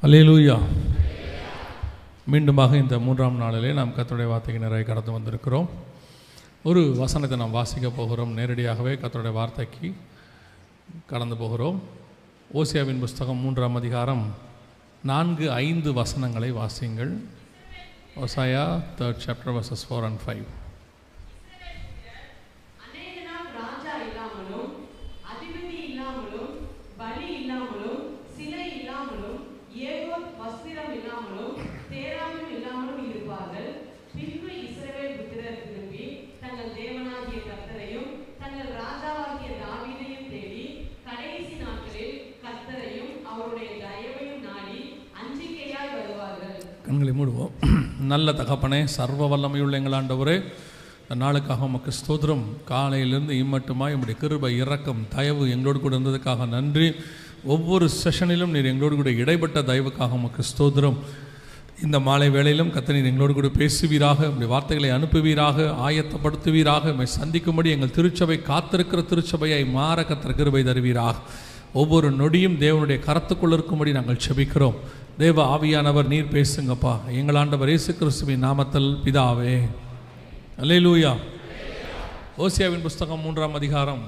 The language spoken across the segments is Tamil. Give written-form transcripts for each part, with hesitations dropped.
அல்லேலூயா. மீண்டுமாக இந்த 3ஆம் நாளிலே நாம் கர்த்தருடைய வார்த்தைக்கு நிறைய கடந்து வந்திருக்கிறோம். ஒரு வசனத்தை நாம் வாசிக்க போகிறோம். நேரடியாகவே கர்த்தருடைய வார்த்தைக்கு கடந்து போகிறோம். ஓசியாவின் புஸ்தகம் 3ஆம் அதிகாரம் 4-5 வசனங்களை வாசியுங்கள். ஓசாயா 3rd chapter verses 4 and 5. கண்களை மூடுவோம். நல்ல தகப்பனே, சர்வ வல்லமையுள்ள எங்கள் ஆண்டவரே, இந்த நாளுக்காக உமக்கு ஸ்தோத்திரம். காலையிலிருந்து இம்மட்டுமாய் உம்முடைய கிருபை, இரக்கம், தயவு எங்களோடு கூட இருந்ததுக்காக நன்றி. ஒவ்வொரு செஷனிலும் நீர் எங்களோடு கூட இடைப்பட்ட தயவுக்காக உமக்கு ஸ்தோத்திரம். இந்த மாலை வேளையிலும் கர்த்தர் நீர் எங்களோடு கூட பேசுவீராக, உம்முடைய வார்த்தைகளை அனுப்புவீராக, ஆயத்தப்படுத்துவீராக. உம்மை சந்திக்கும்படி எங்கள் திருச்சபை காத்திருக்கிற திருச்சபையை மாற கர்த்தர் கிருபை தருவீராக. ஒவ்வொரு நொடியும் தேவனுடைய கரத்துக்குள் இருக்கும்படி நாங்கள் செபிக்கிறோம். தேவ ஆவியானவர் நீர் பேசுங்கப்பா. எங்கள் ஆண்டவர் இயேசு கிறிஸ்துவின் நாமத்தில் பிதாவே, அல்லேலூயா. ஓசியாவின் புஸ்தகம் 3ஆம் அதிகாரம்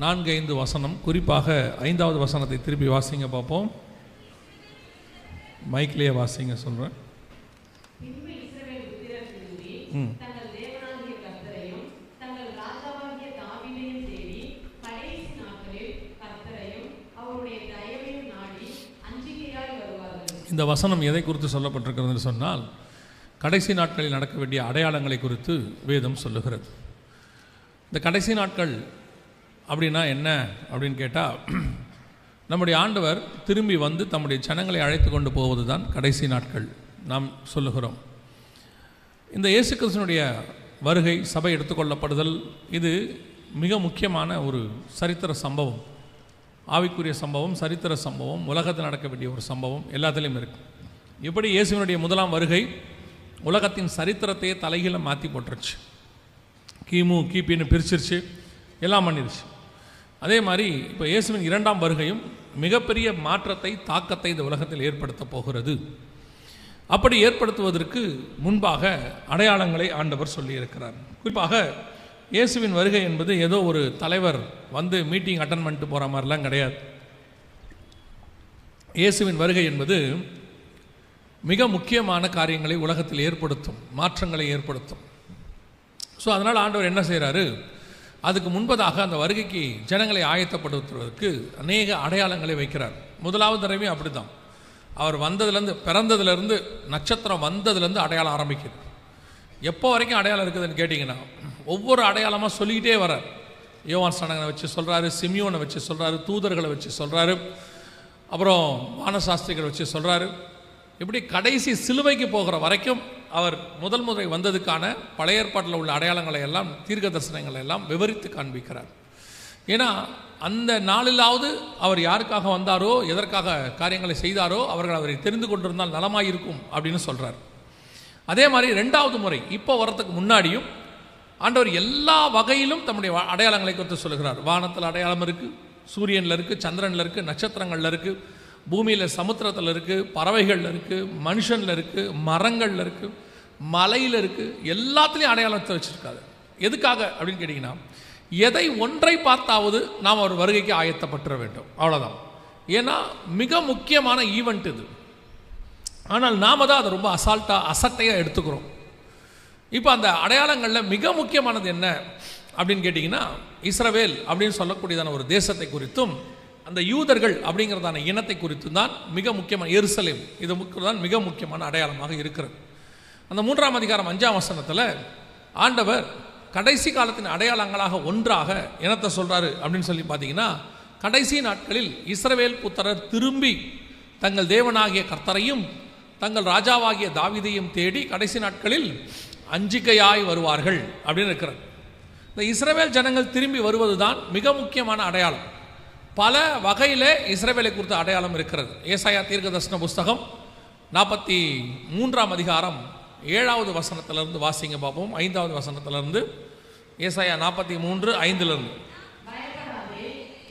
4-5 வசனம், குறிப்பாக 5வது வசனத்தை திருப்பி வாசிங்க பார்ப்போம். மைக்லேயே வாசிங்க சொல்கிறேன். இந்த வசனம் எதை குறித்து சொல்லப்பட்டிருக்கிறது சொன்னால், கடைசி நாட்களில் நடக்க வேண்டிய அடையாளங்களை குறித்து வேதம் சொல்லுகிறது. இந்த கடைசி நாட்கள் அப்படின்னா என்ன அப்படின்னு கேட்டால், நம்முடைய ஆண்டவர் திரும்பி வந்து தம்முடைய ஜனங்களை அழைத்து கொண்டு போவது தான் கடைசி நாட்கள் நாம் சொல்லுகிறோம். இந்த இயேசு கிறிஸ்துவினுடைய வருகை, சபை எடுத்துக்கொள்ளப்படுதல், இது மிக முக்கியமான ஒரு சரித்திர சம்பவம். ஆவிக்குரிய சம்பவம், சரித்திர சம்பவம், உலகத்தில் நடக்க வேண்டிய ஒரு சம்பவம் எல்லாத்திலையும் இருக்குது. இப்படி இயேசுவினுடைய முதலாம் வருகை உலகத்தின் சரித்திரத்தையே தலைகீழ மாற்றி போட்டுருச்சு. கிபின்னு பிரிச்சிருச்சு, எல்லாம் பண்ணிருச்சு. அதே மாதிரி இப்போ இயேசுவின் 2ஆம் வருகையும் மிகப்பெரிய மாற்றத்தை, தாக்கத்தை இந்த உலகத்தில் ஏற்படுத்த போகிறது. அப்படி ஏற்படுத்துவதற்கு முன்பாக அடையாளங்களை ஆண்டவர் சொல்லியிருக்கிறார். குறிப்பாக இயேசுவின் வருகை என்பது ஏதோ ஒரு தலைவர் வந்து மீட்டிங் அட்டன் பண்ணிட்டு போகிற மாதிரிலாம் கிடையாது. இயேசுவின் வருகை என்பது மிக முக்கியமான காரியங்களை உலகத்தில் ஏற்படுத்தும், மாற்றங்களை ஏற்படுத்தும். ஸோ அதனால் ஆண்டவர் என்ன செய்கிறாரு, அதுக்கு முன்பதாக அந்த வருகைக்கு ஜனங்களை ஆயத்தப்படுத்துவதற்கு அநேக அடையாளங்களை வைக்கிறார். முதலாவது தடவையும் அப்படி தான். அவர் வந்ததுலேருந்து, பிறந்ததுலேருந்து, நட்சத்திரம் வந்ததுலேருந்து அடையாளம் ஆரம்பிக்குது. எப்போ வரைக்கும் அடையாளம் இருக்குதுன்னு கேட்டிங்கன்னா, ஒவ்வொரு அடையாளமாக சொல்லிக்கிட்டே வர்றார். யோவான் ஸ்நானகனை வச்சு சொல்கிறாரு, சிமியோனை வச்சு சொல்கிறாரு, தூதர்களை வச்சு சொல்கிறாரு, அப்புறம் வானசாஸ்திரிகளை வச்சு சொல்கிறாரு. இப்படி கடைசி சிலுவைக்கு போகிற வரைக்கும் அவர் முதல் முறை வந்ததுக்கான பழைய ஏற்பாட்டில் உள்ள அடையாளங்களை எல்லாம், தீர்க்க தரிசனங்களை எல்லாம் விவரித்து காண்பிக்கிறார். ஏன்னா அந்த நாளிலாவது அவர் யாருக்காக வந்தாரோ, எதற்காக காரியங்களை செய்தாரோ, அவர்கள் அவரை தெரிந்து கொண்டிருந்தால் நலமாயிருக்கும் அப்படின்னு சொல்கிறார். அதே மாதிரி 2வது முறை இப்போ வரத்துக்கு முன்னாடியும் ஆண்டவர் எல்லா வகையிலும் தம்முடைய அடையாளங்களை குறித்து சொல்லுகிறார். வானத்தில் அடையாளம் இருக்குது, சூரியனில் இருக்குது, சந்திரனில் இருக்குது, நட்சத்திரங்களில் இருக்குது, பூமியில், சமுத்திரத்தில் இருக்குது, பறவைகளில் இருக்குது, மனுஷனில் இருக்குது, மரங்களில் இருக்குது, மலையில் இருக்குது, எல்லாத்துலேயும் அடையாளத்தை வச்சுருக்காரு. எதுக்காக அப்படின்னு கேட்டிங்கன்னா, எதை ஒன்றை பார்த்தாவது நாம் ஒரு வருகைக்கு ஆயத்தப்பட்டுற வேண்டும், அவ்வளோதான். ஏன்னா மிக முக்கியமான ஈவெண்ட் இது. ஆனால் நாம் தான் அதை ரொம்ப அசட்டையாக எடுத்துக்கிறோம். இப்போ அந்த அடையாளங்களில் மிக முக்கியமானது என்ன அப்படின்னு கேட்டிங்கன்னா, இஸ்ரவேல் அப்படின்னு சொல்லக்கூடியதான ஒரு தேசத்தை குறித்தும், அந்த யூதர்கள் அப்படிங்கிறதான இனத்தை குறித்து தான் மிக முக்கியமான, எருசலேம், இது தான் மிக முக்கியமான அடையாளமாக இருக்கிறது. அந்த 3ஆம் அதிகாரம் 5ஆம் வசனத்தில் ஆண்டவர் கடைசி காலத்தின் அடையாளங்களாக ஒன்றாக இனத்தை சொல்கிறாரு அப்படின்னு சொல்லி பார்த்தீங்கன்னா, கடைசி நாட்களில் இஸ்ரவேல் புத்திரர் திரும்பி தங்கள் தேவனாகிய கர்த்தரையும் தங்கள் ராஜாவாகிய தாவீதையும் தேடி கடைசி நாட்களில் அஞ்சிக்கையாய் வருவார்கள் அப்படின்னு இருக்கிறது. இந்த இஸ்ரவேல் ஜனங்கள் திரும்பி வருவது தான் மிக முக்கியமான அடையாளம். பல வகையில் இஸ்ரவேலை குறித்த அடையாளம் இருக்கிறது. ஏசாயா தீர்க்கதரிசன புஸ்தகம் 43ஆம் அதிகாரம் 7வது வசனத்திலிருந்து வாசிங்க பார்ப்போம். 5வது வசனத்திலிருந்து, ஏசாயா 43:5.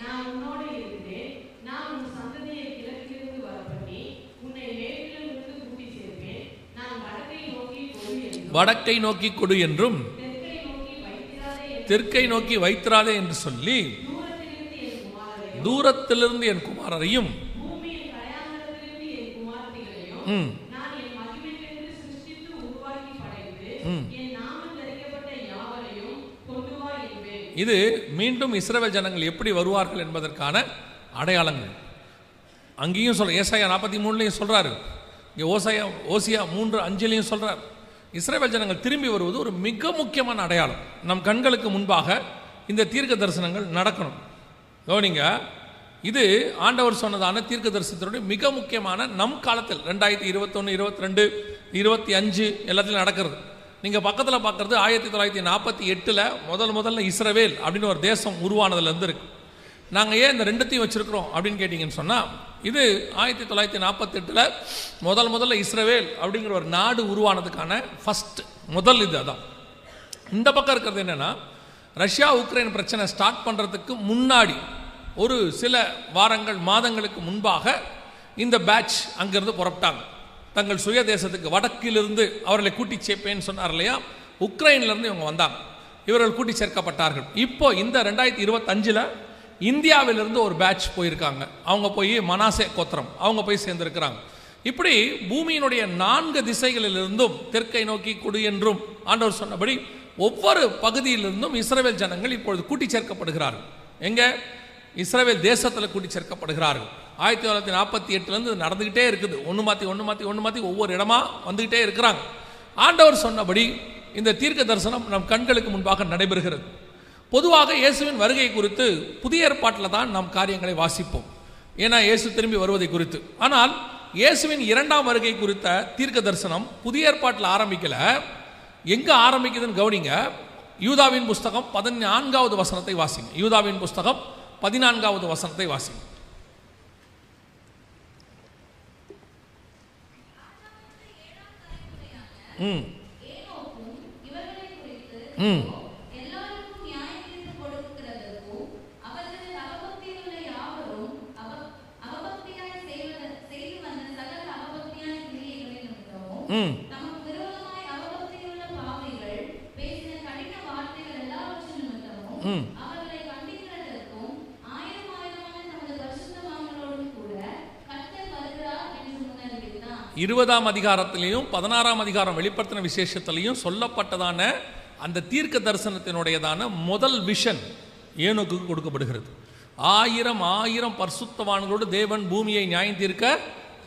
நான் உன்னோடு இருக்கிறேன், நான் உன் சந்ததியை கிழக்கிலிருந்து வரப்பண்ணி உன்னை வடக்கை நோக்கி கொடு என்றும் தெற்கை நோக்கி வைத்திராதே என்று சொல்லி தூரத்திலிருந்து என் குமாரரையும் இது மீண்டும் இஸ்ரவேல் ஜனங்கள் எப்படி வருவார்கள் என்பதற்கான அடையாளங்கள். அங்கேயும் சொல்ற ஏசாயா 43 சொல்றாரு, இங்கே ஓசியா 3:5 சொல்றார். இஸ்ரவேல் ஜனங்கள் திரும்பி வருவது ஒரு மிக முக்கியமான அடையாளம். நம் கண்களுக்கு முன்பாக இந்த தீர்க்க தரிசனங்கள் நடக்கணும். கவனிங்க, இது ஆண்டவர் சொன்னதான தீர்க்க தரிசனத்தினுடைய மிக முக்கியமான நம் காலத்தில் 2021, 22, 25 எல்லாத்திலும் நடக்கிறது. நீங்கள் பக்கத்தில் பார்க்குறது 1948 முதல்ல இஸ்ரவேல் அப்படின்னு ஒரு தேசம் உருவானதுலேருந்து இருக்கு. நாங்கள் ஏன் இந்த ரெண்டுத்தையும் வச்சுருக்கிறோம் அப்படின்னு கேட்டிங்கன்னு சொன்னால், இது 1948 முதல்ல இஸ்ரவேல் அப்படிங்கிற ஒரு நாடு உருவானதுக்கான முதல் இது அதான். இந்த பக்கம் இருக்கிறது என்னென்னா, ரஷ்யா உக்ரைன் பிரச்சனை ஸ்டார்ட் பண்ணுறதுக்கு முன்னாடி ஒரு சில வாரங்கள் மாதங்களுக்கு முன்பாக இந்த பேட்ச் அங்கிருந்து புறப்பட்டாங்க. தங்கள் சுய தேசத்துக்கு வடக்கிலிருந்து அவர்களை கூட்டி சேர்ப்பேன்னு சொன்னார் இல்லையா, உக்ரைன்லேருந்து இவங்க வந்தாங்க. இவர்கள் கூட்டி சேர்க்கப்பட்டார்கள். இப்போ இந்த 2025 இந்தியாவிலிருந்து ஒரு பேட்ச் போயிருக்காங்க. அவங்க போய் மனாசே கோத்திரம் அவங்க போய் சேர்ந்திருக்கிறாங்க. இப்படி பூமியினுடைய 4 திசைகளிலிருந்தும் தெற்கை நோக்கி கொடு என்றும் ஆண்டவர் சொன்னபடி ஒவ்வொரு பகுதியிலிருந்தும் இஸ்ரவேல் ஜனங்கள் இப்பொழுது கூட்டி சேர்க்கப்படுகிறார்கள். எங்க? இஸ்ரவேல் தேசத்தில் கூட்டி சேர்க்கப்படுகிறார்கள். 1948 நடந்துகிட்டே இருக்குது. ஒன்று மாற்றி ஒவ்வொரு இடமா வந்துகிட்டே இருக்கிறாங்க. ஆண்டவர் சொன்னபடி இந்த தீர்க்க தரிசனம் நம் கண்களுக்கு முன்பாக நடைபெறுகிறது. பொதுவாக இயேசுவின் வருகை குறித்து புதிய ஏற்பாட்டில் தான் நாம் காரியங்களை வாசிப்போம், ஏன்னா இயேசு திரும்பி வருவதை குறித்து. ஆனால் இயேசுவின் 2ஆம் வருகை குறித்த தீர்க்க தரிசனம் புதிய ஏற்பாட்டில் ஆரம்பிக்கல. எங்க ஆரம்பிக்குதுன்னு கவனிங்க. யூதாவின் புஸ்தகம் 14வது வசனத்தை வாசிங்க. யூதாவின் புஸ்தகம் 14வது வசனத்தை வாசிங்க. இருபதாம் அதிகாரத்திலையும் 16ஆம் அதிகாரம் வெளிப்படுத்தின விசேஷத்திலையும் சொல்லப்பட்டதான அந்த தீர்க்க தரிசனத்தினுடையதான முதல் விஷன் ஏனோக்கு கொடுக்கப்படுகிறது. 1000 பரிசுத்தவான்களோடு தேவன் பூமியை நியாயம் தீர்க்க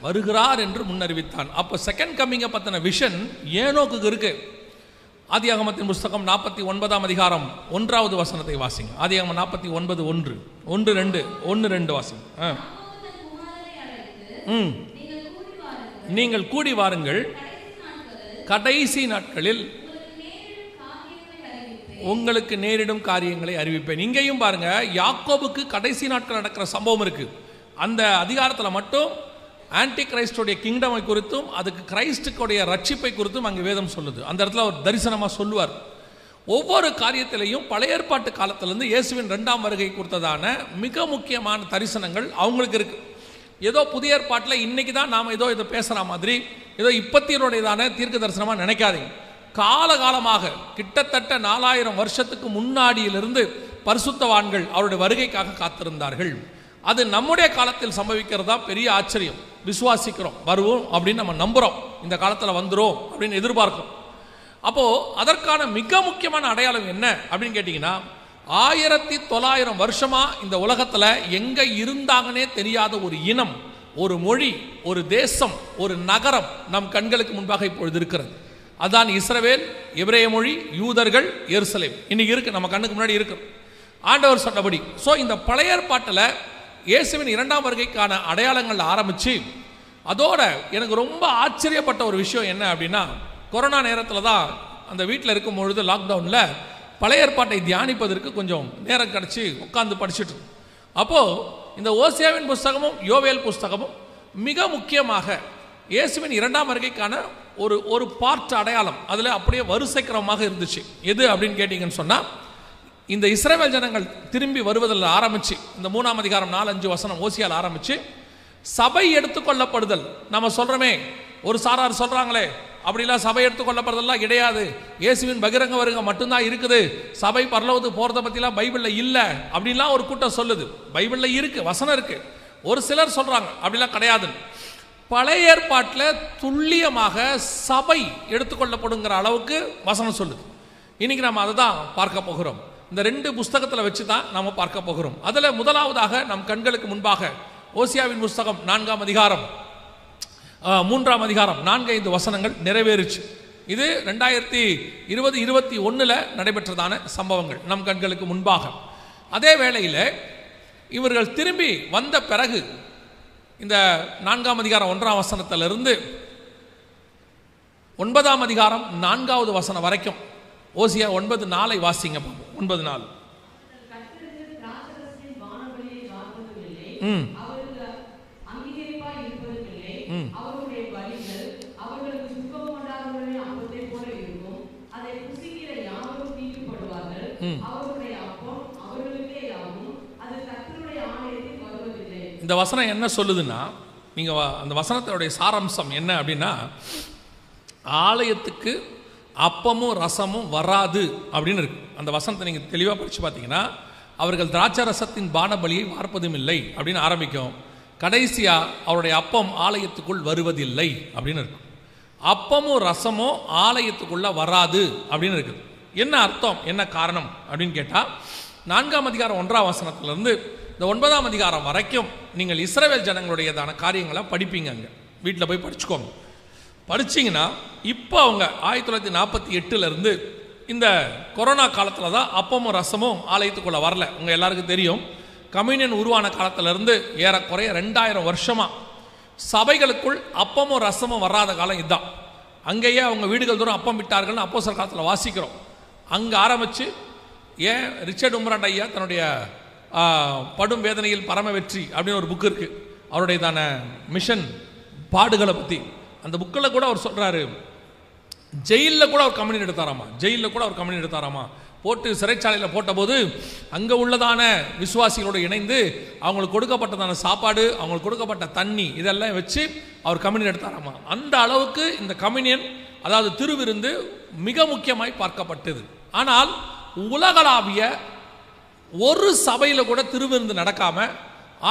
வருகிறார் என்று முன்னறிவித்தான். அப்போ செகண்ட் கம்மிங்கை பற்றின விஷன் ஏனோக்கு இருக்கு. ஆதியாகமத்தின் புஸ்தகம் 49ஆம் அதிகாரம் 1வது வசனத்தை வாசிங்க. ஆதியாகமம் 49:1, 1-2 வாசிங்க. நீங்கள் கூடி வாருங்கள், கடைசி நாட்களில் உங்களுக்கு நேரிடும் காரியங்களை அறிவிப்பேன். இங்கேயும் பாருங்க, யாக்கோபுக்கு கடைசி நாட்கள் நடக்கிற சம்பவம் இருக்கு. அந்த அதிகாரத்தில் மட்டும் ஆன்டி கிரைஸ்டோடைய கிங்டமை குறித்தும் அதுக்கு கிரைஸ்டுடைய ரட்சிப்பை குறித்தும் அங்கே வேதம் சொல்லுது. அந்த இடத்துல ஒரு தரிசனமாக சொல்லுவார். ஒவ்வொரு காரியத்திலையும் பழைய ஏற்பாட்டு காலத்திலிருந்து இயேசுவின் 2ஆம் வருகை குறித்ததான மிக முக்கியமான தரிசனங்கள் அவங்களுக்கு இருக்கு. ஏதோ புதிய ஏற்பாட்டில் இன்னைக்கு தான் நாம் ஏதோ இதை பேசுகிற மாதிரி ஏதோ இப்பத்தினுடையதான தீர்க்க தரிசனமாக நினைக்காதீங்க. காலகாலமாக கிட்டத்தட்ட 4000 வருஷத்துக்கு முன்னாடியிலிருந்து பரிசுத்தவான்கள் அவருடைய வருகைக்காக காத்திருந்தார்கள். அது நம்முடைய காலத்தில் சம்பவிக்கிறதா பெரிய ஆச்சரியம். விசுவாசிக்கிறோம், வருவோம் அப்படின்னு நம்ம நம்புகிறோம், இந்த காலத்தில் வந்துடும் அப்படின்னு எதிர்பார்க்கிறோம். அப்போது அதற்கான மிக முக்கியமான அடையாளம் என்ன அப்படின்னு கேட்டிங்கன்னா, 1900 வருஷமாக இந்த உலகத்தில் எங்கே இருந்தாங்கன்னே தெரியாத ஒரு இனம், ஒரு மொழி, ஒரு தேசம், ஒரு நகரம் நம் கண்களுக்கு முன்பாக இப்பொழுது இருக்கிறது. அதான் இஸ்ரவேல், எபிரேய மொழி, யூதர்கள், எருசலேம். இன்னைக்கு இருக்கு, நம்ம கண்ணுக்கு முன்னாடி இருக்கு ஆண்டவர் சொன்னபடி. ஸோ இந்த பழைய ஏற்பாட்டில் இயேசுவின் 2ஆம் வருகைக்கான அடையாளங்கள் ஆரம்பித்து, அதோட எனக்கு ரொம்ப ஆச்சரியப்பட்ட ஒரு விஷயம் என்ன அப்படின்னா, கொரோனா நேரத்தில் தான் அந்த வீட்டில் இருக்கும் பொழுது லாக்டவுனில் பழைய ஏற்பாட்டை தியானிப்பதற்கு கொஞ்சம் நேரம் கிடச்சி உட்காந்து படிச்சுட்டு, அப்போது இந்த ஓசியாவின் புஸ்தகமும் யோவேல் புஸ்தகமும் மிக முக்கியமாக இயேசுவின் 2ஆம் வருகைக்கான ஒரு பார்ட் அடையாளம் அதில் அப்படியே வரிசைக்கிரமமாக இருந்துச்சு. எது அப்படின்னு கேட்டிங்கன்னு சொன்னால், இந்த இஸ்ரவேல் ஜனங்கள் திரும்பி வருவதில் ஆரம்பித்து இந்த 3ஆம் அதிகாரம் 4-5 வசனம் ஓசியால் ஆரம்பித்து சபை எடுத்துக்கொள்ளப்படுதல். நம்ம சொல்கிறோமே, ஒரு சாரார் சொல்கிறாங்களே அப்படிலாம் சபை எடுத்துக்கொள்ளப்படுறதெல்லாம் கிடையாது, இயேசுவின் பகிரங்க வருகை மட்டும்தான் இருக்குது, சபை பரலோகத்துக்கு போகிறத பற்றிலாம் பைபிளில் இல்லை அப்படின்லாம் ஒரு கூட்டம் சொல்லுது. பைபிளில் இருக்குது, வசனம் இருக்குது. ஒரு சிலர் சொல்கிறாங்க அப்படிலாம் கிடையாதுன்னு. பழைய ஏற்பாட்டில் துல்லியமாக சபை எடுத்துக்கொள்ளப்படுங்கிற அளவுக்கு வசனம் சொல்லுது. இன்னைக்கு நம்ம அதை தான் பார்க்க போகிறோம். இந்த 2 புஸ்தகத்தில் வச்சு தான் நம்ம பார்க்க போகிறோம். அதில் முதலாவதாக நம் கண்களுக்கு முன்பாக ஓசியாவின் புஸ்தகம் 4ஆம் அதிகாரம் 3ஆம் அதிகாரம் 4-5 வசனங்கள் நிறைவேறுச்சு. இது 2020-21 நடைபெற்றதான சம்பவங்கள் நம் கண்களுக்கு முன்பாக. அதே வேளையில் இவர்கள் திரும்பி வந்த பிறகு இந்த 4ஆம் அதிகாரம் 1ஆம் வசனத்திலிருந்து 9ஆம் அதிகாரம் 4வது வசனம் வரைக்கும் ஓசியா 9:4 வாசிங்க. 9:4. இந்த வசனம் என்ன சொல்லுதுன்னா, நீங்க அந்த வசனத்தினுடைய சாராம்சம் என்ன அப்படின்னா, ஆலயத்துக்கு அப்பமும் ரசமும் வராது அப்படின்னு இருக்கு. அந்த வசனத்தை நீங்கள் தெளிவாக படித்து பார்த்தீங்கன்னா, அவர்கள் திராட்சை ரசத்தின் பானபலியை வார்ப்பதும் இல்லை அப்படின்னு ஆரம்பிக்கும். கடைசியாக அவருடைய அப்பம் ஆலயத்துக்குள் வருவதில்லை அப்படின்னு இருக்கும். அப்பமும் ரசமும் ஆலயத்துக்குள்ளே வராது அப்படின்னு இருக்குது. என்ன அர்த்தம், என்ன காரணம் அப்படின்னு கேட்டால், 4ஆம் அதிகாரம் 1ஆம் வசனத்திலிருந்து இந்த 9ஆம் அதிகாரம் வரைக்கும் நீங்கள் இஸ்ரவேல் ஜனங்களுடையதான காரியங்களை படிப்பீங்க. அங்கே வீட்டில் போய் படிச்சுக்கோங்க. படிச்சிங்கன்னா இப்போ அவங்க 1948 இந்த கொரோனா காலத்தில் தான் அப்பமும் ரசமும் ஆலயத்துக்குள்ளே வரல. உங்கள் எல்லாருக்கும் தெரியும், கம்யூனியன் உருவான காலத்திலிருந்து ஏறக்குறைய 2000 வருஷமாக சபைகளுக்குள் அப்பமும் ரசமும் வராத காலம் இதுதான். அங்கேயே அவங்க வீடுகள் தூரம் அப்பம் விட்டார்கள்னு அப்போஸ்தலர் காலத்தில் வாசிக்கிறோம். அங்கே ஆரம்பித்து ஏன் ரிச்சர்ட் உம்ராண்ட் ஐயா தன்னுடைய படும் வேதனையில் பரம வெற்றி அப்படின்னு ஒரு புக் இருக்குது, அவருடையதான மிஷன் பாடுகளை பற்றி. அந்த புக்கில் கூட அவர் சொல்கிறாரு, ஜெயிலில் கூட அவர் கம்யூனியன் எடுத்தாராமா, போட்டு சிறைச்சாலையில் போட்டபோது அங்கே உள்ளதான விசுவாசிகளோடு இணைந்து அவங்களுக்கு கொடுக்கப்பட்டதான சாப்பாடு, அவங்களுக்கு கொடுக்கப்பட்ட தண்ணி, இதெல்லாம் வச்சு அவர் கம்யூனியன் எடுத்தாராமா. அந்த அளவுக்கு இந்த கம்யூனியன், அதாவது திருவிருந்து, மிக முக்கியமாய் பார்க்கப்பட்டது. ஆனால் உலகளாவிய ஒரு சபையில் கூட திருவிருந்து நடக்காம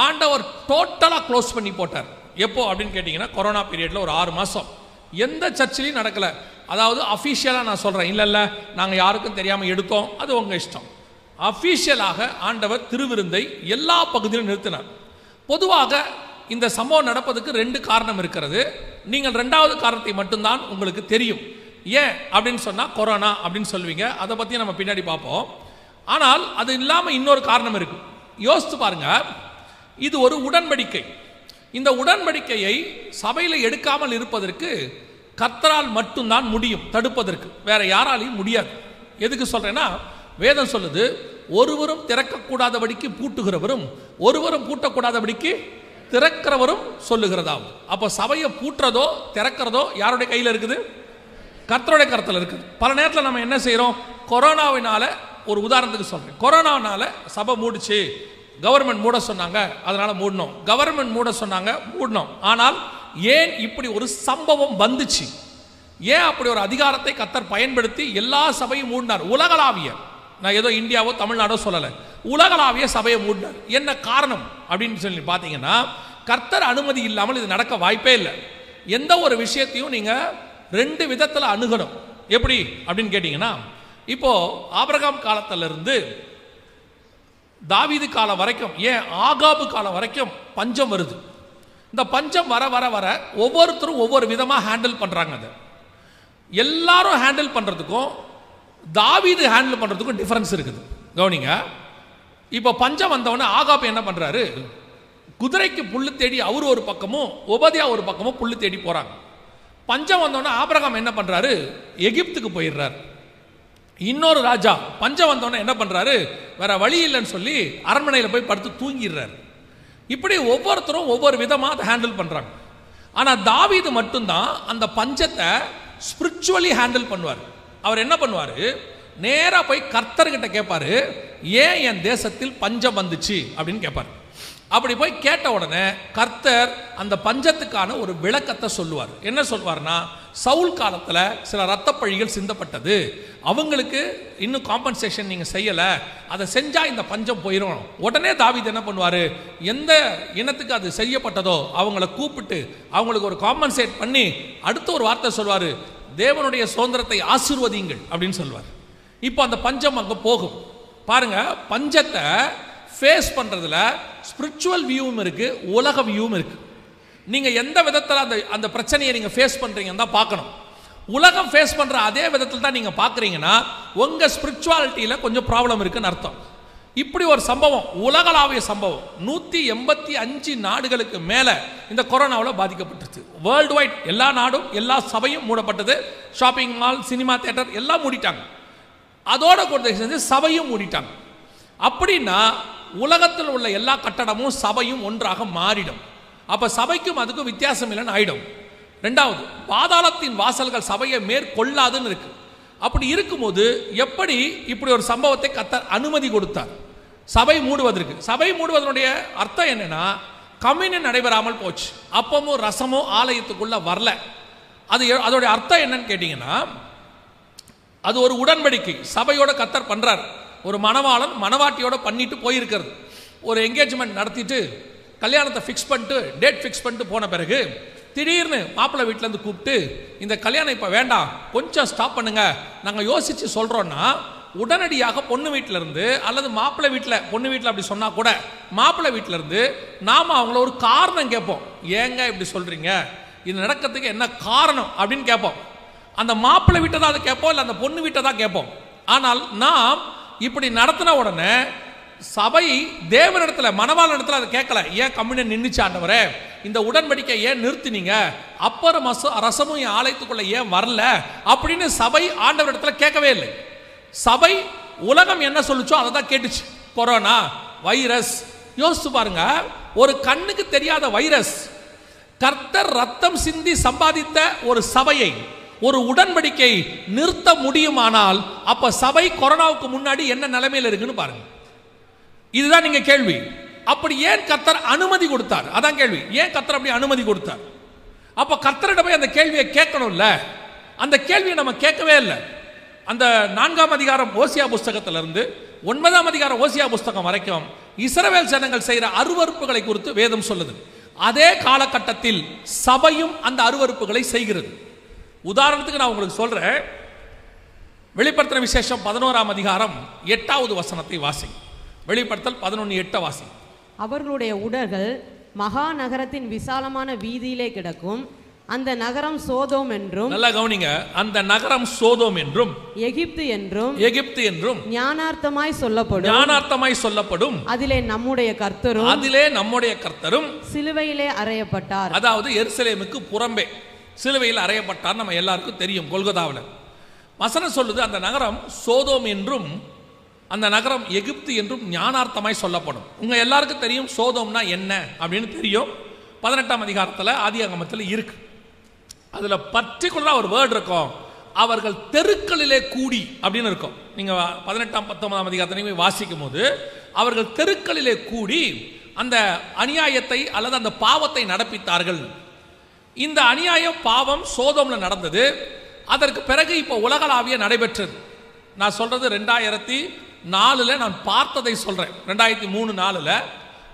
ஆண்டவர் டோட்டலாக க்ளோஸ் பண்ணி போட்டார். எப்போ அப்படின்னு கேட்டிங்கன்னா, கொரோனா பீரியடில் ஒரு 6 மாதம் எந்த சர்ச்சிலையும் நடக்கலை. அதாவது அஃபீஷியலாக நான் சொல்கிறேன், இல்லை நாங்கள் யாருக்கும் தெரியாமல் எடுத்தோம், அது உங்கள் இஷ்டம். அஃபீஷியலாக ஆண்டவர் திருவிருந்தை எல்லா பகுதியிலும் நிறுத்தினார். பொதுவாக இந்த சம்பவம் நடப்பதுக்கு 2 காரணம் இருக்கிறது. நீங்கள் 2வது காரணத்தை மட்டும்தான் உங்களுக்கு தெரியும். ஏன் அப்படின்னு சொன்னால் கொரோனா அப்படின்னு சொல்லுவீங்க, அதை பற்றி நம்ம பின்னாடி பார்ப்போம். ஆனால் அது இல்லாமல் இன்னொரு காரணம் இருக்குது. யோசித்து பாருங்க, இது ஒரு உடன்படிக்கை. இந்த உடன்படிக்கையை சபையில் எடுக்காமல் இருப்பதற்கு கர்த்தரால் மட்டும்தான் முடியும், தடுப்பதற்கு வேற யாராலையும் முடியாது. எதுக்கு சொல்றேன்னா, வேதம் சொல்லுது, ஒருவரும் திறக்கக்கூடாதபடிக்கு பூட்டுகிறவரும் ஒருவரும் பூட்டக்கூடாதபடிக்கு திறக்கிறவரும் சொல்லுகிறதாவது. அப்போ சபையை பூட்டுறதோ திறக்கிறதோ யாருடைய கையில் இருக்குது? கர்த்தருடைய கருத்தில் இருக்குது. பல நேரத்தில் நம்ம என்ன செய்கிறோம், கொரோனாவினால, ஒரு உதாரணத்துக்கு சொல்றேன், கொரோனாவினால சபை மூடிச்சு, கவர்மெண்ட் மூட சொன்னாங்க, அதனால மூடணும், கவர்மெண்ட் மூட சொன்னாங்க, மூடணும். ஆனால் ஏன் இப்படி ஒரு சம்பவம் வந்துச்சு? ஏன் அப்படி ஒரு அதிகாரத்தை கர்த்தர் பயன்படுத்தி எல்லா சபையும் மூடினார்? உலகளாவிய, நான் ஏதோ இந்தியாவோ தமிழ்நாடோ சொல்லலை, உலகளாவிய சபையை மூடினார். என்ன காரணம் அப்படின்னு சொல்லி பார்த்தீங்கன்னா, கர்த்தர் அனுமதி இல்லாமல் இது நடக்க வாய்ப்பே இல்லை. எந்த ஒரு விஷயத்தையும் நீங்க 2 விதத்தில் அணுகணும். எப்படி அப்படின்னு கேட்டீங்கன்னா, இப்போ ஆபிரகாம் காலத்திலிருந்து தாவீது காலம் வரைக்கும், ஏன் ஆகாபு காலம் வரைக்கும் பஞ்சம் வருது. இந்த பஞ்சம் வர வர வர ஒவ்வொருத்தரும் ஒவ்வொரு விதமாக ஹேண்டில் பண்ணுறாங்க. அதை எல்லாரும் ஹேண்டில் பண்ணுறதுக்கும் தாவீது ஹேண்டில் பண்ணுறதுக்கும் டிஃபரன்ஸ் இருக்குது. கவனிங்க, இப்போ பஞ்சம் வந்தவொடனே ஆகாபு என்ன பண்ணுறாரு, குதிரைக்கு புல்லு தேடி அவர் ஒரு பக்கமும் ஒபதியா ஒரு பக்கமும் புல்லு தேடி போகிறாங்க. பஞ்சம் வந்தவொடனே ஆபிரகாம் என்ன பண்ணுறாரு, எகிப்துக்கு போயிடுறார். இன்னொரு ராஜா பஞ்சம் வந்தவொடனே என்ன பண்ணுறாரு, வேற வழி இல்லைன்னு சொல்லி அரண்மனையில் போய் படுத்து தூங்கிடுறாரு. இப்படி ஒவ்வொருத்தரும் ஒவ்வொரு விதமாக அதை ஹேண்டில் பண்ணுறாங்க. ஆனால் தாவீது மட்டும்தான் அந்த பஞ்சத்தை ஸ்பிரிச்சுவலி ஹேண்டில் பண்ணுவார். அவர் என்ன பண்ணுவார், நேராக போய் கர்த்தர்கிட்ட கேட்பாரு, ஏன் என் தேசத்தில் பஞ்சம் வந்துச்சு அப்படின்னு கேட்பார். அப்படி போய் கேட்ட உடனே கர்த்தர் அந்த பஞ்சத்துக்கான ஒரு விளக்கத்தை சொல்லுவார். என்ன சொல்வார்னா, சவுல் காலத்தில் சில இரத்தப்பழிகள் சிந்தப்பட்டது, அவங்களுக்கு இன்னும் காம்பன்சேஷன் நீங்கள் செய்யலை, அதை செஞ்சால் இந்த பஞ்சம் போயிடும். உடனே தாவீது என்ன பண்ணுவார், எந்த இனத்துக்கு அது செய்யப்பட்டதோ அவங்கள கூப்பிட்டு அவங்களுக்கு ஒரு காம்பன்சேட் பண்ணி அடுத்த ஒரு வார்த்தை சொல்வார், தேவனுடைய சுதந்திரத்தை ஆசீர்வதியுங்கள் அப்படின்னு சொல்வார். இப்போ அந்த பஞ்சம் அங்கே போகும். பாருங்க, பஞ்சத்தை ஃபேஸ் பண்ணுறதுல ஸ்பிரிச்சுவல் வியூவும் இருக்குது, உலக வியூவும் இருக்குது. நீங்கள் எந்த விதத்தில் அந்த பிரச்சனையை நீங்கள் ஃபேஸ் பண்ணுறீங்கன்னு தான் பார்க்கணும். உலகம் ஃபேஸ் பண்ணுற அதே விதத்தில் தான் நீங்கள் பார்க்குறீங்கன்னா உங்கள் ஸ்பிரிச்சுவாலிட்டியில் கொஞ்சம் ப்ராப்ளம் இருக்குன்னு அர்த்தம். இப்படி ஒரு சம்பவம், உலகளாவிய சம்பவம், 185 நாடுகளுக்கு மேலே இந்த கொரோனாவில் பாதிக்கப்பட்டுச்சு. வேர்ல்டு வைட் எல்லா நாடும் எல்லா சபையும் மூடப்பட்டது. ஷாப்பிங் மால், சினிமா தியேட்டர் எல்லாம் மூடிட்டாங்க. அதோட கூட சேர்ந்து சபையும் மூடிட்டாங்க. அப்படின்னா உலகத்தில் உள்ள எல்லா கட்டடமும் சபையும் ஒன்றாக மாறிடும். அப்போ சபைக்கும் அதுக்கும் வித்தியாசம் இல்லைன்னு ஆயிடும். ரெண்டாவது, பாதாளத்தின் வாசல்கள் சபையை மேற்கொள்ளாதுன்னு இருக்கு. அப்படி இருக்கும்போது எப்படி இப்படி ஒரு சம்பவத்தை கர்த்தர் அனுமதி கொடுத்தார் சபை மூடுவதற்கு? சபை மூடுவதனுடைய அர்த்தம் என்னன்னா, கம்யூனியன் நடைபெறாமல் போச்சு, அப்பமும் ரசமும் ஆலயத்துக்குள்ள வரல. அதோடைய அர்த்தம் என்னன்னு கேட்டீங்கன்னா, அது ஒரு உடன்படிக்கை சபையோட கர்த்தர் பண்றார். ஒரு மணவாளன் மணவாட்டியோட பண்ணிட்டு போயிருக்கிறது. ஒரு என்கேஜ்மெண்ட் நடத்திட்டு கல்யாணத்தை ஃபிக்ஸ் பண்ணிட்டு டேட் ஃபிக்ஸ் பண்ணிட்டு போன பிறகு திடீர்னு மாப்பிள்ளை வீட்டிலேருந்து கூப்பிட்டு, இந்த கல்யாணம் இப்போ வேண்டாம், கொஞ்சம் ஸ்டாப் பண்ணுங்க, நாங்கள் யோசித்து சொல்கிறோன்னா உடனடியாக பொண்ணு வீட்டிலேருந்து அல்லது மாப்பிள்ளை வீட்டில், பொண்ணு வீட்டில் அப்படி சொன்னால் கூட மாப்பிள்ளை வீட்டிலேருந்து நாம் அவங்கள ஒரு காரணம் கேட்போம். ஏங்க இப்படி சொல்கிறீங்க, இது நடக்கிறதுக்கு என்ன காரணம் அப்படின்னு கேட்போம். அந்த மாப்பிள்ளை வீட்டை தான் அதை கேட்போம், இல்லை அந்த பொண்ணு வீட்டை தான் கேட்போம். ஆனால் நாம் இப்படி நடத்தின உடனே சபை தேவனிடத்தில், மணவாள இடத்துல அதை கேட்கல. ஏன் கம்யூனியன் நின்றுச்சு ஆண்டவரே, இந்த உடன்படிக்கை ஏன் நிறுத்தினீங்க, அப்புறம் ரசமும் என் ஆலயத்துக்குள்ள ஏன் வரல அப்படின்னு சபை ஆண்டவர் இடத்துல கேட்கவே இல்லை. சபை உலகம் என்ன சொல்லுச்சோ அதை தான் கேட்டுச்சு. கொரோனா வைரஸ், யோசிச்சு பாருங்க, ஒரு கண்ணுக்கு தெரியாத வைரஸ் கர்த்தர் ரத்தம் சிந்தி சம்பாதித்த ஒரு சபையை, ஒரு உடன்படிக்கை நிறுத்த முடியுமானால் அப்ப சபை கொரோனாவுக்கு முன்னாடி என்ன நிலைமையில் இருக்குன்னு பாருங்க. இதுதான் நீங்க கேள்வி. அப்படி ஏன் கர்த்தர் அனுமதி கொடுத்தார்? அதான் கேள்வி. ஏன் கர்த்தர் அப்படி அனுமதி கொடுத்தார்? அப்ப கர்த்தரிடம் போய் அந்த கேள்வியை கேட்கணும்ல. அந்த கேள்வியை நம்ம கேட்கவே இல்லை. அந்த 4ஆம் அதிகாரம் ஓசியா புஸ்தகத்திலிருந்து 9ஆம் அதிகாரம் ஓசியா புஸ்தகம் வரைக்கும் இஸ்ரவேல் ஜனங்கள் செய்கிற அருவருப்புகளை குறித்து வேதம் சொல்லுது. அதே காலகட்டத்தில் சபையும் அந்த அருவருப்புகளை செய்கிறது. உதாரணத்துக்கு நான் உங்களுக்கு சொல்றேன். வெளிப்படுத்தின விசேஷம் 11ஆம் அதிகாரம் 8வது வசனத்தை வாசி. வெளிப்படுத்தல் 11:8 வாசி. அவர்களுடைய உடல்கள் மகா நகரத்தின் விசாலமான வீதியிலே கிடக்கும். அந்த நகரம் சோதோம் என்றும், நல்லா கவனிங்க, அந்த நகரம் சோதோம் என்றும் எகிப்து என்றும் ஞானார்த்தமாய் சொல்லப்படும். அதிலே நம்முடைய கர்த்தரும் சிலுவையிலே அறையப்பட்டார். அதாவது எருசலேமுக்கு புறம்பே சிலுவையில் அறையப்பட்டார். நம்ம எல்லாருக்கும் தெரியும், கொல்கத்தாவில். வசனம் சொல்லுது, அந்த நகரம் சோதோம் என்றும் அந்த நகரம் எகிப்து என்றும் ஞானார்த்தமாய் சொல்லப்படும். உங்க எல்லாருக்கும் தெரியும் சோதோம்னா என்ன அப்படின்னு தெரியும். 18ஆம் அதிகாரத்தில் ஆதியாகமத்தில் இருக்கு. அதுல பர்டிகுலரா ஒரு வேர்டு இருக்கும், அவர்கள் தெருக்களிலே கூடி அப்படின்னு இருக்கும். நீங்க 18ஆம் 19ஆம் அதிகாரத்தை வாசிக்கும் போது அவர்கள் தெருக்களிலே கூடி அந்த அநியாயத்தை அல்லது அந்த பாவத்தை நடப்பித்தார்கள். இந்த அநியாயம் பாவம் சோதோம்ல நடந்தது. அதற்கு பிறகு இப்போ உலகளாவிய நடைபெற்றது. நான் சொல்றது 2004 நான் பார்த்ததை சொல்றேன். 2003-4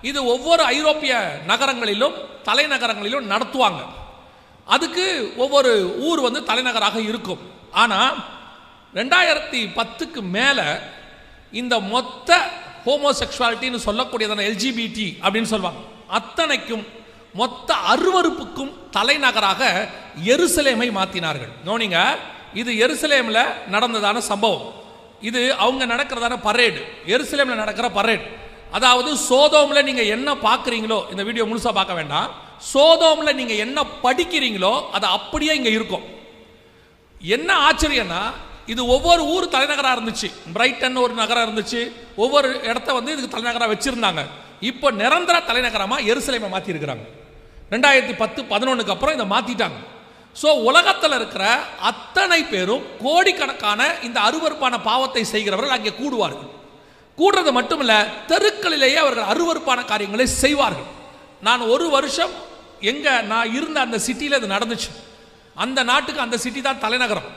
இது ஒவ்வொரு ஐரோப்பிய நகரங்களிலும் தலைநகரங்களிலும் நடத்துவாங்க. அதுக்கு ஒவ்வொரு ஊர் தலைநகராக இருக்கும். ஆனா 2010க்கு மேல இந்த மொத்த ஹோமோசெக்சுவாலிட்டின்னு சொல்லக்கூடியதான எல்ஜிபிடி அப்படின்னு சொல்லுவாங்க, அத்தனைக்கும் மொத்த அருவருப்புக்கும் தலைநகராக எருசலேமை மாற்றினார்கள். கவனிங்க, இது எருசலேம்ல நடந்ததான சம்பவம். இது அவங்க நடக்கிறதான பரேடு, எருசலேம்ல நடக்கிற பரேடு. அதாவது சோதோம்ல நீங்க என்ன பார்க்குறீங்களோ, இந்த வீடியோ முழுசா பார்க்க வேண்டாம், சோதோம்ல நீங்க என்ன படிக்கிறீங்களோ அது அப்படியே இங்க இருக்கும். என்ன ஆச்சரியம்னா, இது ஒவ்வொரு ஊர் தலைநகராக இருந்துச்சு. பிரைட்டன் ஒரு நகரம் இருந்துச்சு, ஒவ்வொரு இடத்த இதுக்கு தலைநகராக வச்சிருந்தாங்க. இப்போ நிரந்தர தலைநகரமா எருசலேமை மாற்றி இருக்கிறாங்க. 2010-11க்கு அப்புறம் இதை மாத்திட்டாங்க. ஸோ உலகத்தில் இருக்கிற அத்தனை பேரும் கோடிக்கணக்கான இந்த அருவருப்பான பாவத்தை செய்கிறவர்கள் அங்கே கூடுவார்கள். கூடுறது மட்டுமல்ல, தெருக்களிலேயே அவர்கள் அருவருப்பான காரியங்களை செய்வார்கள். நான் ஒரு வருஷம் நான் இருந்த அந்த சிட்டியில் இது நடந்துச்சு. அந்த நாட்டுக்கு அந்த சிட்டி தான் தலைநகரம்.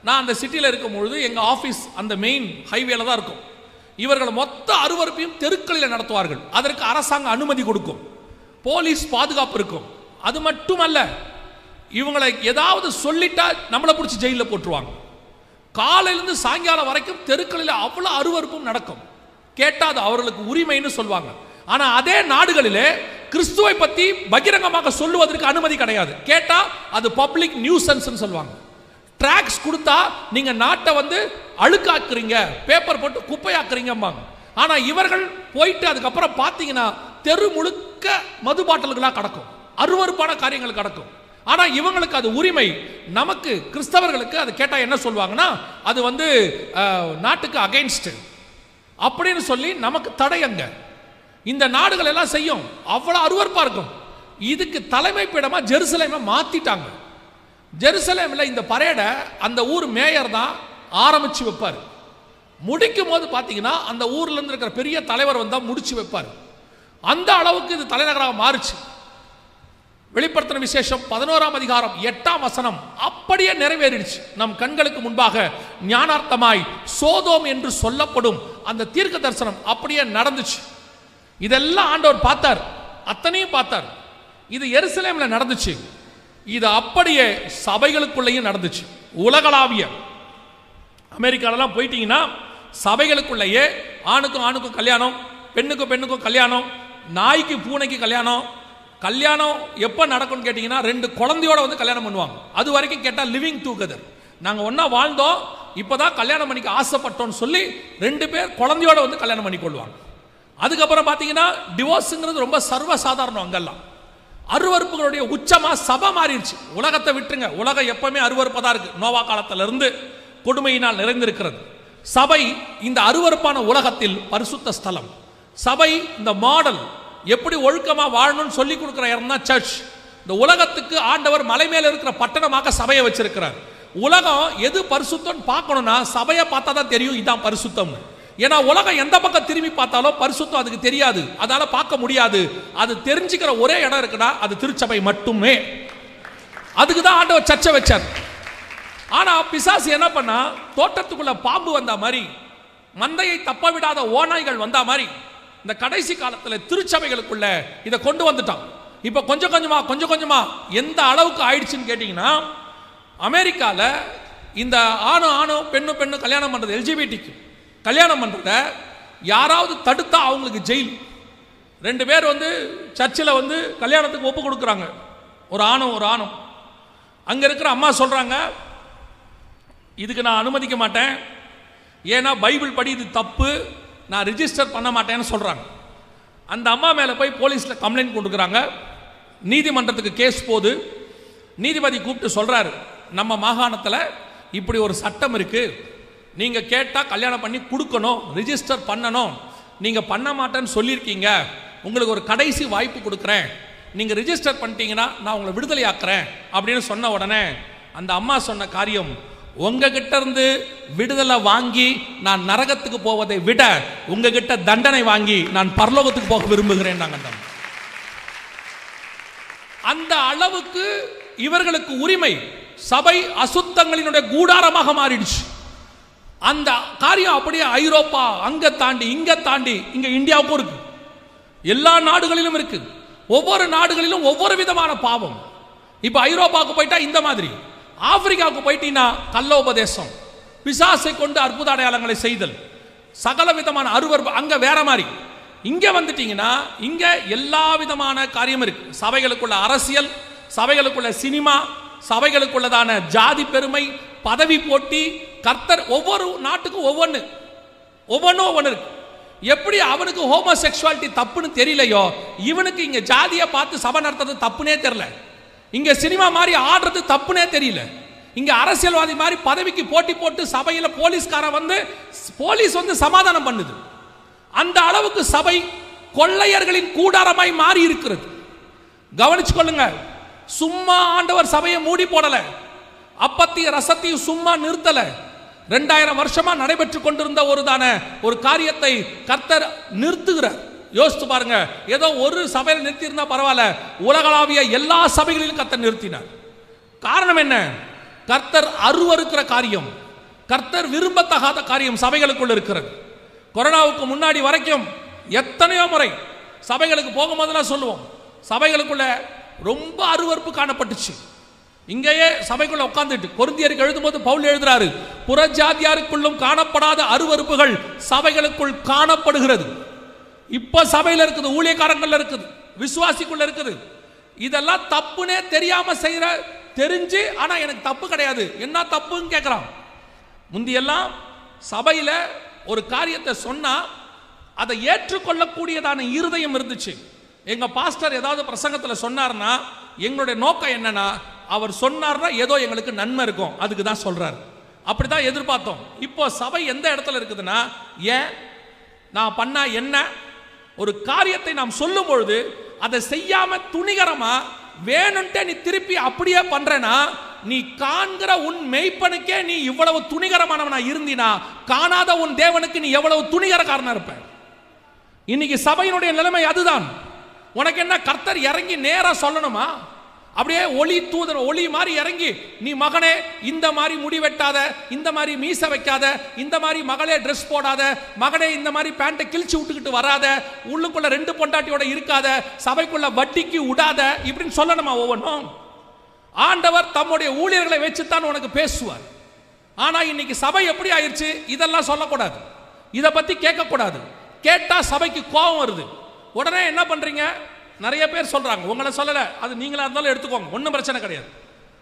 நான் அந்த சிட்டியில் இருக்கும் பொழுது எங்கள் ஆஃபீஸ் அந்த மெயின் ஹைவேல தான் இருக்கும். இவர்கள் மொத்த அருவருப்பையும் தெருக்களில் நடத்துவார்கள். அதற்கு அரசாங்கம் அனுமதி கொடுக்கும், போலீஸ் பாதுகாப்பு இருக்கும். அது மட்டுமல்ல, இவங்களை ஏதாவது சொல்லிட்டா நம்மளை பிடிச்சி ஜெயிலில் போட்டுருவாங்க. காலையிலிருந்து சாயங்காலம் வரைக்கும் தெருக்களில் அவ்வளோ அருவருப்பும் நடக்கும். கேட்டால் அது அவர்களுக்கு உரிமைன்னு சொல்லுவாங்க. ஆனால் அதே நாடுகளிலே கிறிஸ்துவை பற்றி பகிரங்கமாக சொல்லுவதற்கு அனுமதி கிடையாது. கேட்டால் அது பப்ளிக் நியூசன்ஸ் சொல்லுவாங்க. ட்ராக்ஸ் கொடுத்தா நீங்க நாட்டை அழுக்காக்குறீங்க, பேப்பர் போட்டு குப்பையாக்குறீங்கம்பாங்க. ஆனா இவர்கள் போயிட்டு அதுக்கப்புறம் பார்த்தீங்கன்னா தெரு முழுக்க மது பாட்டில்களாக கிடக்கும், அருவருப்பான காரியங்கள் கிடக்கும். ஆனா இவங்களுக்கு அது உரிமை. நமக்கு கிறிஸ்தவர்களுக்கு அது கேட்டா என்ன சொல்லுவாங்கன்னா, அது நாட்டுக்கு அகைன்ஸ்ட் அப்படின்னு சொல்லி நமக்கு தடையங்க. இந்த நாடுகள் எல்லாம் செய்யும், அவ்வளவு அருவருப்பா இருக்கும். இதுக்கு தலைமை பீடமா ஜெருசலேமை மாத்திட்டாங்க. ஜெருசலேமில் இந்த பரேடை அந்த ஊர் மேயர் தான் ஆரம்பிச்சு வைப்பார். முடிக்கும் போது பார்த்தீங்கன்னா அந்த ஊர்ல இருந்து இருக்கிற பெரிய தலைவர் வந்தால் முடிச்சு வைப்பார். அந்த அளவுக்கு இது தலைநகராக மாறுச்சு. வெளிப்படுத்தின விசேஷம் 11ஆம் அதிகாரம் 8ஆம் வசனம் அப்படியே நிறைவேறிடுச்சு. நம் கண்களுக்கு முன்பாக ஞானார்த்தமாய் சோதோம் என்று சொல்லப்படும் அந்த தீர்க்க தரிசனம் அப்படியே நடந்துச்சு. இதெல்லாம் ஆண்டவர் பார்த்தார், அத்தனையும் பார்த்தார். இது எருசலேம்ல நடந்துச்சு. இது அப்படியே சபைகளுக்குள்ளேயும் நடந்துச்சு. உலகளாவிய அமெரிக்காலெல்லாம் போயிட்டீங்கன்னா சபைகளுக்குள்ளேயே ஆணுக்கும் ஆணுக்கும் கல்யாணம், பெண்ணுக்கும் பெண்ணுக்கும் கல்யாணம், நாய்க்கு பூனைக்கு கல்யாணம். கல்யாணம் எப்போ நடக்கும்னு கேட்டிங்கன்னா 2 குழந்தையோட கல்யாணம் பண்ணுவாங்க. அது வரைக்கும் கேட்டால் லிவிங் டுகெதர், நாங்கள் ஒன்றா வாழ்ந்தோம், இப்போ தான் கல்யாணம் பண்ணிக்க ஆசைப்பட்டோம்னு சொல்லி 2 பேர் குழந்தையோட கல்யாணம் பண்ணி கொள்வாங்க. அதுக்கப்புறம் பார்த்தீங்கன்னா டிவோர்ஸுங்கிறது ரொம்ப சர்வசாதாரணம். அங்கெல்லாம் அருவருப்புகளுடைய உச்சமா சபை மாறிடுச்சு. உலகத்தை விட்டுருங்க, உலகம் எப்பவுமே அருவருப்பதா இருக்கு. நோவா காலத்திலிருந்து கொடுமையினால் நிறைந்திருக்கிறது. சபை இந்த அருவருப்பான உலகத்தில் பரிசுத்த ஸ்தலம். சபை இந்த மாடல், எப்படி ஒழுக்கமா வாழணும்னு சொல்லி கொடுக்கிற இடம் தான் சர்ச். இந்த உலகத்துக்கு ஆண்டவர் மலை மேல இருக்கிற பட்டணமாக சபையை வச்சிருக்கிறார். உலகம் எது பரிசுத்தம் பார்க்கணும்னா சபையை பார்த்தா தான் தெரியும் இதுதான் பரிசுத்தம். ஏன்னா உலகம் எந்த பக்கம் திரும்பி பார்த்தாலும் பரிசுத்தம் அதுக்கு தெரியாது, அதனால பார்க்க முடியாது. அது தெரிஞ்சுக்கிற ஒரே இடம் இருக்குன்னா அது திருச்சபை மட்டுமே. அதுக்கு தான் ஆண்டவர் சர்ச்சை வச்சார். ஆனா பிசாசு என்ன பண்ணா, தோட்டத்துக்குள்ள பாம்பு வந்தா மாதிரி, மந்தையை தப்ப விடாத ஓநாய்கள் வந்தா மாதிரி இந்த கடைசி காலத்தில் திருச்சபைகளுக்குள்ள இதை கொண்டு வந்துட்டான். இப்ப கொஞ்சம் கொஞ்சமா எந்த அளவுக்கு ஆயிடுச்சுன்னு கேட்டீங்கன்னா, அமெரிக்கால இந்த ஆணும் பெண்ணு கல்யாணம் பண்றது, எல்ஜிபிடிக்கு கல்யாணம் பண்றத யாராவது தடுத்தா அவங்களுக்கு ஜெயில். 2 பேர் சர்ச்சில் கல்யாணத்துக்கு ஒப்பு கொடுக்குறாங்க, ஒரு ஆணும். அங்க இருக்கிற அம்மா சொல்றாங்க, இதுக்கு நான் அனுமதிக்க மாட்டேன், ஏன்னா பைபிள் படி இது தப்பு, நான் ரிஜிஸ்டர் பண்ண மாட்டேன்னு சொல்றாங்க. அந்த அம்மா மேல போய் போலீஸ்ல கம்ப்ளைண்ட் கொடுக்குறாங்க. நீதிமன்றத்துக்கு கேஸ் போது நீதிபதி கூப்பிட்டு சொல்றாரு, நம்ம மாகாணத்தில் இப்படி ஒரு சட்டம் இருக்கு, நீங்க கேட்டா கல்யாணம் பண்ணி கொடுக்கணும், ரிஜிஸ்டர் பண்ணணும், நீங்க பண்ண மாட்டேன்னு சொல்லியிருக்கீங்க, உங்களுக்கு ஒரு கடைசி வாய்ப்பு கொடுக்குறேன், நீங்க ரிஜிஸ்டர் பண்ணிட்டீங்கன்னா நான் உங்களை விடுதலை ஆக்குறேன் அப்படின்னு சொன்ன உடனே அந்த அம்மா சொன்ன காரியம், உங்ககிட்ட இருந்து விடுதலை வாங்கி நான் நரகத்துக்கு போவதை விட உங்ககிட்ட தண்டனை வாங்கி நான் பரலோகத்துக்கு போக விரும்புகிறேன். அந்த அளவுக்கு இவர்களுக்கு உரிமை. சபை அசுத்தங்களினுடைய கூடாரமாக மாறிடுச்சு. அந்த காரியம் அப்படியே ஐரோப்பா அங்க தாண்டி இங்க இந்தியாவுக்கும் இருக்கு, எல்லா நாடுகளிலும் இருக்கு. ஒவ்வொரு நாடுகளிலும் ஒவ்வொரு விதமான பாவம். இப்ப ஐரோப்பாவுக்கு போயிட்டா இந்த மாதிரி, ஆப்பிரிக்காவுக்கு போயிட்டீங்கன்னா கள்ள உபதேசம், பிசாசை கொண்டு அற்புத அடையாளங்களை செய்தல், சகல விதமான அருவருப்பு அங்க வேற மாதிரி. இங்க வந்துட்டீங்கன்னா இங்க எல்லா விதமான காரியம் இருக்கு. சபைகளுக்குள்ள அரசியல், சபைகளுக்குள்ள சினிமா, சபைகளுக்குள்ளதான ஜாதி பெருமை, பதவி போட்டி, கர்த்தர் ஒவ்வொரு நாட்டுக்கும் ஒவ்வொன்றும் இருக்கு. எப்படி அவனுக்கு ஹோமோசெக்சுவாலிட்டி தப்புன்னு தெரியலையோ, இவனுக்கு இங்க ஜாதியை பார்த்து சபை நடத்துறது தப்புனே தெரியல, இங்க சினிமா மாதிரி ஆடுறது தப்புனே தெரியல, இங்க அரசியல்வாதி மாதிரி பதவிக்கு போட்டி போட்டு சபையில போலீஸ் சமாதானம் பண்ணுது. அந்த அளவுக்கு சபை கொள்ளையர்களின் கூடாரமாய் மாறி இருக்கிறது. கவனிச்சு கொள்ளுங்க. சும்மா ஆண்டவர் சபையை மூடி போடல, அப்பத்தையும் ரசத்தையும் சும்மா நிறுத்தல. 2000 வருஷமா நடைபெற்று கொண்டிருந்த ஒரு காரியத்தை கர்த்தர் நிறுத்துகிறார். யோசித்து பாருங்க, ஏதோ ஒரு சபையில் நிறுத்தி இருந்தா பரவாயில்ல, உலகளாவிய எல்லா சபைகளிலும் கர்த்தர் நிறுத்தினார். காரணம் என்ன? கர்த்தர் அருவருக்கிற காரியம், கர்த்தர் விரும்பத்தகாத காரியம் சபைகளுக்குள்ள இருக்கிறது. கொரோனாவுக்கு முன்னாடி வரைக்கும் எத்தனையோ முறை சபைகளுக்கு போகும்போதெல்லாம் சொல்லுவோம், சபைகளுக்குள்ள ரொம்ப அருவருப்பு காணப்பட்டுச்சு. இங்கேயே சபைக்குள்ள உட்கார்ந்துட்டு கொரிந்தியருக்கு எழுதும்போது பவுல் எழுதுறாரு, புறஜாதியாருக்குள்ளும் காணப்படாத அருவருப்புகள் சபைகளுக்குள் காணப்படுகிறது. இப்ப சபையில இருக்குது, ஊழியக்காரங்கள்ல இருக்குது, விசுவாசிக்குள்ள இருக்குது. இதெல்லாம் தப்புனே தெரியாம செய்யற, தெரிஞ்சு ஆனா எனக்கு தப்பு கிடையாது, என்ன தப்புன்னு கேட்கிறான். முந்தியெல்லாம் சபையில ஒரு காரியத்தை சொன்னா அதை ஏற்றுக்கொள்ளக்கூடியதான இருதயம் இருந்துச்சு. எங்க பாஸ்டர் ஏதாவது பிரசங்கத்தில் சொன்னார்னா எங்களுடைய நோக்கம் என்னன்னா, அவர் சொன்னார்னா ஏதோ எங்களுக்கு நன்மை இருக்கும், அதுக்கு தான் சொல்றாரு, அப்படிதான் எதிர்பார்த்தோம். இப்போ சபை எந்த இடத்துல இருக்குதுன்னா, ஏன் நான் பண்ணா என்ன, ஒரு காரியத்தை நாம் சொல்லும் பொழுது அதை செய்யாம துணிகரமா வேணும்ட்டே நீ திருப்பி அப்படியே பண்றேன்னா, நீ காண்கிற உன் மெய்ப்பனுக்கே நீ இவ்வளவு துணிகரமானவனா இருந்தினா, காணாத உன் தேவனுக்கு நீ எவ்வளவு துணிகரக்காரனா இருப்ப. இன்னைக்கு சபையினுடைய நிலைமை அதுதான். உனக்கு என்ன கர்த்தர் இறங்கி நேரா சொல்லணுமா? அப்படியே ஒளி தூதர் ஒளி மாதிரி இறங்கி, நீ மகனே இந்த மாதிரி முடி வெட்டாத, இந்த மாதிரி மீச வைக்காத, இந்த மாதிரி மகளே ட்ரெஸ் போடாத, மகனே இந்த மாதிரி பேண்ட்டை கிழிச்சு விட்டுக்கிட்டு வராத, உள்ளுக்குள்ள 2 பொண்டாட்டியோட இருக்காத, சபைக்குள்ள வட்டிக்கு விடாத, இப்படின்னு சொல்லணுமா ஒவ்வொன்றும்? ஆண்டவர் தம்முடைய ஊழியர்களை வச்சுத்தான் உனக்கு பேசுவார். ஆனா இன்னைக்கு சபை எப்படி ஆயிடுச்சு, இதெல்லாம் சொல்லக்கூடாது, இதை பத்தி கேட்கக்கூடாது, கேட்டா சபைக்கு கோபம் வருது. உடனே என்ன பண்றீங்க, நிறைய பேர் சொல்றாங்க, உங்களை சொல்லல, அது நீங்களா இருந்தாலும் எடுத்துக்கோங்க, ஒன்றும் பிரச்சனை கிடையாது.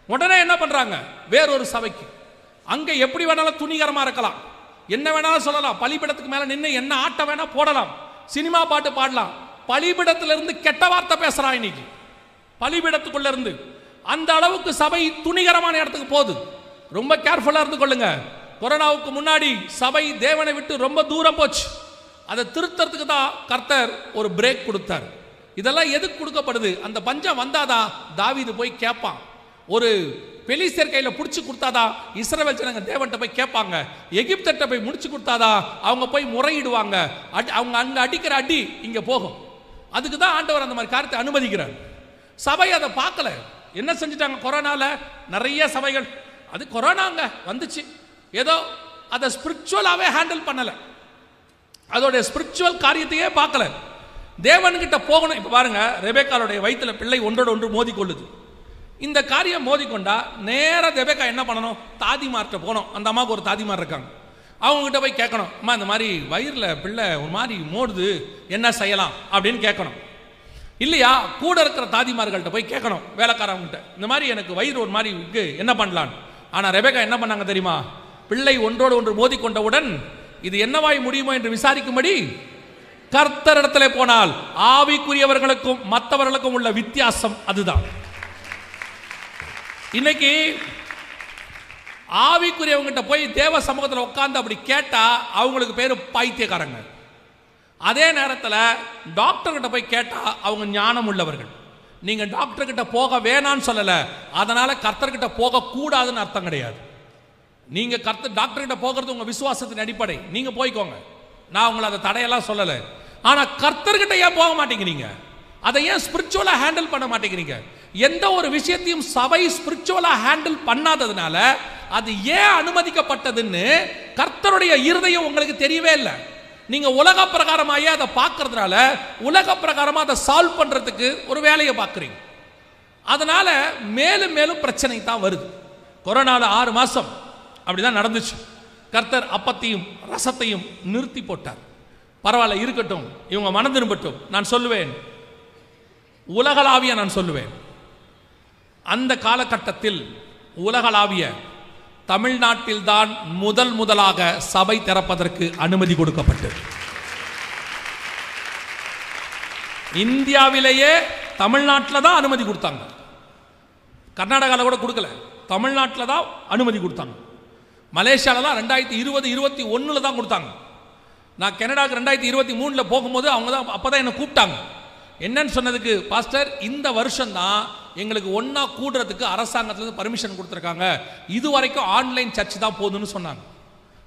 உடனே என்ன பண்றாங்க, வேறொரு சபைக்கு, அங்க எப்படி வேணாலும் துணிகரமா இருக்கலாம், என்ன வேணாலும் சொல்லலாம், பலிபீடத்துக்கு மேல நின்று என்ன ஆட்டம் வேணா போடலாம், சினிமா பாட்டு பாடலாம், பலிபீடத்திலிருந்து கெட்ட வார்த்தை பேசுறான் இன்னைக்கு, பலிபீடத்துக்குள்ள இருந்து. அந்த அளவுக்கு சபை துணிகரமான இடத்துக்கு போகுது. ரொம்ப கேர்ஃபுல்லா இருந்து கொள்ளுங்க. கொரோனாவுக்கு முன்னாடி சபை தேவனை விட்டு ரொம்ப தூரம் போச்சு. அதை திருத்தறதுக்கு தான் கர்த்தர் ஒரு பிரேக் கொடுத்தார். இதெல்லாம் எதுக்கு கொடுக்கப்படுது? அந்த பஞ்சம் வந்தாதான் தாவீது போய் கேட்பான். ஒரு பெலிஸ்தர் கையில் பிடிச்சி கொடுத்தாதான் இஸ்ரவேல் ஜனங்க தேவன்கிட்ட போய் கேட்பாங்க. எகிப்தர்கிட்ட போய் முடிச்சு கொடுத்தாதான் அவங்க போய் முறையிடுவாங்க. அவங்க அங்க அடிக்கிற அடி இங்க போகும். அதுக்கு தான் ஆண்டவர் அந்த மாதிரி காரியத்தை அனுமதிக்கிறார். சபை அதை பார்க்கல. என்ன செஞ்சுட்டாங்க? கொரோனால நிறைய சபைகள், அது கொரோனாங்க வந்துச்சு, ஏதோ அதை ஸ்பிரிச்சுவலாவே ஹேண்டில் பண்ணல, அதோடைய ஸ்பிரிச்சுவல் காரியத்தையே பார்க்கல. தேவன்கிட்ட போகணும். இப்ப பாருங்க, ரெபேக்காளுடைய வயிற்றுல பிள்ளை ஒன்றோடு ஒன்று மோதி கொள்ளுது. இந்த காரியம் மோதி கொண்டா நேர ரெபேக்கா என்ன பண்ணணும்? தாதிமார்கிட்ட போகணும். அந்த அம்மாவுக்கு ஒரு தாதிமார் இருக்காங்க, அவங்க கிட்ட போய் கேட்கணும், அம்மா இந்த மாதிரி வயிறுல பிள்ளை ஒரு மாதிரி மோடுது, என்ன செய்யலாம் அப்படின்னு கேட்கணும். இல்லையா, கூட இருக்கிற தாதிமார்கள்ட்ட போய் கேட்கணும், வேலைக்காரவங்கிட்ட, இந்த மாதிரி எனக்கு வயிறு ஒரு மாதிரி இருக்கு, என்ன பண்ணலான்னு. ஆனா ரெபேக்கா என்ன பண்ணாங்க தெரியுமா? பிள்ளை ஒன்றோடு ஒன்று மோதி கொண்டவுடன் இது என்னவாய் முடியுமோ என்று விசாரிக்கும்படி கர்த்தரிடத்திலே போனால் ஆவிக்குரியவர்களுக்கும் மற்றவர்களுக்கும் உள்ள வித்தியாசம் அதுதான். இன்னைக்கு ஆவிக்குரியவங்கிட்ட போய் தேவ சமூகத்தில் உட்கார்ந்து அப்படி கேட்டா அவங்களுக்கு பேரு பைத்தியக்காரங்க. அதே நேரத்தில் டாக்டர் கிட்ட போய் கேட்டா அவங்க ஞானம் உள்ளவர்கள். நீங்க டாக்டர் கிட்ட போக வேணான்னு சொல்லல, அதனால கர்த்தர்கிட்ட போக கூடாதுன்னு அர்த்தம் கிடையாது. நீங்க டாக்டர் கிட்ட போகிறது உங்க விசுவாசத்தின் அடிப்படை, நீங்க போய்க்கோங்க, நான் உங்களை அதை தடையெல்லாம் சொல்லலை. ஆனா கர்த்தர்கிட்ட ஏன் போக மாட்டேங்கிறீங்க? அதை ஏன் ஸ்பிரிச்சுவலா ஹேண்டில் பண்ண மாட்டேங்கிறீங்க? எந்த ஒரு விஷயத்தையும் சபை ஸ்பிரிச்சுவலா ஹேண்டில் பண்ணாததுனால அது ஏன் அனுமதிக்கப்பட்டதுன்னு கர்த்தருடைய இருதயம் உங்களுக்கு தெரியவே இல்லை. நீங்க உலக பிரகாரமாயே அதை பார்க்கறதுனால உலக பிரகாரமா அதை சால்வ் பண்றதுக்கு ஒரு வேலையை பார்க்குறீங்க. அதனால மேலும் மேலும் பிரச்சனை தான் வருது. கொரோனால 6 மாசம் அப்படிதான் நடந்துச்சு. கர்த்தர் அப்பத்தையும் ரசத்தையும் நிறுத்தி போட்டார். பரவாயில்ல, இருக்கட்டும், இவங்க மனம் திரும்பட்டும். நான் சொல்லுவேன், உலகளாவிய நான் சொல்லுவேன், அந்த காலகட்டத்தில் உலகளாவிய தமிழ்நாட்டில் தான் முதலாக சபை திறப்பதற்கு அனுமதி கொடுக்கப்பட்டது. இந்தியாவிலேயே தமிழ்நாட்டில் தான் அனுமதி கொடுத்தாங்க. கர்நாடகாவில் கூட கொடுக்கல, தமிழ்நாட்டில் தான் அனுமதி கொடுத்தாங்க. மலேசியாவில் தான் 2020-21 தான் கொடுத்தாங்க. நான் கனடாவுக்கு 2023 போகும்போது அவங்க தான் அப்போதான் என்னை கூப்பிட்டாங்க. என்னன்னு சொன்னதுக்கு, பாஸ்டர் இந்த வருஷம் தான் எங்களுக்கு ஒன்றா கூடுறதுக்கு அரசாங்கத்திலேருந்து பர்மிஷன் கொடுத்துருக்காங்க, இது வரைக்கும் ஆன்லைன் சர்ச் தான் போதுன்னு சொன்னாங்க.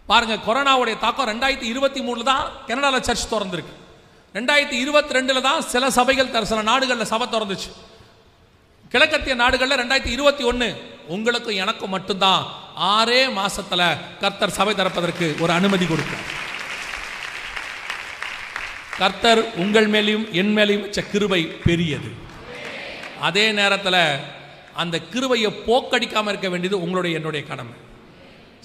பாருங்க, கொரோனாவுடைய தாக்கம் 2023 தான் கனடாவில் சர்ச் திறந்துருக்கு. 2022 தான் சில சபைகள் சில நாடுகளில் சபை திறந்துச்சு. கிழக்கத்திய நாடுகளில் 2021 உங்களுக்கும் எனக்கும் மட்டும்தான் 6 மாசத்துல கர்த்தர் சபை திறப்பதற்கு ஒரு அனுமதி கொடுத்தார். கர்த்தர் உங்கள் மேலையும் என் மேலையும் வச்ச கிருபை பெரியது. அதே நேரத்தில் அந்த கிருபையை போக்கடிக்காமல் இருக்க வேண்டியது உங்களுடைய என்னுடைய கடமை.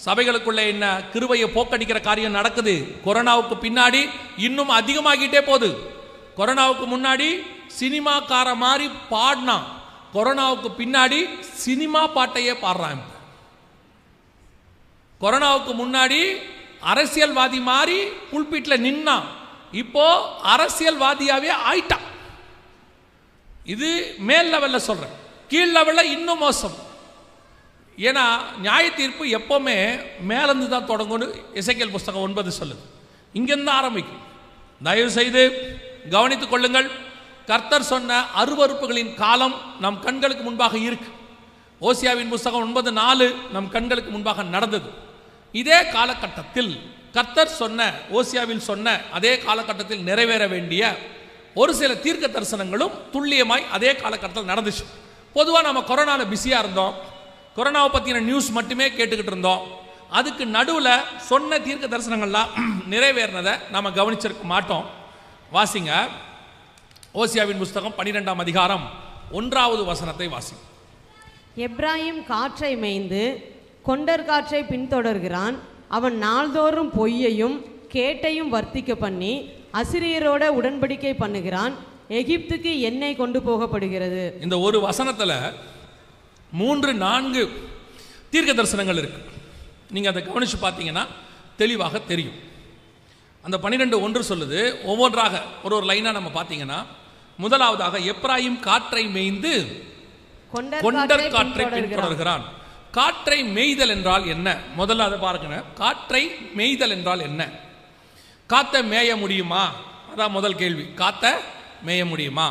சபைகளுக்குள்ள என்ன கிருபையை போக்கடிக்கிற காரியம் நடக்குது. கொரோனாவுக்கு பின்னாடி இன்னும் அதிகமாகிட்டே போகுது. கொரோனாவுக்கு முன்னாடி சினிமாக்கார மாதிரி பாடினான், கொரோனாவுக்கு பின்னாடி சினிமா பாட்டையே பாடுறான். கொரோனாவுக்கு முன்னாடி அரசியல்வாதி மாதிரி புல்பீட்டில் நின்னான், இப்போ அரசியல்வாதியாவே ஆயிட்டான். இது மேல் லெவல்ல சொல்றேன். கீழ் லெவல்ல இன்னும் மோசம். ஏன்னா நியாய தீர்ப்பு எப்பவுமே மேலிருந்து தான் தொடங்கும்னு எசேக்கியேல் புஸ்தகம் 9 சொல்லுது. இங்கிருந்து ஆரம்பிக்கும். தயவு செய்து கவனித்துக் கொள்ளுங்கள். கர்த்தர் சொன்ன அருவருப்புகளின் காலம் நம் கண்களுக்கு முன்பாக இருக்கு. ஓசியாவின் புஸ்தகம் 9:4 நம் கண்களுக்கு முன்பாக நடந்தது. இதே காலகட்டத்தில் கர்த்தர் சொன்ன, ஓசியாவில் சொன்ன அதே காலகட்டத்தில் நிறைவேற வேண்டிய ஒரு சில தீர்க்க தரிசனங்களும் துல்லியமாய் அதே காலகட்டத்தில் நடந்துச்சு. பொதுவாக நம்ம கொரோனாவில் பிஸியாக இருந்தோம். கொரோனாவை பற்றின நியூஸ் மட்டுமே கேட்டுக்கிட்டு இருந்தோம். அதுக்கு நடுவில் சொன்ன தீர்க்க தரிசனங்கள்லாம் நிறைவேறினதை நம்ம கவனிச்சிருக்க மாட்டோம். வாசிங்க, ஓசியாவின் புஸ்தகம் 12ஆம் அதிகாரம் 1வது வசனத்தை வாசிங்க. எப்ராயிம் காற்றை மேய்ந்து கொண்டர் காற்றை பின்தொடர்கிறான். அவன் நாள்தோறும் பொய்யையும் கேட்டையும் வர்த்திக்க பண்ணி அசிரியரோட உடன்படிக்கை பண்ணுகிறான். எகிப்துக்கு எண்ணெய் கொண்டு போகப்படுகிறது. இந்த ஒரு வசனத்தில் 3-4 தீர்க்க தரிசனங்கள் இருக்கு. நீங்கள் அதை கவனித்து பார்த்தீங்கன்னா தெளிவாக தெரியும். அந்த 12:1 சொல்லுது. ஒவ்வொன்றாக ஒரு லைனாக நம்ம பார்த்தீங்கன்னா, முதலாவதாக எப்ராயிம் காற்றை மேய்ந்து கொண்டர் காற்றை பின்தொடர்கிறான். காற்றை மேய்தல் என்றால் என்ன? முதல்ல அதை பாருங்க. காற்றை மேய்தல் என்றால் என்ன? காற்றை மேய முடியுமா? அதான் முதல் கேள்வி. காற்றை மேய முடியுமா?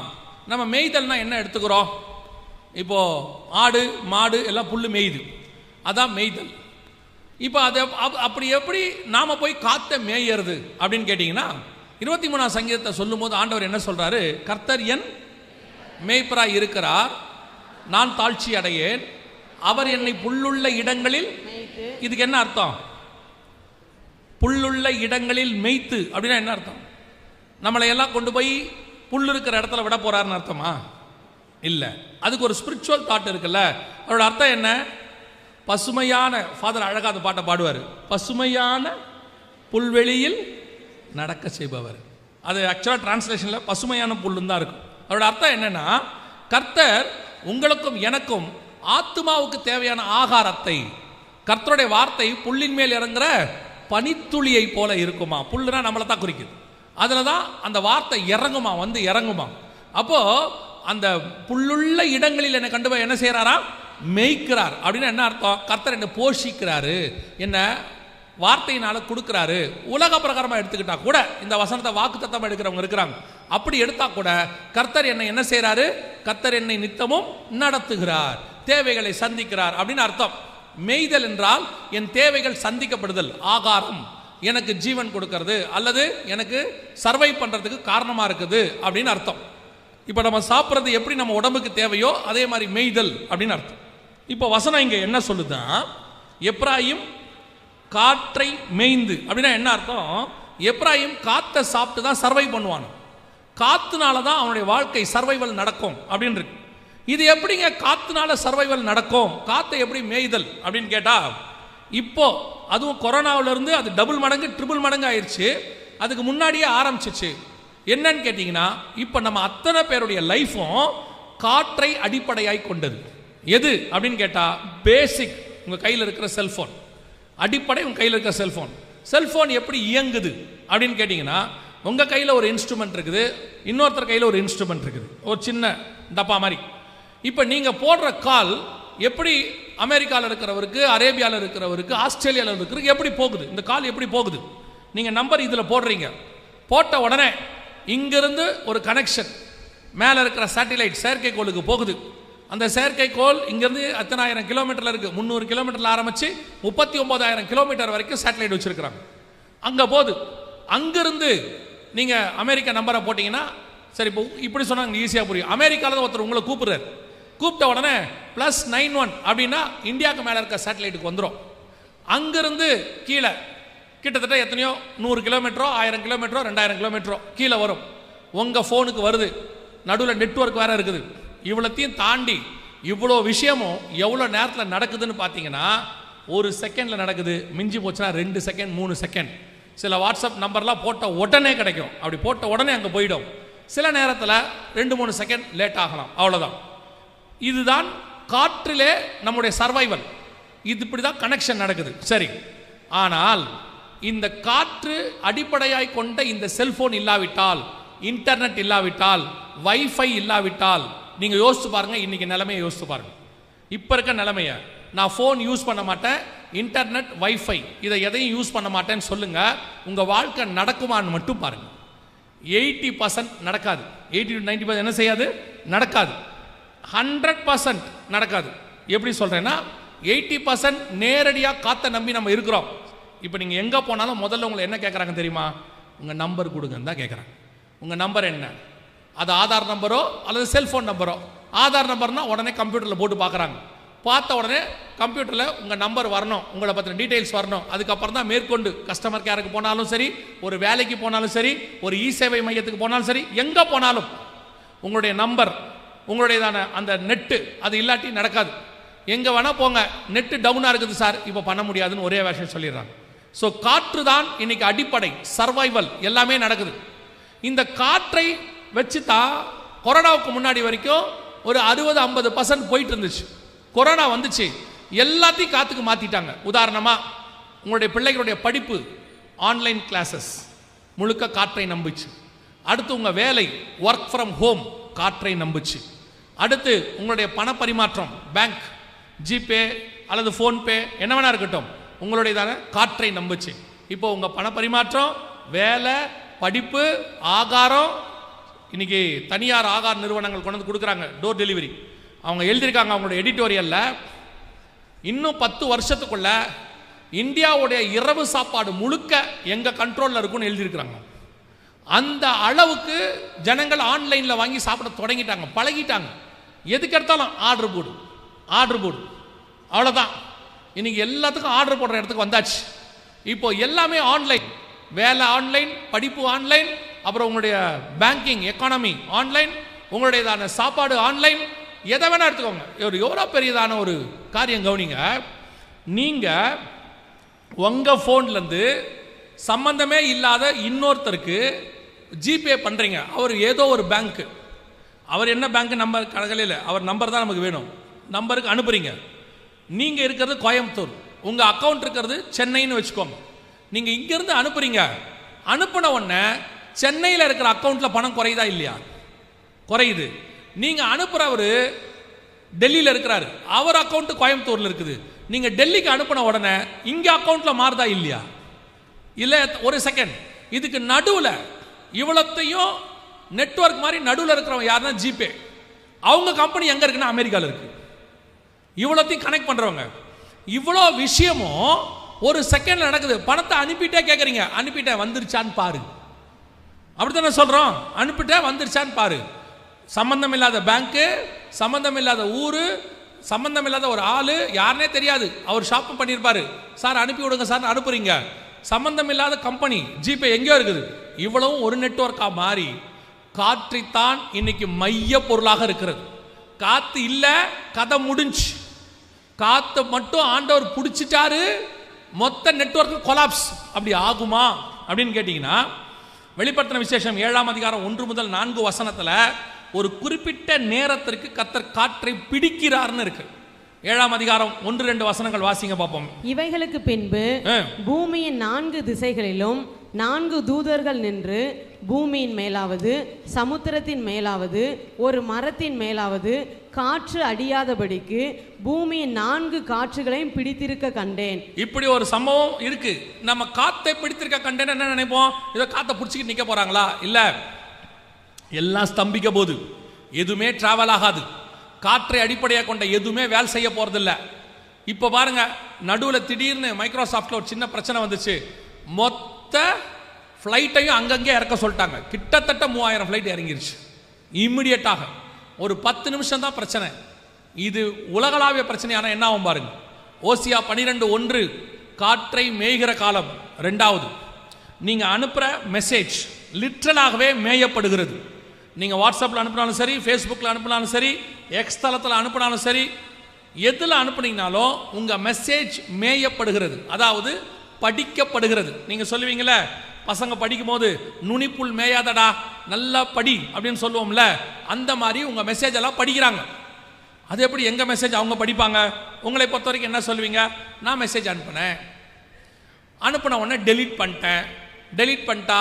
நம்ம மேய்தல்னா என்ன எடுத்துக்கிறோம்? இப்போ ஆடு மாடு எல்லாம் புல்லு மேய்து, அதான் மேய்தல். இப்போ அதை அப்படி எப்படி நாம போய் காற்றை மேயறது அப்படின்னு கேட்டிங்கன்னா, 23ஆம் சங்கீதத்தை சொல்லும் போது ஆண்டவர் என்ன சொல்றாரு? கர்த்தர் என் மேய்ப்பராய் இருக்கிறார், நான் தாழ்ச்சி அடையேன், அவர் என்னை புல்லுள்ள இடங்களில். இதுக்கு என்ன அர்த்தம்? புல்லுள்ள இடங்களில் மேய்த்து அப்படின்னா என்ன அர்த்தம்? நம்மளை எல்லாம் கொண்டு போய் புல் இருக்கிற இடத்துல விட போறாருன்னு அர்த்தமா? இல்லை. அதுக்கு ஒரு ஸ்பிரிச்சுவல் தாட் இருக்குல்ல. அதோட அர்த்தம் என்ன? பசுமையான, ஃபாதர் அழகாக அந்த பாட்டை பாடுவார், பசுமையான புல்வெளியில் நடக்க செய்பவர். அது ஆக்சுவலாக டிரான்ஸ்லேஷனில் பசுமையான புல்லுன்னு தான் இருக்கும். அதோட அர்த்தம் என்னன்னா, கர்த்தர் உங்களுக்கும் எனக்கும் ஆத்மாவுக்கு தேவையான ஆகாரத்தை, கர்த்தருடைய வார்த்தை புல்லின் மேல் இறங்குற பனித்துளியை போல இருக்குமா. புல்லுனா நம்மளை தான் குறிக்குது. அதில் தான் அந்த வார்த்தை இறங்குமா, வந்து இறங்குமா. அப்போ அந்த புல்லுள்ள இடங்களில் என்னை கண்டு போய் என்ன செய்யறாரா? மேய்க்கிறார். அப்படின்னு என்ன அர்த்தம்? கர்த்தர் என்னை போஷிக்கிறாரு, என்ன வார்த்தையினால கொடுக்கிறாரு. உலக பிரகாரமாக எடுத்துக்கிட்டா கூட, இந்த வசனத்தை வாக்குத்தத்தம் எடுக்கிறவங்க இருக்கிறாங்க, அப்படி எடுத்தா கூட கர்த்தர் என்னை என்ன செய்யறாரு? கர்த்தர் என்னை நித்தமும் நடத்துகிறார், தேவைகளை சந்திக்கிறார் அப்படின்னு அர்த்தம். மேய்தல் என்றால் என் தேவைகள் சந்திக்கப்படுதல், ஆகாரம், எனக்கு ஜீவன் கொடுக்கிறது, அல்லது எனக்கு சர்வை பண்றதுக்கு காரணமா இருக்குது அப்படின்னு அர்த்தம். இப்போ நம்ம சாப்பிட்றது எப்படி நம்ம உடம்புக்கு தேவையோ அதே மாதிரி மேய்தல் அப்படின்னு அர்த்தம். இப்போ வசனம் இங்கே என்ன சொல்லுதான்? எப்ராயிம் காற்றை மேய்ந்து அப்படின்னா என்ன அர்த்தம்? எப்ராயிம் காற்றை சாப்பிட்டு தான் சர்வை பண்ணுவான். காத்துனால தான் அவனுடைய வாழ்க்கை சர்வைவல் நடக்கும் அப்படின்னு இருக்கு. இது எப்படிங்க காத்துனால சர்வைவல் நடக்கும்? காத்தை எப்படி மேய்தல் அப்படின்னு கேட்டா, இப்போ அதுவும் கொரோனாவிலிருந்து அது டபுள் மடங்கு ட்ரிபிள் மடங்கு ஆயிடுச்சு. அதுக்கு முன்னாடியே ஆரம்பிச்சிச்சு. என்னன்னு கேட்டீங்கன்னா, இப்போ நம்ம அத்தனை பேருடைய லைஃப்பும் காற்றை அடிப்படையாய் கொண்டது. எது அப்படின்னு கேட்டா, பேசிக் உங்க கையில் இருக்கிற செல்போன், அடிப்படை உங்க கையில் இருக்கிற செல்போன். செல்போன் எப்படி இயங்குது அப்படின்னு கேட்டீங்கன்னா, உங்க கையில் ஒரு இன்ஸ்ட்ருமெண்ட் இருக்குது, இன்னொருத்தர் கையில் ஒரு இன்ஸ்ட்ருமெண்ட் இருக்குது, ஒரு சின்ன டப்பா மாதிரி. இப்போ நீங்க போடுற கால் எப்படி அமெரிக்காவில் இருக்கிறவருக்கு, அரேபியாவில் இருக்கிறவருக்கு, ஆஸ்திரேலியாவில் இருக்கிறவருக்கு எப்படி போகுது? இந்த கால் எப்படி போகுது? நீங்க நம்பர் இதில் போடுறீங்க, போட்ட உடனே இங்கிருந்து ஒரு கனெக்ஷன் மேலே இருக்கிற சேட்டிலைட் செயற்கைக்கோளுக்கு போகுது. அந்த செயற்கைக்கோள் இங்கேருந்து எத்தனை ஆயிரம் கிலோமீட்டரில் இருக்குது, 300 கிலோமீட்டரில் ஆரம்பித்து 39,000 கிலோமீட்டர் வரைக்கும் சேட்டலைட் வச்சுருக்கிறாங்க. அங்கே போகுது. அங்கேருந்து நீங்கள் அமெரிக்கா நம்பரை போட்டிங்கன்னா சரி, இப்போ இப்படி சொன்னாங்க ஈஸியாக புரியும். அமெரிக்காவில் ஒருத்தர் உங்களை கூப்பிட்றாரு, கூப்பிட்ட உடனே +91 அப்படின்னா இந்தியாவுக்கு மேலே இருக்க சேட்டலைட்டுக்கு வந்துடும். அங்கேருந்து கீழே கிட்டத்தட்ட எத்தனையோ 100 கிலோமீட்டரோ 1000 கிலோமீட்டரோ 2000 கிலோமீட்டரோ கீழே வரும், உங்கள் ஃபோனுக்கு வருது. நடுவில் நெட்வொர்க் வேறு இருக்குது. இவ்வளோத்தையும் தாண்டி இவ்வளோ விஷயமும் எவ்வளோ நேரத்தில் நடக்குதுன்னு பார்த்தீங்கன்னா ஒரு செகண்டில் நடக்குது. மிஞ்சி போச்சுன்னா 2 செகண்ட் 3 செகண்ட். சில வாட்ஸ்அப் நம்பர்லாம் போட்ட உடனே கிடைக்கும், அப்படி போட்ட உடனே அங்கே போயிடும். சில நேரத்தில் 2-3 செகண்ட் லேட் ஆகலாம், அவ்வளோதான். இதுதான் காற்றிலே நம்முடைய சர்வைவல். இது இப்படி தான் கனெக்ஷன் நடக்குது. சரி, ஆனால் இந்த காற்று அடிப்படையாய் கொண்ட இந்த செல்போன் இல்லாவிட்டால், இன்டர்நெட் இல்லாவிட்டால், வைஃபை இல்லாவிட்டால், நீங்கள் யோசிச்சு பாருங்க, இன்னைக்கு நிலைமையை யோசிச்சு பாருங்க. இப்போ இருக்க நிலைமையை, நான் ஃபோன் யூஸ் பண்ண மாட்டேன், இன்டர்நெட் வைஃபை இதை எதையும் யூஸ் பண்ண மாட்டேன்னு சொல்லுங்க, உங்கள் வாழ்க்கை நடக்குமான்னு மட்டும் பாருங்க. 80% நடக்காது. 80-90% என்ன செய்யாது, நடக்காது. 100% நடக்காது. எப்படி சொல்றேன்னா 80% நேரடியாக காற்றை நம்பி நம்ம இருக்கிறோம். இப்போ நீங்கள் எங்கே போனாலும் முதல்ல உங்களை என்ன கேட்குறாங்க தெரியுமா? உங்கள் நம்பர் கொடுங்கன்னு தான் கேட்குறாங்க. உங்கள் நம்பர் என்ன? அது ஆதார் நம்பரோ அல்லது செல்ஃபோன் நம்பரோ. ஆதார் நம்பர்னா உடனே கம்ப்யூட்டரில் போட்டு பார்க்குறாங்க. பார்த்த உடனே கம்ப்யூட்டரில் உங்கள் நம்பர் வரணும், உங்களை பற்றின டீட்டெயில்ஸ் வரணும். அதுக்கப்புறம் தான் மேற்கொண்டு கஸ்டமர் கேருக்கு போனாலும் சரி, ஒரு வேலைக்கு போனாலும் சரி, ஒரு இ சேவை மையத்துக்கு போனாலும் சரி, எங்கே போனாலும் உங்களுடைய நம்பர், உங்களுடையதான அந்த நெட்டு அது இல்லாட்டி நடக்காது. எங்கே வேணால் போங்க, நெட்டு டவுனாக இருக்குது சார், இப்போ பண்ண முடியாதுன்னு ஒரே விஷயம் சொல்லிடுறாங்க. ஸோ காற்று தான் இன்னைக்கு அடிப்படை, சர்வைவல் எல்லாமே நடக்குது. இந்த காற்றை வச்சு தான் கொரோனாவுக்கு முன்னாடி வரைக்கும் ஒரு 60-50% போயிட்டு இருந்துச்சு. கொரோனா வந்துச்சு, எல்லாத்தையும் காற்றுக்கு மாற்றிட்டாங்க. உதாரணமாக உங்களுடைய பிள்ளைகளுடைய படிப்பு ஆன்லைன் கிளாஸஸ் முழுக்க காற்றை நம்பிச்சு. அடுத்து உங்கள் வேலை ஒர்க் ஃப்ரம் ஹோம் காற்றை நம்பிச்சு. அடுத்து உங்களுடைய பண பரிமாற்றம் பேங்க், ஜிபே அல்லது ஃபோன்பே என்ன வேணா இருக்கட்டும், உங்களுடையதான காற்றை நம்பிச்சு. இப்போ உங்கள் பண பரிமாற்றம், வேலை, படிப்பு, ஆகாரம். இன்னைக்கு தனியார் ஆகார் நிறுவனங்கள் கொண்டு வந்து கொடுக்குறாங்க டோர் டெலிவரி. அவங்க எழுதியிருக்காங்க அவங்களுடைய எடிட்டோரியலில், இன்னும் 10 வருஷத்துக்குள்ள இந்தியாவுடைய இரவு சாப்பாடு முழுக்க எங்கள் கண்ட்ரோலில் இருக்குன்னு எழுதியிருக்கிறாங்க. அந்த அளவுக்கு ஜனங்கள் ஆன்லைனில் வாங்கி சாப்பிட தொடங்கிட்டாங்க, பழகிட்டாங்க. எதுக்கு எடுத்தாலும் ஆர்டர் போடு, ஆர்டர் போடு, அவ்வளோதான். இன்னைக்கு எல்லாத்துக்கும் ஆர்டர் போடுற இடத்துக்கு வந்தாச்சு. இப்போ எல்லாமே ஆன்லைன், வேலை ஆன்லைன், படிப்பு ஆன்லைன், அப்புறம் உங்களுடைய பேங்கிங் எக்கானமி ஆன்லைன், உங்களுடையதான சாப்பாடு ஆன்லைன், எதை வேணா எடுத்துக்கோங்க. ஒரு எவ்வளோ பெரியதான ஒரு காரியம் கவனிங்க. நீங்கள் உங்கள் ஃபோன்லேருந்து சம்பந்தமே இல்லாத இன்னொருத்தருக்கு ஜிபே பண்ணுறீங்க. அவர் ஏதோ ஒரு பேங்க்கு, அவர் என்ன பேங்க்கு நம்பர் கணக்கில், அவர் நம்பர் தான் நமக்கு வேணும், நம்பருக்கு அனுப்புறீங்க. நீங்கள் இருக்கிறது கோயம்புத்தூர், உங்கள் அக்கௌண்ட் இருக்கிறது சென்னைன்னு வச்சுக்கோங்க. நீங்கள் இங்கேருந்து அனுப்புறீங்க. அனுப்பின உடனே சென்னையில் இருக்கிற அக்கௌண்ட்டில் பணம் குறையுதா இல்லையா? குறையுது. நீங்கள் அனுப்புகிறவர் டெல்லியில் இருக்கிறாரு, அவர் அக்கௌண்ட்டு கோயம்புத்தூரில் இருக்குது. நீங்கள் டெல்லிக்கு அனுப்பின உடனே இங்கே அக்கௌண்ட்டில் மாறுதா இல்லையா? இல்லை, ஒரு செகண்ட். இதுக்கு நடுவில் இவ்வளோத்தையும் நெட்வொர்க் மாதிரி நடுவில் இருக்கிறவங்க யாருன்னா ஜிபே. அவங்க கம்பெனி எங்கே இருக்குன்னா அமெரிக்காவில் இருக்கு. இவ்வளோத்தையும் கனெக்ட் பண்ணுறவங்க. இவ்வளோ விஷயமும் ஒரு செகண்டில் நடக்குது. பணத்தை அனுப்பிட்டே கேட்குறீங்க, அனுப்பிட்டேன் வந்துருச்சான்னு பாரு. அப்படித்தானே சொல்கிறோம், அனுப்பிட்டேன் வந்துருச்சான்னு பாரு. சம்பந்தம் இல்லாத பேங்க்கு, சம்பந்தம் இல்லாத ஊர், சம்பந்தம் இல்லாத ஒரு ஆள், யாருனே தெரியாது, அவர் ஷாப்பிங் பண்ணியிருப்பாரு, சார் அனுப்பி விடுங்க சார் அனுப்புறீங்க. சம்பந்தம் இல்லாத கம்பெனி ஜிபே எங்கேயோ இருக்குது. இவ்வளவும் ஒரு நெட்வொர்க்காக மாறி காற்றைத்தான் இன்னைக்கு மைய பொருளாக இருக்கிறது. காற்று இல்லை, கதை முடிஞ்சு. காற்றை மட்டும் ஆண்டவர் பிடிச்சிட்டாரு, மொத்த நெட்வொர்க் கொலாப்ஸ். அப்படி ஆகுமா அப்படின்னு கேட்டிங்கன்னா, வெளிப்படுத்தின விசேஷம் 7ஆம் அதிகாரம் 1 முதல் 4 வசனத்தில் ஒரு குறிப்பிட்ட நேரத்திற்கு கர்த்தர் காற்றை பிடிக்கிறார்னு இருக்கு. 7ஆம் அதிகாரம் 1-2 வசனங்கள் வாசிங்க பார்ப்போம். இவைகளுக்கு பின்பு பூமியின் 4 திசைகளிலும் 4 தூதர்கள் நின்று பூமியின் மேலாவது, சமுத்திரத்தின் மேலாவது, ஒரு மரத்தின் மேலாவது காற்று அடியாதபடிக்கு பூமியின் 4 காற்றுகளையும் பிடித்திருக்க கண்டேன். இப்படி ஒரு சம்பவம் இருக்கு. நம்ம காத்தை பிடித்திருக்க கண்டேன் என்ன நினைப்போம்? இதை காத்தை பிடிச்சிக்கிட்டு நிற்க போறாங்களா? இல்ல, எல்லாம் ஸ்தம்பிக்க போது, எதுவுமே டிராவல் ஆகாது. காற்றை அடிப்படையாக கொண்ட எதுவுமே வேலை செய்ய போகிறதில்ல. இப்போ பாருங்க, நடுவில் திடீர்னு மைக்ரோசாஃப்டில் ஒரு சின்ன பிரச்சனை வந்துச்சு. மொத்த ஃப்ளைட்டையும் அங்கங்கே இறக்க சொல்லிட்டாங்க. கிட்டத்தட்ட 3000 ஃப்ளைட் இறங்கிருச்சு இம்மிடியட்டாக. ஒரு 10 நிமிஷம் தான் பிரச்சனை. இது உலகளாவிய பிரச்சனையான என்ன ஆகும் பாருங்க. ஓசியா 12:1 காற்றை மேய்கிற காலம். 2வது, நீங்கள் அனுப்புகிற மெசேஜ் லிட்ரலாகவே மேயப்படுகிறது. நீங்கள் வாட்ஸ்அப்பில் அனுப்பினாலும் சரி, ஃபேஸ்புக்கில் அனுப்பினாலும் சரி, எக்ஸ் தளத்தில் அனுப்பினாலும் சரி, எதில் அனுப்புனீங்கனாலும் உங்கள் மெசேஜ் மேயப்படுகிறது, அதாவது படிக்கப்படுகிறது. நீங்கள் சொல்லுவீங்களே, பசங்க படிக்கும் போது நுனிப்புள் மேயாதடா நல்லா படி அப்படின்னு சொல்லுவோம்ல, அந்த மாதிரி உங்கள் மெசேஜ் எல்லாம் படிக்கிறாங்க. அது எப்படி எங்கள் மெசேஜ் அவங்க படிப்பாங்க? உங்களை பொறுத்த வரைக்கும் என்ன சொல்லுவீங்க? நான் மெசேஜ் அனுப்பினேன், அனுப்பின உடனே டெலீட் பண்ணிட்டேன். டெலீட் பண்ணிட்டா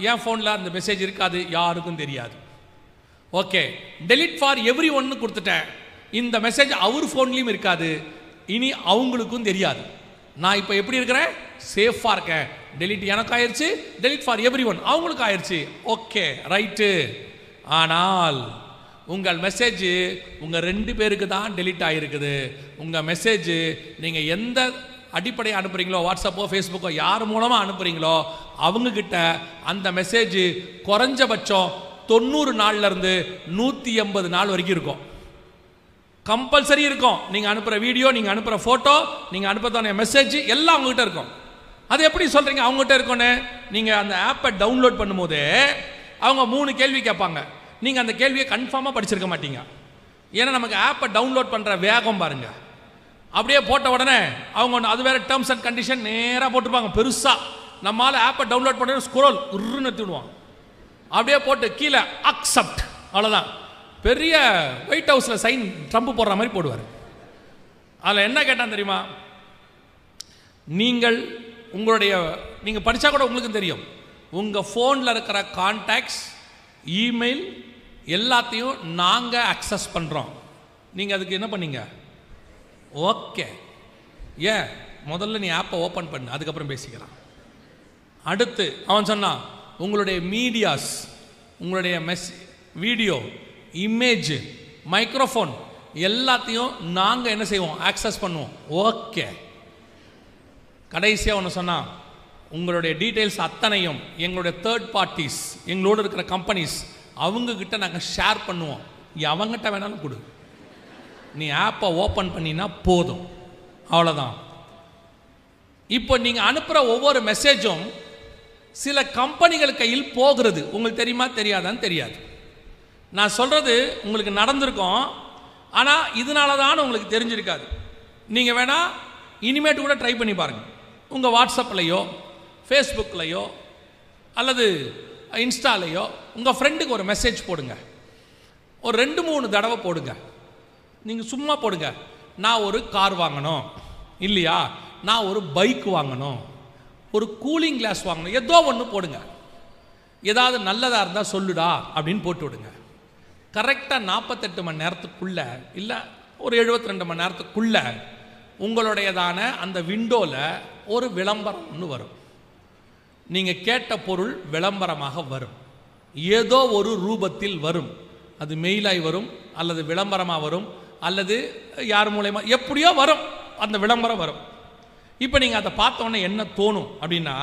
என் ஃபோனில் அந்த மெசேஜ் இருக்காது, யாருக்கும் தெரியாது. ஓகே, டெலீட் ஃபார் எவ்ரி ஒன்னு கொடுத்துட்டேன், இந்த மெசேஜ் அவர் ஃபோன்லேயும் இருக்காது, இனி அவங்களுக்கும் தெரியாது. நான் இப்போ எப்படி இருக்கிறேன்? சேஃபாக இருக்கேன். டெலீட் எனக்கு ஆயிடுச்சு, டெலீட் ஃபார் எவ்ரி ஒன் அவங்களுக்கு ஆயிடுச்சு. Okay, right. ஆனால் உங்கள் மெசேஜ் உங்கள் 2 பேருக்கு தான் டெலீட் ஆகிருக்குது. உங்கள் மெசேஜ் நீங்கள் எந்த அடிப்படையை அனுப்புகிறீங்களோ, வாட்ஸ்அப்போ ஃபேஸ்புக்கோ யார் மூலமாக அனுப்புகிறீங்களோ அவங்கக்கிட்ட அந்த மெசேஜ் குறைஞ்சபட்சம் 90 நாள்லேருந்து 180 நாள் வரைக்கும் இருக்கும். கம்பல்சரி இருக்கும். நீங்கள் அனுப்புகிற வீடியோ, நீங்கள் அனுப்புகிற ஃபோட்டோ, நீங்கள் அனுப்புறதான மெசேஜ் எல்லாம் அவங்ககிட்ட இருக்கும். அது எப்படி சொல்கிறீங்க அவங்ககிட்ட இருக்குன்னு? நீங்கள் அந்த ஆப்பை டவுன்லோட் பண்ணும்போது அவங்க 3 கேள்வி கேட்பாங்க. நீங்கள் அந்த கேள்வியை கன்ஃபார்மாக படிச்சிருக்க மாட்டீங்க. ஏன்னா நமக்கு ஆப்பை டவுன்லோட் பண்ணுற வேகம் பாருங்கள். அப்படியே போட்ட உடனே அவங்க அது வேறு டேர்ம்ஸ் அண்ட் கண்டிஷன் நேராக போட்டுருப்பாங்க பெருசாக. நம்மளால் ஆப்பை டவுன்லோட் பண்ணி ஸ்க்ரோல் உருன்னு எடுத்துடுவான். அப்படியே போட்டு கீழே அக்செப்ட், அவ்வளோதான். பெரிய ஒயிட் ஹவுஸில் சைன் ட்ரம்ப் போடுற மாதிரி போடுவார். அதில் என்ன கேட்டான் தெரியுமா? நீங்கள் படித்தா கூட உங்களுக்கு தெரியும், உங்கள் ஃபோனில் இருக்கிற கான்டாக்ட்ஸ், இமெயில் எல்லாத்தையும் நாங்கள் அக்சஸ் பண்ணுறோம். நீங்கள் அதுக்கு என்ன பண்ணீங்க? ஓகே, ஏன் முதல்ல நீ ஆப்பை ஓப்பன் பண்ணு, அதுக்கப்புறம் பேசிக்கலாம். அடுத்து அவன் சொன்னான், உங்களுடைய மீடியாஸ், உங்களுடைய வீடியோ, இமேஜ், மைக்ரோஃபோன் எல்லாத்தையும் நாங்கள் என்ன செய்வோம்? ஆக்சஸ் பண்ணுவோம். ஓகே. கடைசியாக ஒன்று சொன்னால், உங்களுடைய டீட்டெயில்ஸ் அத்தனையும் எங்களுடைய தேர்ட் பார்ட்டிஸ், எங்களோடு இருக்கிற கம்பெனிஸ், அவங்கக்கிட்ட நாங்கள் ஷேர் பண்ணுவோம். அவங்ககிட்ட வேணாலும் கொடு, நீ ஆப்பை ஓப்பன் பண்ணினா போதும், அவ்வளோதான். இப்போ நீங்கள் அனுப்புகிற ஒவ்வொரு மெசேஜும் சில கம்பெனிகள் கையில் போகிறது. உங்களுக்கு தெரியுமா தெரியாதான்னு தெரியாது. நான் சொல்கிறது உங்களுக்கு நடந்திருக்கும், ஆனால் இதனால தான் உங்களுக்கு தெரிஞ்சிருக்காது. நீங்கள் வேணால் இனிமேட்டு கூட ட்ரை பண்ணி பாருங்கள். உங்கள் வாட்ஸ்அப்லையோ ஃபேஸ்புக்லையோ அல்லது இன்ஸ்டாலையோ உங்கள் ஃப்ரெண்டுக்கு ஒரு மெசேஜ் போடுங்க. ஒரு 2-3 தடவை போடுங்க. நீங்கள் சும்மா போடுங்க, நான் ஒரு கார் வாங்கணும், இல்லையா நான் ஒரு பைக் வாங்கணும், ஒரு கூலிங் கிளாஸ் வாங்கணும், ஏதோ ஒன்று போடுங்க. ஏதாவது நல்லதாக இருந்தால் சொல்லுடா அப்படின்னு போட்டு விடுங்க. கரெக்டாக 48 மணி நேரத்துக்குள்ளே, இல்லை ஒரு 72 மணி நேரத்துக்குள்ளே உங்களுடையதான அந்த விண்டோவில் ஒரு விளம்பரம் ஒன்று வரும். நீங்கள் கேட்ட பொருள் விளம்பரமாக வரும், ஏதோ ஒரு ரூபத்தில் வரும். அது மெயிலாய் வரும், அல்லது விளம்பரமாக வரும், அல்லது யார் மூலயமா எப்படியோ வரும், அந்த விளம்பரம் வரும். இப்போ நீங்கள் அதை பார்த்தோன்னே என்ன தோணும் அப்படின்னா,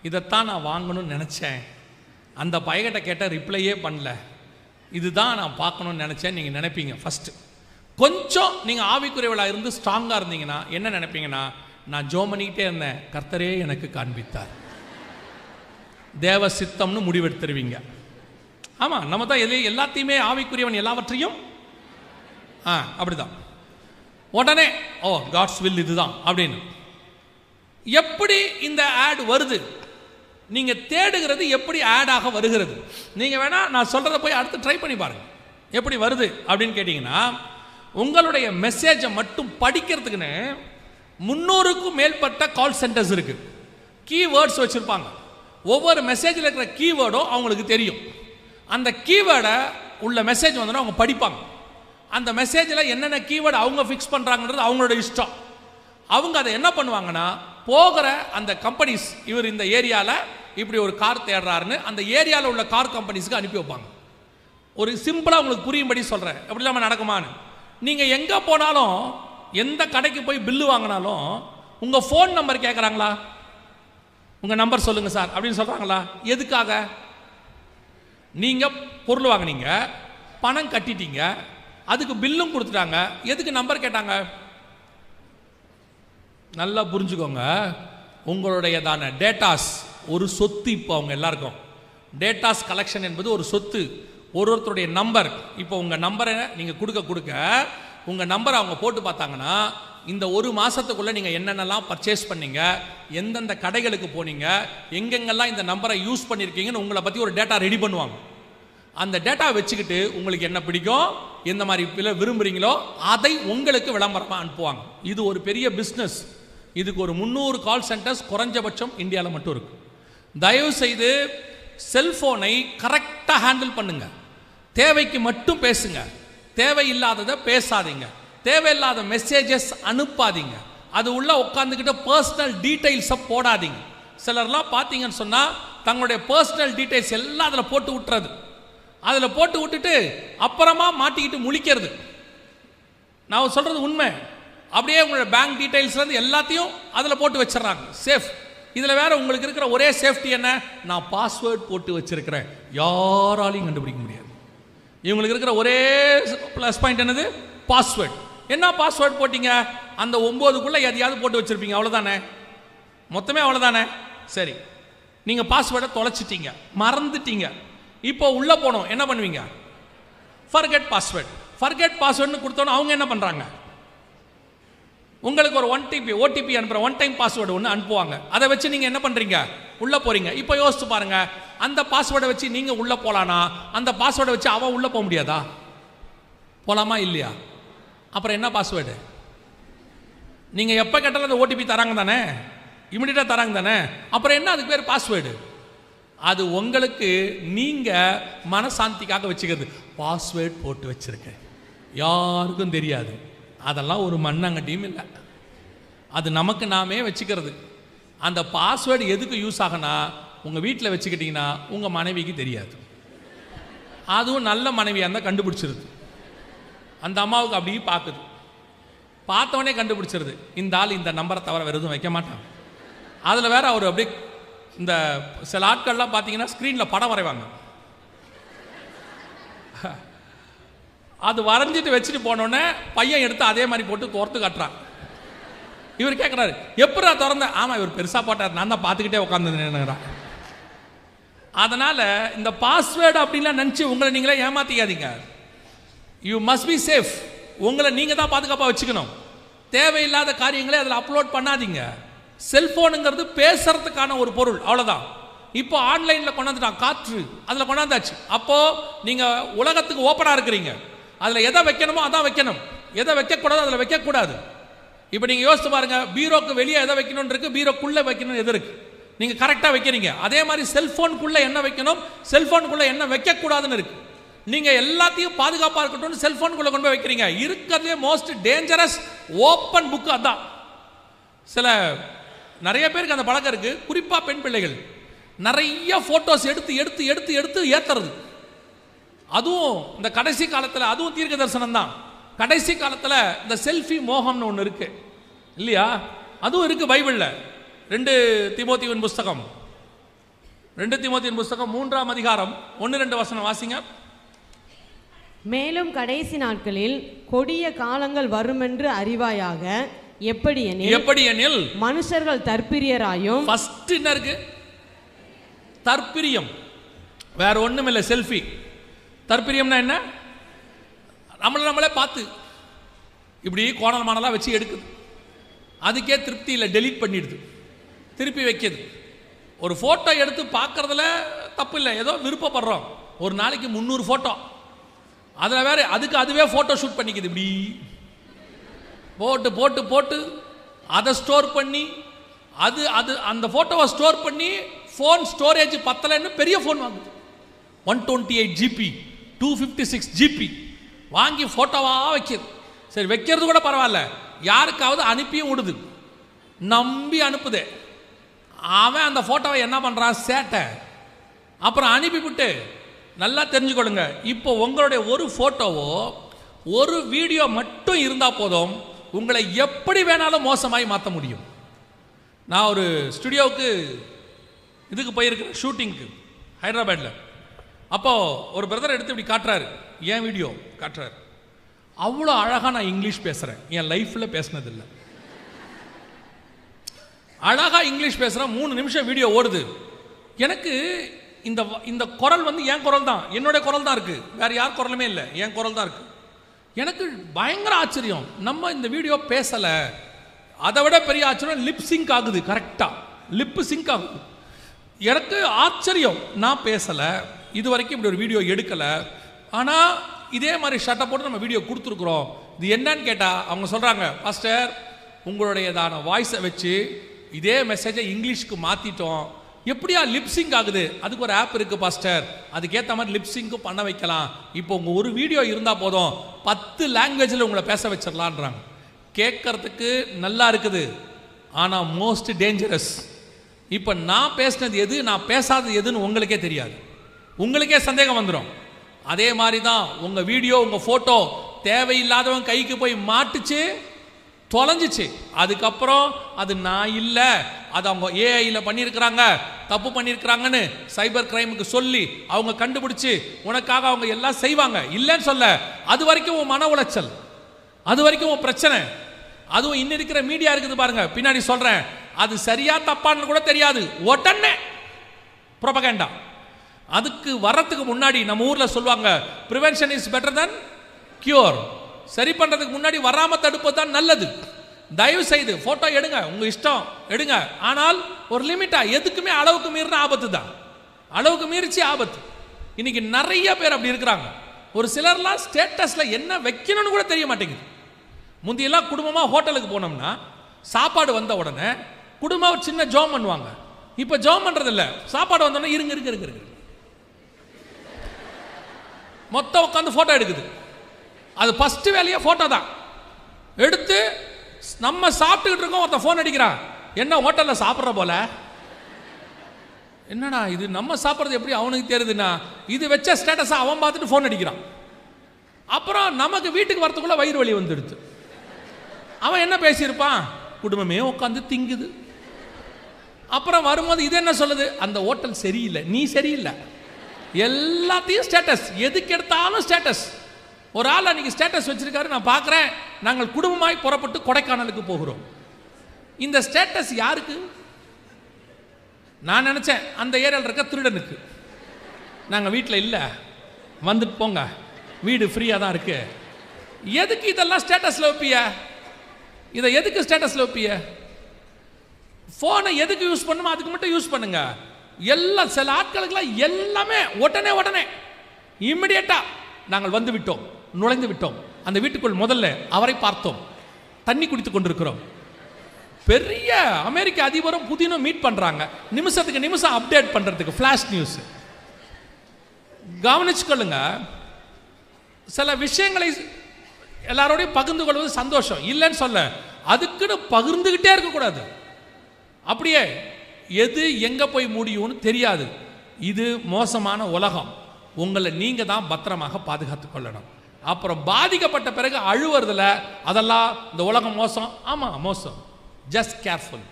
இதைத்தான் நான் வாங்கணும்னு நினச்சேன், அந்த பையகிட்ட கேட்ட ரிப்ளையே பண்ணல, இதுதான் நான் பார்க்கணும்னு நினச்சேன் நீங்கள் நினைப்பீங்க. ஃபஸ்ட்டு கொஞ்சம் நீங்கள் ஆவிக்குறைவளாக இருந்து ஸ்ட்ராங்காக இருந்தீங்கன்னா என்ன நினைப்பீங்கன்னா, நான் ஜெபம் பண்ணிக்கிட்டே இருந்தேன், கர்த்தரே எனக்கு காண்பித்தார், தேவ சித்தம்னு முடிவெடுத்துருவீங்க. ஆமாம், நம்ம தான் எல்லாத்தையுமே ஆவிக்குரியவன் எல்லாவற்றையும் அப்படிதான் உடனே காட்ஸ் வில் இதுதான் அப்படின்னு. எப்படி இந்த ஆட் வருது? நீங்க தேடுகிறது எப்படி ஆடாக வருகிறது? நீங்க வேணா நான் சொல்றத போய் அடுத்து ட்ரை பண்ணி பாருங்க எப்படி வருது அப்படின்னு கேட்டீங்கன்னா, உங்களுடைய மெசேஜை மட்டும் படிக்கிறதுக்குன்னு 300க்கும் மேற்பட்ட கால் சென்டர்ஸ் இருக்கு. கீவேர்ட்ஸ் வச்சிருப்பாங்க. ஒவ்வொரு மெசேஜில் இருக்கிற கீவேர்டும் அவங்களுக்கு தெரியும். அந்த கீவேர்டை உள்ள மெசேஜ் வந்தோன்னா அவங்க படிப்பாங்க. அந்த மெசேஜில் என்னென்ன கீவேர்டு அவங்க ஃபிக்ஸ் பண்ணுறாங்கன்றது அவங்களோட இஷ்டம். அவங்க அதை என்ன பண்ணுவாங்கன்னா, போகிற அந்த கம்பெனிஸ், இவர் இந்த ஏரியாவில் இப்படி ஒரு கார் தேடுறாருன்னு அந்த ஏரியாவில் உள்ள கார் கம்பெனிஸ்க்கு அனுப்பி வைப்பாங்க. ஒரு சிம்பிளாக உங்களுக்கு புரியும்படி சொல்கிறேன், எப்படி இல்லாமல் நடக்குமான்னு. நீங்கள் எங்கே போனாலும் எந்த கடைக்கு போய் பில்லு வாங்கினாலும் உங்கள் ஃபோன் நம்பர் கேட்குறாங்களா? உங்கள் நம்பர் சொல்லுங்கள் சார் அப்படின்னு சொல்கிறாங்களா? எதுக்காக? நீங்கள் பொருள் வாங்கினீங்க, பணம் கட்டிட்டீங்க, அதுக்கு பில்லும் கொடுத்துட்டாங்க, எதுக்கு நம்பர் கேட்டாங்க? நல்லா புரிஞ்சுக்கோங்க, உங்களுடையதான டேட்டாஸ் ஒரு சொத்து. இப்போ அவங்க எல்லாருக்கும் டேட்டாஸ் கலெக்ஷன் என்பது ஒரு சொத்து. ஒருத்தருடைய நம்பர், இப்போ உங்கள் நம்பரை நீங்கள் கொடுக்க உங்கள் நம்பரை அவங்க போட்டு பார்த்தாங்கன்னா இந்த ஒரு மாதத்துக்குள்ளே நீங்கள் என்னென்னலாம் பர்ச்சேஸ் பண்ணீங்க, எந்தெந்த கடைகளுக்கு போனீங்க, எங்கெங்கெல்லாம் இந்த நம்பரை யூஸ் பண்ணியிருக்கீங்கன்னு உங்களை பற்றி ஒரு டேட்டா ரெடி பண்ணுவாங்க. அந்த டேட்டா வச்சுக்கிட்டு உங்களுக்கு என்ன பிடிக்கும், எந்த மாதிரி விரும்புகிறீங்களோ அதை உங்களுக்கு விளம்பரமாக அனுப்புவாங்க. இது ஒரு பெரிய பிஸ்னஸ். இதுக்கு ஒரு 300 கால் சென்டர்ஸ் குறைஞ்சபட்சம் இந்தியாவில் மட்டும் இருக்கு. தயவு செய்து செல்போனை கரெக்டாக ஹேண்டில் பண்ணுங்க. தேவைக்கு மட்டும் பேசுங்க, தேவையில்லாததை பேசாதீங்க, தேவையில்லாத மெசேஜஸ் அனுப்பாதீங்க, அது உள்ள உட்காந்துக்கிட்ட பர்சனல் டீட்டெயில்ஸை போடாதீங்க. சிலர்லாம் பார்த்தீங்கன்னு சொன்னால் தங்களுடைய பர்சனல் டீட்டெயில்ஸ் எல்லாம் அதில் போட்டு விட்டுறது, அதில் போட்டு விட்டுட்டு அப்புறமா மாட்டிக்கிட்டு முழிக்கிறது. நான் சொல்கிறது உண்மை. அப்படியே உங்களோட பேங்க் டீட்டெயில்ஸ்லேருந்து எல்லாத்தையும் அதில் போட்டு வச்சிடறாங்க, சேஃப். இதில் வேற உங்களுக்கு இருக்கிற ஒரே சேஃப்டி என்ன, நான் பாஸ்வேர்ட் போட்டு வச்சிருக்கிறேன், யாராலையும் கண்டுபிடிக்க முடியாது. இவங்களுக்கு இருக்கிற ஒரே ப்ளஸ் பாயிண்ட் என்னது, பாஸ்வேர்ட். என்ன பாஸ்வேர்ட் போட்டீங்க, அந்த 9க்குள்ளே எதையாவது போட்டு வச்சிருப்பீங்க, அவ்வளோதானே, மொத்தமே அவ்வளோதானே. சரி, நீங்கள் பாஸ்வேர்டை தொலைச்சிட்டீங்க, மறந்துட்டீங்க, இப்போ உள்ளே போனோம், என்ன பண்ணுவீங்க, ஃபர்கெட் பாஸ்வேர்ட். ஃபர்கெட் பாஸ்வேர்டுன்னு கொடுத்தோன்னு அவங்க என்ன பண்ணுறாங்க, உங்களுக்கு ஒரு ஓடிபி அனுப்புகிற ஒன் டைம் பாஸ்வேர்டு ஒன்று அனுப்புவாங்க. அதை வச்சு நீங்கள் என்ன பண்ணுறீங்க, உள்ளே போகிறீங்க. இப்போ யோசிச்சு பாருங்க, அந்த பாஸ்வேர்டை வச்சு நீங்கள் உள்ளே போகலானா, அந்த பாஸ்வேர்டை வச்சு அவன் உள்ளே போக முடியாதா? போகலாமா இல்லையா? அப்புறம் என்ன பாஸ்வேர்டு? நீங்கள் எப்போ கேட்டாலும் அந்த ஓடிபி தராங்க தானே, இமிடியேட்டாக தராங்க தானே, அப்புறம் என்ன அதுக்கு பேர் பாஸ்வேர்டு? அது உங்களுக்கு நீங்கள் மனசாந்திக்காக வச்சுக்கிறது. பாஸ்வேர்ட் போட்டு வச்சிருக்கேன், யாருக்கும் தெரியாது, அதெல்லாம் ஒரு மண்ணங்கட்டியும் இல்லை, அது நமக்கு நாமே வச்சுக்கிறது. அந்த பாஸ்வேர்டு எதுக்கு யூஸ் ஆகுனா, உங்கள் வீட்டில் வச்சுக்கிட்டிங்கன்னா உங்கள் மனைவிக்கு தெரியாது. அதுவும் நல்ல மனைவியாக இருந்தால் கண்டுபிடிச்சிருது. அந்த அம்மாவுக்கு அப்படியே பார்க்குது, பார்த்தவொடனே கண்டுபிடிச்சிருது, இந்த ஆள் இந்த நம்பரை தவிர வேறு எதுவும் வைக்க மாட்டான். அதில் வேற அவர் அப்படியே, இந்த சில ஆட்கள்லாம் பார்த்தீங்கன்னா ஸ்க்ரீனில் படம் வரைவாங்க, அது வரைஞ்சிட்டு வச்சுட்டு போனோடனே பையன் எடுத்து அதே மாதிரி போட்டு தோர்த்து காட்டுறான். இவர் கேட்குறாரு, எப்படா திறந்த? ஆமாம், இவர் பெருசாக போட்டார், நான் தான் பார்த்துக்கிட்டே உட்காந்துருந்தேன். அதனால் இந்த பாஸ்வேர்டு அப்படின்லாம் நினச்சி உங்களை நீங்களே ஏமாற்றிக்காதீங்க. You must be safe. உங்களை நீங்கள் தான் பாதுகாப்பாக வச்சுக்கணும். தேவையில்லாத காரியங்களை அதில் அப்லோட் பண்ணாதீங்க. செல்ஃபோனுங்கிறது பேசுறதுக்கான ஒரு பொருள், அவ்வளோதான். இப்போ ஆன்லைனில் கொண்டாந்துட்டான், காற்று அதில் கொண்டாந்தாச்சு. அப்போது நீங்கள் உலகத்துக்கு ஓப்பனாக இருக்கிறீங்க. அதில் எதை வைக்கணுமோ அதான் வைக்கணும், எதை வைக்கக்கூடாது அதில் வைக்கக்கூடாது. இப்போ நீங்கள் யோசிச்சு பாருங்க, பீரோக்கு வெளியே எதை வைக்கணும்னு இருக்கு, பீரோக்குள்ளே வைக்கணும் எது இருக்கு, நீங்கள் கரெக்டாக வைக்கிறீங்க. அதே மாதிரி செல்ஃபோனுக்குள்ளே என்ன வைக்கணும், செல்ஃபோனுக்குள்ளே என்ன வைக்கக்கூடாதுன்னு இருக்கு. நீங்கள் எல்லாத்தையும் பாதுகாப்பாக இருக்கட்டும் செல்ஃபோனுக்குள்ளே கொண்டு போய் வைக்கிறீங்க. இருக்கிறதுலே மோஸ்ட் டேஞ்சரஸ் ஓப்பன் புக்கு அதான். நிறைய பேருக்கு அந்த பழக்கம் இருக்குது, குறிப்பாக பெண் பிள்ளைகள் நிறைய ஃபோட்டோஸ் எடுத்து எடுத்து எடுத்து எடுத்து ஏற்றுறது. அதுவும் இந்த கடைசி காலத்தில், அதுவும் தீர்க்க தரிசனம் தான். கடைசி காலத்தில் இந்த செல்ஃபி மோகம்னு ஒன்று இருக்கு இல்லையா, அதுவும் இருக்கு பைபிளில். 2 தீமோத்தேயுவின் புஸ்தகம் 3ஆம் அதிகாரம் 1-2 வசனம் வாசிங்க. மேலும் கடைசி நாட்களில் கொடிய காலங்கள் வருமென்று அறிவாயாக, எப்படியெனில் மனுஷர்கள் தற்பிரியராயும். ஃபர்ஸ்ட் என்ன இருக்கு, தற்பிரியம். வேற ஒண்ணும் இல்லை, செல்ஃபி. தற்பிரியம்னா என்ன, நம்மளே பார்த்து இப்படி கோணல் மாணலாக வச்சு எடுக்குது, அதுக்கே திருப்தி இல்லை, டெலீட் பண்ணிடுது, திருப்பி வைக்கிது. ஒரு ஃபோட்டோ எடுத்து பார்க்கறதுல தப்பு இல்லை, ஏதோ விருப்பப்படுறோம். ஒரு நாளைக்கு 300 ஃபோட்டோ, அதில் வேற அதுக்கு அதுவே ஃபோட்டோ ஷூட் பண்ணிக்குது. இப்படி போட்டு போட்டு போட்டு அதை ஸ்டோர் பண்ணி அது அது அந்த ஃபோட்டோவை ஸ்டோர் பண்ணி ஃபோன் ஸ்டோரேஜ் பத்தலைன்னு பெரிய ஃபோன் வாங்குது. 128 GB 256 GB வாங்கி ஃபோட்டோவாக வைக்கிது. சரி, வைக்கிறது கூட பரவாயில்ல, யாருக்காவது அனுப்பியும் விடுது, நம்பி அனுப்புதே. அவன் அந்த ஃபோட்டோவை என்ன பண்ணுறான், சேட்டை. அப்புறம் அனுப்பிவிட்டு நல்லா தெரிஞ்சுக்கொள்ளுங்க, இப்போ உங்களுடைய ஒரு ஃபோட்டோவோ ஒரு வீடியோ மட்டும் இருந்தால் போதும், உங்களை எப்படி வேணாலும் மோசமாய் மாற்ற முடியும். நான் ஒரு ஸ்டுடியோவுக்கு இதுக்கு போயிருக்கிறேன், ஷூட்டிங்க்கு ஹைதராபாத்தில். அப்போது ஒரு பிரதர் எடுத்து இப்படி காட்டுறாரு, என் வீடியோ காட்டுறாரு. அவ்வளோ அழகாக நான் இங்கிலீஷ் பேசுகிறேன், என் லைஃப்பில் பேசினதில்லை. அழகாக இங்கிலீஷ் பேசுகிறேன், 3 நிமிஷம் வீடியோ ஓடுது. எனக்கு இந்த குரல் வந்து என் குரல் தான், என்னுடைய குரல் தான் இருக்குது, வேறு யார் குரலுமே இல்லை, என் குரல் தான் இருக்குது. எனக்கு பயங்கர ஆச்சரியம், நம்ம இந்த வீடியோ பேசலை. அதை விட பெரிய ஆச்சரியம், லிப் சிங்க் ஆகுது, கரெக்டாக லிப்பு சிங்க் ஆகுது. எனக்கு ஆச்சரியம், நான் பேசலை, இது வரைக்கும் இப்படி ஒரு வீடியோ எடுக்கலை. ஆனால் இதே மாதிரி ஷட்டை போட்டு நம்ம வீடியோ கொடுத்துருக்குறோம். இது என்னன்னு கேட்டால் அவங்க சொல்கிறாங்க, பாஸ்டர் உங்களுடையதான வாய்ஸை வச்சு இதே மெசேஜை இங்கிலீஷ்க்கு மாற்றிட்டோம். எப்படியா லிப்சிங்க் ஆகுது? அதுக்கு ஒரு ஆப் இருக்குது பாஸ்டர், அதுக்கேற்ற மாதிரி லிப்சிங்க்கும் பண்ண வைக்கலாம். இப்போ உங்கள் ஒரு வீடியோ இருந்தால் போதும் 10 லாங்குவேஜில் உங்களை பேச வச்சிடலான்றாங்க. கேட்கறதுக்கு நல்லா இருக்குது, ஆனால் மோஸ்ட் டேஞ்சரஸ். இப்போ நான் பேசினது எது, நான் பேசாதது எதுன்னு உங்களுக்கே தெரியாது, உங்களுக்கே சந்தேகம் வந்துடும். அதே மாதிரி தான் உங்கள் வீடியோ, உங்கள் ஃபோட்டோ தேவையில்லாதவன் கைக்கு போய் மாட்டுச்சு, தொலைஞ்சிச்சு. அதுக்கப்புறம் அது நான் இல்லை, அது அவங்க ஏஐயில் பண்ணியிருக்கிறாங்க, தப்பு பண்ணியிருக்கிறாங்கன்னு சைபர் கிரைமுக்கு சொல்லி அவங்க கண்டுபிடிச்சி உனக்காக அவங்க எல்லாம் செய்வாங்க. இல்லைன்னு சொல்ல, அது வரைக்கும் உன் மன உளைச்சல், அது வரைக்கும் உன் பிரச்சனை. அதுவும் இன்னும் இருக்கிற மீடியா இருக்குது பாருங்க, பின்னாடி சொல்கிறேன், அது சரியா தப்பான்னு கூட தெரியாது, உடனே ப்ரொபகேண்டா. அதுக்கு வர்றதுக்கு முன்னாடி நம்ம ஊரில் சொல்லுவாங்க, prevention is better then cure. சரி பண்ணுறதுக்கு முன்னாடி வராமல் தடுப்பது தான் நல்லது. தயவு செய்து ஃபோட்டோ எடுங்க, உங்கள் இஷ்டம் எடுங்க, ஆனால் ஒரு லிமிட்டா. எதுக்குமே அளவுக்கு மீறின ஆபத்து தான், அளவுக்கு மீறிச்சு ஆபத்து. இன்னைக்கு நிறைய பேர் அப்படி இருக்கிறாங்க. ஒரு சிலர்லாம் ஸ்டேட்டஸில் என்ன வைக்கணும்னு கூட தெரிய மாட்டேங்குது. முந்தியெல்லாம் குடும்பமாக ஹோட்டலுக்கு போனோம்னா சாப்பாடு வந்த உடனே குடும்பம் ஒரு சின்ன ஜோம் பண்ணுவாங்க. இப்போ ஜோம் பண்ணுறது இல்லை, சாப்பாடு வந்தோடனே இருங்க இருங்க இருங்க இருங்க மொத்தம் உட்காந்து ஃபோட்டோ எடுக்குது. அது ஃபஸ்ட்டு வேலையே ஃபோட்டோ தான். எடுத்து நம்ம சாப்பிட்டுக்கிட்டு இருக்கோம், ஒருத்தன் ஃபோன் அடிக்கிறான், என்ன ஹோட்டலில் சாப்பிட்ற போல, என்னடா இது நம்ம சாப்பிட்றது எப்படி அவனுக்கு தெரியுதுன்னா, இது வச்ச ஸ்டேட்டஸை அவன் பார்த்துட்டு ஃபோன் அடிக்கிறான். அப்புறம் நமக்கு வீட்டுக்கு வரத்துக்குள்ள வயிறு வலி வந்துடுது. அவன் என்ன பேசியிருப்பான், குடும்பமே உட்காந்து திங்குது. அப்புறம் வரும்போது இது என்ன சொல்லுது, அந்த ஹோட்டல் சரியில்லை, நீ சரியில்லை, எல்லாத்தையும் ஸ்டேட்டஸ், எதுக்கு எடுத்தாலும் ஸ்டேட்டஸ். ஒரு ஆள் அன்னைக்கு ஸ்டேட்டஸ் வச்சிருக்காரு, நான் பார்க்குறேன், நாங்கள் குடும்பமாய் புறப்பட்டு கொடைக்கானலுக்கு போகிறோம். இந்த ஸ்டேட்டஸ் யாருக்கு? நான் நினச்சேன் அந்த ஏரியாவில் இருக்க திருடனுக்கு. நாங்கள் வீட்டில் இல்லை, வந்துட்டு போங்க, வீடு ஃப்ரீயாக தான் இருக்கு. எதுக்கு இதெல்லாம் ஸ்டேட்டஸில் வைப்பிய? இதை எதுக்கு ஸ்டேட்டஸில் வைப்பிய? ஃபோனை எதுக்கு யூஸ் பண்ணுமோ அதுக்கு மட்டும் யூஸ் பண்ணுங்க. எல்லாம் சில ஆட்களுக்கெல்லாம் எல்லாமே உடனே உடனே இம்மிடியேட்டாக நாங்கள் வந்து விட்டோம், நுழைந்து விட்டோம், அந்த வீட்டுக்குள் முதல்ல அவரை பார்த்தோம், தண்ணி குடித்து கொண்டிருக்கிறோம். பெரிய அமெரிக்க அதிபரும் புதினும் மீட் பண்ணுறாங்க, நிமிஷத்துக்கு நிமிஷம் அப்டேட் பண்ணுறதுக்கு ஃப்ளாஷ் நியூஸ். கவனிச்சுக்கொள்ளுங்க, சில விஷயங்களை எல்லாரோடையும் பகிர்ந்து கொள்வது சந்தோஷம், இல்லைன்னு சொல்ல, அதுக்குன்னு பகிர்ந்துக்கிட்டே இருக்கக்கூடாது. அப்படியே எது எங்கே போய் முடியும்னு தெரியாது. இது மோசமான உலகம், உங்களை நீங்கள் தான் பத்திரமாக பாதுகாத்து கொள்ளணும். அப்புறம் பாதிக்கப்பட்ட பிறகு அழுவுறதுல அதெல்லாம் இந்த உலகம் மோசம், ஆமாம் மோசம், ஜஸ்ட் கேர்ஃபுல்.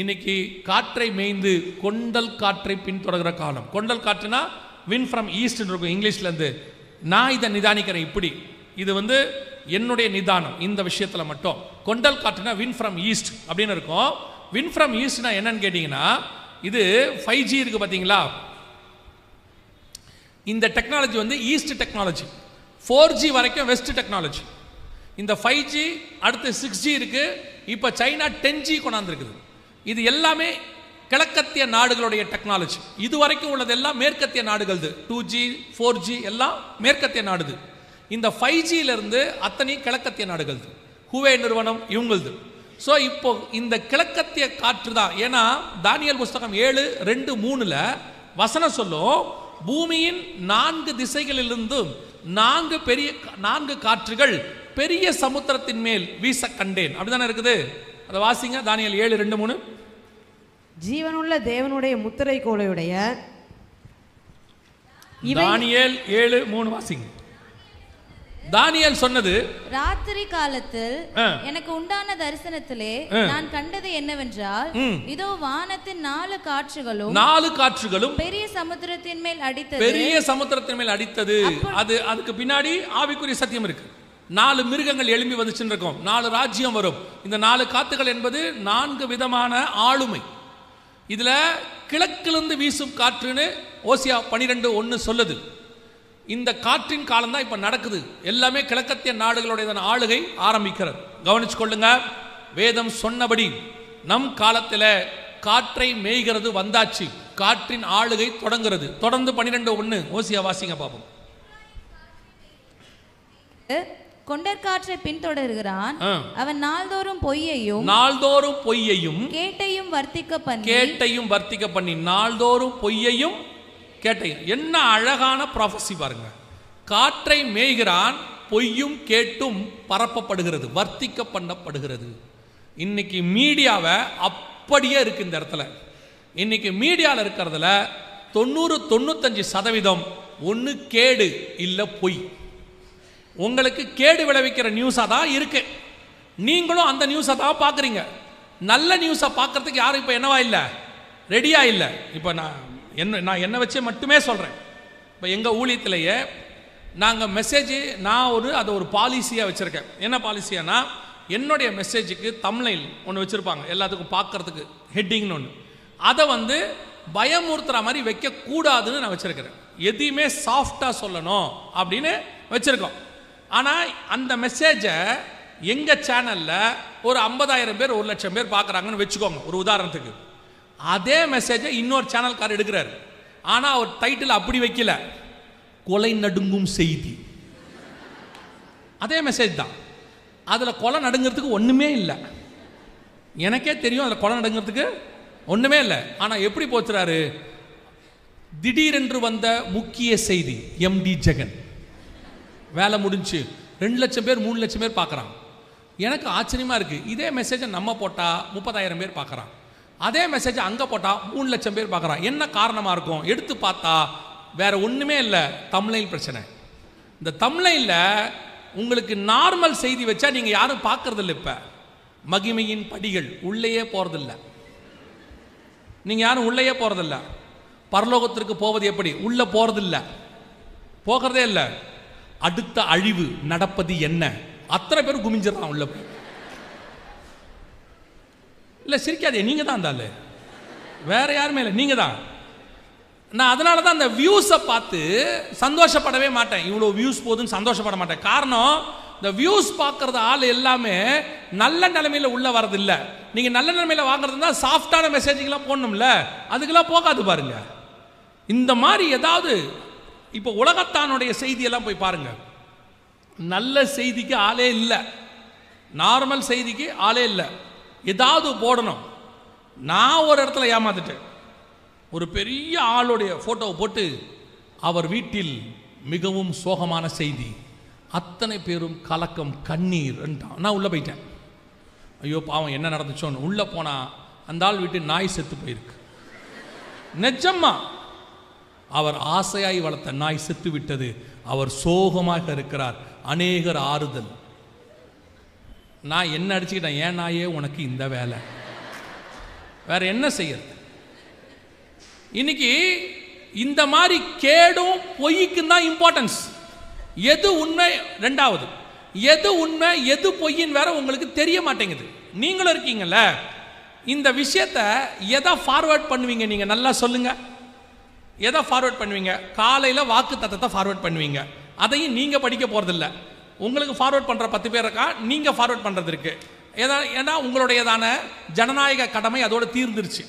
இன்னைக்கு காற்றை மேய்ந்து கொண்டல் காற்றை பின்தொடர்கிற காலம். கொண்டல் காற்றுனா வின் ஃப்ரம் ஈஸ்ட் இருக்கும் இங்கிலீஷ்லேருந்து. நான் இதை நிதானிக்கிறேன் இப்படி, இது வந்து என்னுடைய நிதானம் இந்த விஷயத்தில் மட்டும். கொண்டல் காற்றுனா வின் ஃப்ரம் ஈஸ்ட் அப்படின்னு இருக்கும். வின் ஃப்ரம் ஈஸ்ட்னா என்னன்னு கேட்டிங்கன்னா, இது 5G இருக்குது பார்த்தீங்களா, இந்த டெக்னாலஜி வந்து ஈஸ்ட் டெக்னாலஜி, 4G வரைக்கும் வெஸ்ட் டெக்னாலஜி. இந்த 5G அடுத்து 6G இருக்குது, இப்போ சைனா 10G கொண்டாந்துருக்குது. இது எல்லாமே கிழக்கத்திய நாடுகளுடைய டெக்னாலஜி. இது வரைக்கும் உள்ளதெல்லாம் மேற்கத்திய நாடுகள், 2G 4G எல்லாம் மேற்கத்திய நாடுது. இந்த 5Gயிலிருந்து அத்தனை கிழக்கத்திய நாடுகள், ஹுவே நிறுவனம் இவங்களது. ஸோ இப்போ இந்த கிழக்கத்திய காற்று தான். ஏன்னா தானியேல் புஸ்தகம் 7:2-3 வசனம் சொல்லும், பூமியின் 4 திசைகளிலிருந்து 4 காற்றுகள் பெரிய சமுத்திரத்தின் மேல் வீச கண்டேன். அப்படிதானே இருக்குது, அதை வாசிங்க. தானியேல் 7:2-3. ஜீவனுள்ள தேவனுடைய முத்திரை கோலையுடைய தானியேல் 7:3 வாசிங்க. தானியேல் சொன்னது, ராத்திரி காலத்தில் எனக்கு உண்டான தரிசனத்திலே நான் கண்டது என்னவென்றால், இதோ வானத்தின் 4 காற்றுகளும் பெரிய சமுத்திரத்தின் மேல் அடித்தது. அதுக்கு பின்னாடி ஆவிக்குரிய சத்தியம் இருக்கு. 4 மிருகங்கள் எழும்பி வந்துச்சுன்னு இருக்கும், 4 ராஜ்யம் வரும். இந்த 4 காத்துகள் என்பது 4 விதமான ஆளுமை. இதுல கிழக்கிலிருந்து வீசும் காற்றுன்னு ஓசியா 12:1 சொல்லுது. இந்த காற்றின் காலம் தான் இப்ப நடக்குது. எல்லாமே கிழக்கத்திய நாடுகளுடைய ஆளுகை ஆரம்பிக்கிறது. கவனிச்சு கொள்ளுங்க, வேதம் சொன்னபடி நம் காலத்தில் காற்றை மேய்கிறது வந்தாச்சு. காற்றின் ஆளுகை தொடங்குறது. தொடர்ந்து 12:1 ஓசியா வாசிங்க பாப்போம். கொண்டற்காற்றை பின்தொடர்கிறான், அவன் நாள்தோறும் பொய்யையும் கேட்டையும் வர்த்திக்க பண்ணி நாள்தோறும் பொய்யையும் கேட்டையும். என்ன அழகான ப்ராஃபஸி பாருங்க. காற்றை மேய்கிறான், பொய்யும் கேட்டும் பரப்பப்படுகிறது, வர்த்திக்க பண்ணப்படுகிறது. இன்னைக்கு மீடியாவை அப்படியே இருக்கு. இந்த இடத்துல இன்னைக்கு மீடியாவில் இருக்கிறதுல 90-95% ஒன்று கேடு இல்லை பொய். உங்களுக்கு கேடு விளைவிக்கிற நியூஸாக தான் இருக்கு. நீங்களும் அந்த நியூஸை தான் பார்க்குறீங்க. நல்ல நியூஸை பார்க்கறதுக்கு யாரும் இப்போ என்னவா இல்லை, ரெடியா இல்லை. இப்போ நான் என்ன வச்சு மட்டுமே சொல்கிறேன். இப்போ எங்கள் ஊழியத்திலேயே நாங்கள் மெசேஜ், அதை ஒரு பாலிசியாக வச்சுருக்கேன். என்ன பாலிசியானா, என்னுடைய மெசேஜுக்கு தம்ப்நெயில் ஒன்று வச்சுருப்பாங்க, எல்லாத்துக்கும் பார்க்குறதுக்கு ஹெட்டிங்னு ஒன்று. அதை பயமுறுத்துற மாதிரி வைக்கக்கூடாதுன்னு நான் வச்சுருக்கிறேன். எதையுமே சாஃப்டாக சொல்லணும் அப்படின்னு வச்சுருக்கோம். ஆனால் அந்த மெசேஜை எங்கள் சேனலில் ஒரு 50,000 பேர் 1,00,000 பேர் பார்க்குறாங்கன்னு வச்சுக்கோங்க ஒரு உதாரணத்துக்கு. அதே மெசேஜை இன்னொரு சேனல்காரர் எடுக்கிறார். ஆனால் அவர் டைட்டில் அப்படி வைக்கல, கொலை நடுங்கும் செய்தி. அதே மெசேஜ் தான். அதில் கொலை நடுங்கிறதுக்கு ஒன்றுமே இல்லை. எனக்கே தெரியும் அதில் கொலை நடுங்கிறதுக்கு ஒன்றுமே இல்லை. ஆனால் எப்படி போச்சுறாரு, திடீரென்று வந்த முக்கிய செய்தி, MD ஜெகன் வேலை முடிஞ்சு 2,00,000 பேர் 3,00,000 பேர் பார்க்குறான். எனக்கு ஆச்சரியமாக இருக்குது. இதே மெசேஜை நம்ம போட்டால் 30,000 பேர் பார்க்குறான். அதே மெசேஜ் அங்கே போட்டால் 3,00,000 பேர் பார்க்குறான். என்ன காரணமாக இருக்கும்? எடுத்து பார்த்தா வேற ஒன்றுமே இல்லை, தம்ப்நெயில் பிரச்சனை. இந்த தம்ப்நெயில்ல உங்களுக்கு நார்மல் செய்தி வச்சா நீங்கள் யாரும் பார்க்கறதில்ல. இப்போ மகிமையின் படிகள் உள்ளேயே போகிறதில்ல. நீங்கள் யாரும் உள்ளேயே போகிறதில்ல. பரலோகத்திற்கு போவது எப்படி? உள்ளே போகிறதில்ல, போகிறதே இல்லை. அடுத்த அழிவு நடப்பது என்ன? அத்தனை பேர் குமிஞ்சிடறான் உள்ள போய். இல்லை சிரிக்காதே, நீங்கள் தான் இருந்தாலே, வேற யாருமே இல்லை, நீங்கள் தான். நான் அதனால தான் அந்த வியூஸை பார்த்து சந்தோஷப்படவே மாட்டேன். இவ்வளோ வியூஸ் போதுன்னு சந்தோஷப்பட மாட்டேன். காரணம், இந்த வியூஸ் பார்க்கறது ஆள் எல்லாமே நல்ல நிலைமையில் உள்ள வரதில்லை. நீங்கள் நல்ல நிலைமையில் வாங்குறதுனா சாஃப்டான மெசேஜுக்கெல்லாம் போடணும்ல, அதுக்கெல்லாம் போகாது பாருங்க. இந்த மாதிரி ஏதாவது இப்போ உலகத்தானுடைய செய்தியெல்லாம் போய் பாருங்க, நல்ல செய்திக்கு ஆளே இல்லை, நார்மல் செய்திக்கு ஆளே இல்லை. ஏதாவது போடணும். நான் ஒரு இடத்துல ஏமாந்துட்டேன். ஒரு பெரிய ஆளுடைய ஃபோட்டோவை போட்டு அவர் வீட்டில் மிகவும் சோகமான செய்தி, அத்தனை பேரும் கலக்கம் கண்ணீர். நான் உள்ளே போயிட்டேன். ஐயோ பாவம் என்ன நடந்துச்சோன்னு உள்ளே போனால் அந்த ஆள் வீட்டு நாய் செத்து போயிருக்கு. நிஜமா அவர் ஆசையாய் வளர்த்த நாய் செத்து விட்டது. அவர் சோகமாக இருக்கிறார். அநேகர் ஆறுதல். நான் என்ன அடிச்சுக்கிட்டேன், ஏன் நாயே உனக்கு இந்த வேலை, வேற என்ன செய்யறது? இன்னைக்கு இந்த மாதிரி கேடும் பொய்க்கும் தான் இம்பார்ட்டன்ஸ். எது உண்மை, ரெண்டாவது எது உண்மை எது பொய்யின் வேற உங்களுக்கு தெரிய மாட்டேங்குது. நீங்களும் இருக்கீங்கல்ல, இந்த விஷயத்தை எதை ஃபார்வர்ட் பண்ணுவீங்க? நீங்க நல்லா சொல்லுங்க, எதை ஃபார்வர்ட் பண்ணுவீங்க? காலையில் வாக்கு தத்தத்தை ஃபார்வர்ட் பண்ணுவீங்க. அதையும் நீங்கள் படிக்க போகிறதில்ல. உங்களுக்கு ஃபார்வர்ட் பண்ணுற 10 பேர் இருக்கா, நீங்கள் ஃபார்வர்ட் பண்ணுறது இருக்கு. ஏன்னா உங்களுடையதான ஜனநாயக கடமை அதோட தீர்ந்துருச்சு.